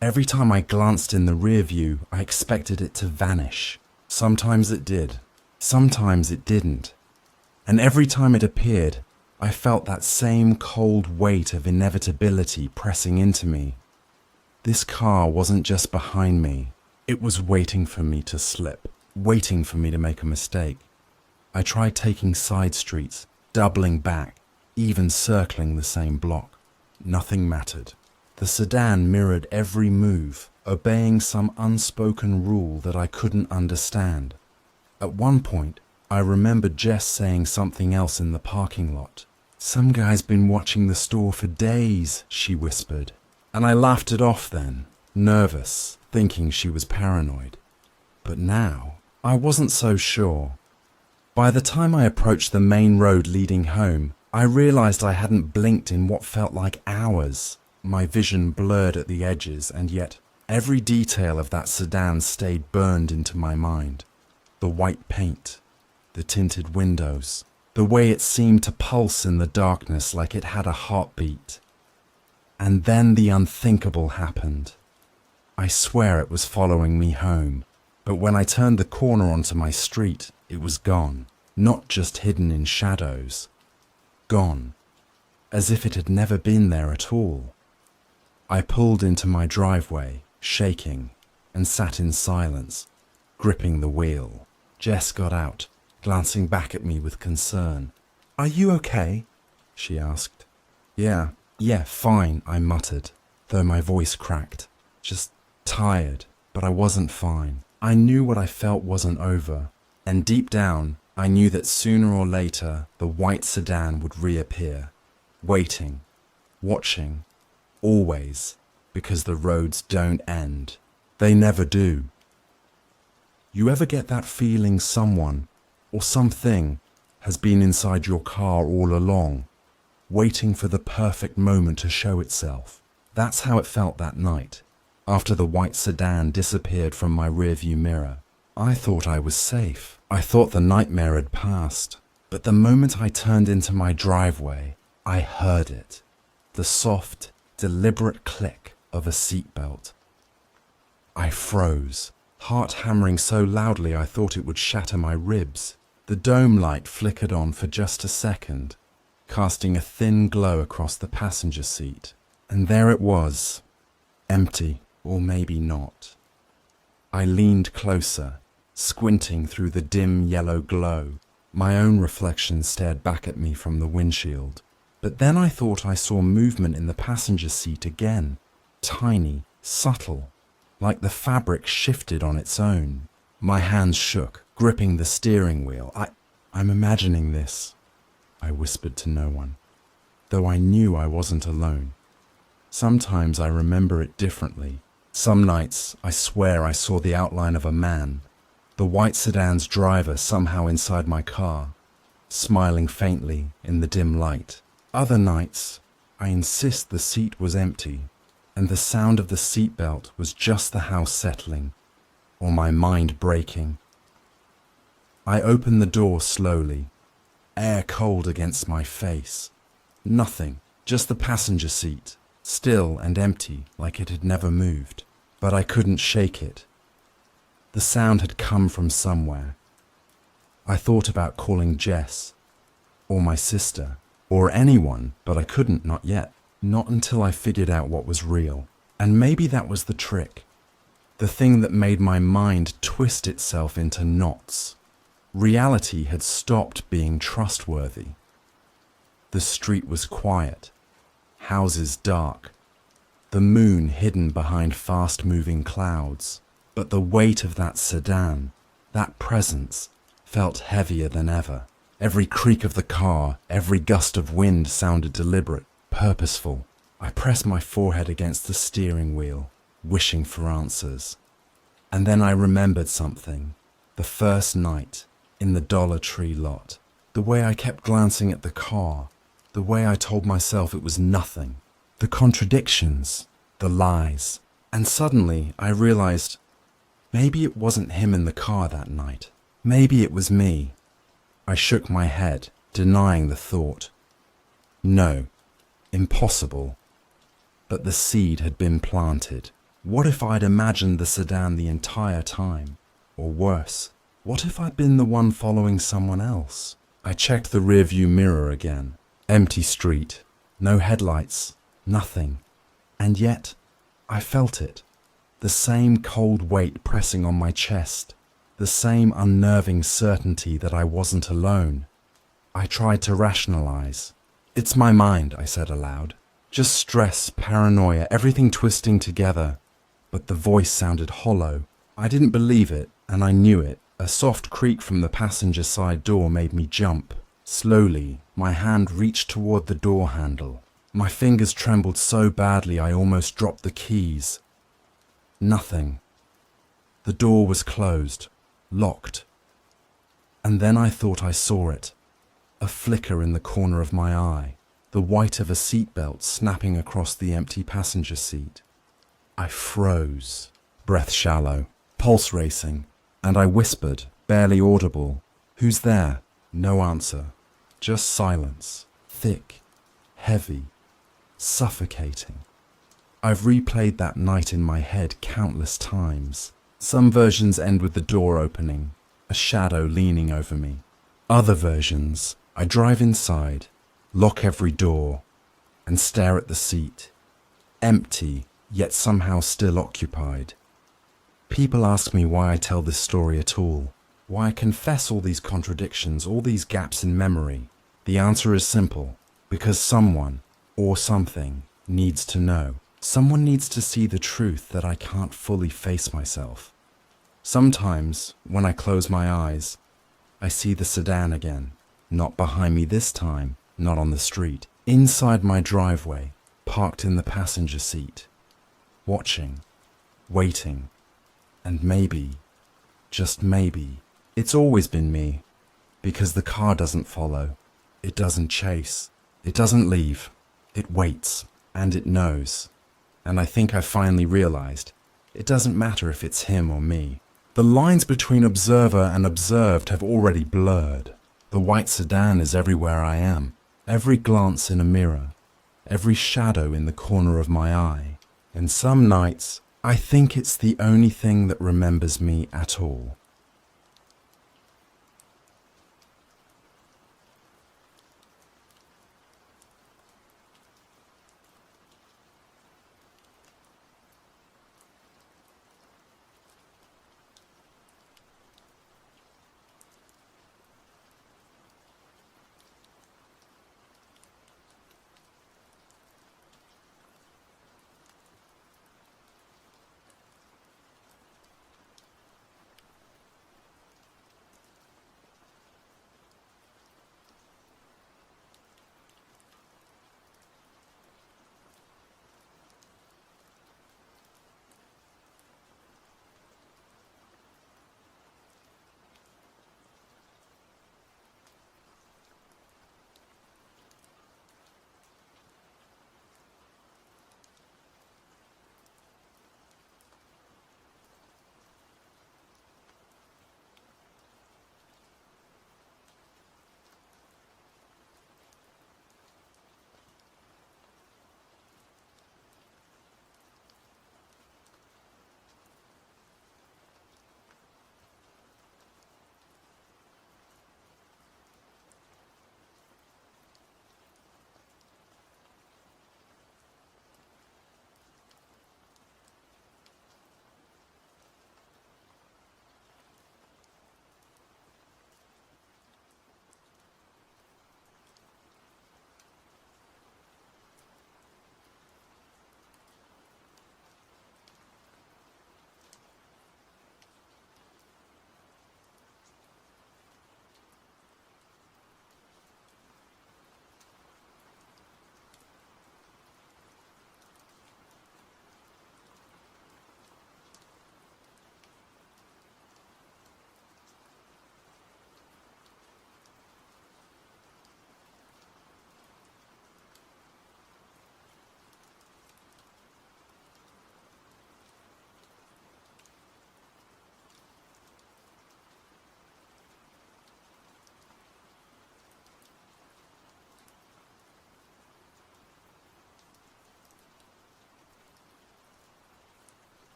Every time I glanced in the rear view, I expected it to vanish. Sometimes it did, sometimes it didn't. And every time it appeared, I felt that same cold weight of inevitability pressing into me. This car wasn't just behind me, it was waiting for me to slip, waiting for me to make a mistake. I tried taking side streets, doubling back, even circling the same block. Nothing mattered. The sedan mirrored every move, obeying some unspoken rule that I couldn't understand. At one point, I remembered Jess saying something else in the parking lot. "Some guy's been watching the store for days," she whispered. And I laughed it off then, nervous, thinking she was paranoid. But now, I wasn't so sure. By the time I approached the main road leading home, I realized I hadn't blinked in what felt like hours. My vision blurred at the edges, and yet every detail of that sedan stayed burned into my mind. The white paint, the tinted windows, the way it seemed to pulse in the darkness like it had a heartbeat. And then the unthinkable happened. I swear it was following me home, but when I turned the corner onto my street, it was gone, not just hidden in shadows. Gone, as if it had never been there at all. I pulled into my driveway, shaking, and sat in silence, gripping the wheel. Jess got out, glancing back at me with concern. "Are you okay?" she asked. Yeah, fine," I muttered, though my voice cracked. Just tired, but I wasn't fine. I knew what I felt wasn't over, and deep down, I knew that sooner or later, the white sedan would reappear, waiting, watching, always, because the roads don't end. They never do. You ever get that feeling someone, or something, has been inside your car all along, waiting for the perfect moment to show itself? That's how it felt that night, after the white sedan disappeared from my rearview mirror. I thought I was safe. I thought the nightmare had passed. But the moment I turned into my driveway, I heard it. The soft, deliberate click of a seatbelt. I froze, heart hammering so loudly I thought it would shatter my ribs. The dome light flickered on for just a second, casting a thin glow across the passenger seat. And there it was, empty, or maybe not. I leaned closer, squinting through the dim yellow glow. My own reflection stared back at me from the windshield. But then I thought I saw movement in the passenger seat again, tiny, subtle, like the fabric shifted on its own. My hands shook, gripping the steering wheel. I'm imagining this, I whispered to no one, though I knew I wasn't alone. Sometimes I remember it differently. Some nights, I swear I saw the outline of a man, the white sedan's driver somehow inside my car, smiling faintly in the dim light. Other nights, I insist the seat was empty, and the sound of the seatbelt was just the house settling, or my mind breaking. I opened the door slowly, air cold against my face. Nothing, just the passenger seat, still and empty like it had never moved. But I couldn't shake it. The sound had come from somewhere. I thought about calling Jess, or my sister, or anyone, but I couldn't, not yet. Not until I figured out what was real. And maybe that was the trick. The thing that made my mind twist itself into knots. Reality had stopped being trustworthy. The street was quiet, houses dark, the moon hidden behind fast-moving clouds. But the weight of that sedan, that presence, felt heavier than ever. Every creak of the car, every gust of wind sounded deliberate, purposeful. I pressed my forehead against the steering wheel, wishing for answers. And then I remembered something. The first night, in the Dollar Tree lot. The way I kept glancing at the car. The way I told myself it was nothing. The contradictions, the lies. And suddenly I realized maybe it wasn't him in the car that night. Maybe it was me. I shook my head, denying the thought. No, impossible. But the seed had been planted. What if I'd imagined the sedan the entire time? Or worse, what if I'd been the one following someone else? I checked the rearview mirror again. Empty street. No headlights. Nothing. And yet, I felt it. The same cold weight pressing on my chest. The same unnerving certainty that I wasn't alone. I tried to rationalize. It's my mind, I said aloud. Just stress, paranoia, everything twisting together. But the voice sounded hollow. I didn't believe it, and I knew it. A soft creak from the passenger side door made me jump. Slowly, my hand reached toward the door handle. My fingers trembled so badly I almost dropped the keys. Nothing. The door was closed, locked. And then I thought I saw it. A flicker in the corner of my eye. The white of a seatbelt snapping across the empty passenger seat. I froze, breath shallow, pulse racing, and I whispered, barely audible, "Who's there?" No answer, just silence, thick, heavy, suffocating. I've replayed that night in my head countless times. Some versions end with the door opening, a shadow leaning over me. Other versions, I drive inside, lock every door, and stare at the seat, empty, yet somehow still occupied. People ask me why I tell this story at all, why I confess all these contradictions, all these gaps in memory. The answer is simple, because someone, or something, needs to know. Someone needs to see the truth that I can't fully face myself. Sometimes, when I close my eyes, I see the sedan again, not behind me this time, not on the street, inside my driveway, parked in the passenger seat, watching, waiting, and maybe, just maybe, it's always been me, because the car doesn't follow, it doesn't chase, it doesn't leave, it waits, and it knows. And I think I finally realized, it doesn't matter if it's him or me. The lines between observer and observed have already blurred. The white sedan is everywhere I am, every glance in a mirror, every shadow in the corner of my eye. And some nights, I think it's the only thing that remembers me at all.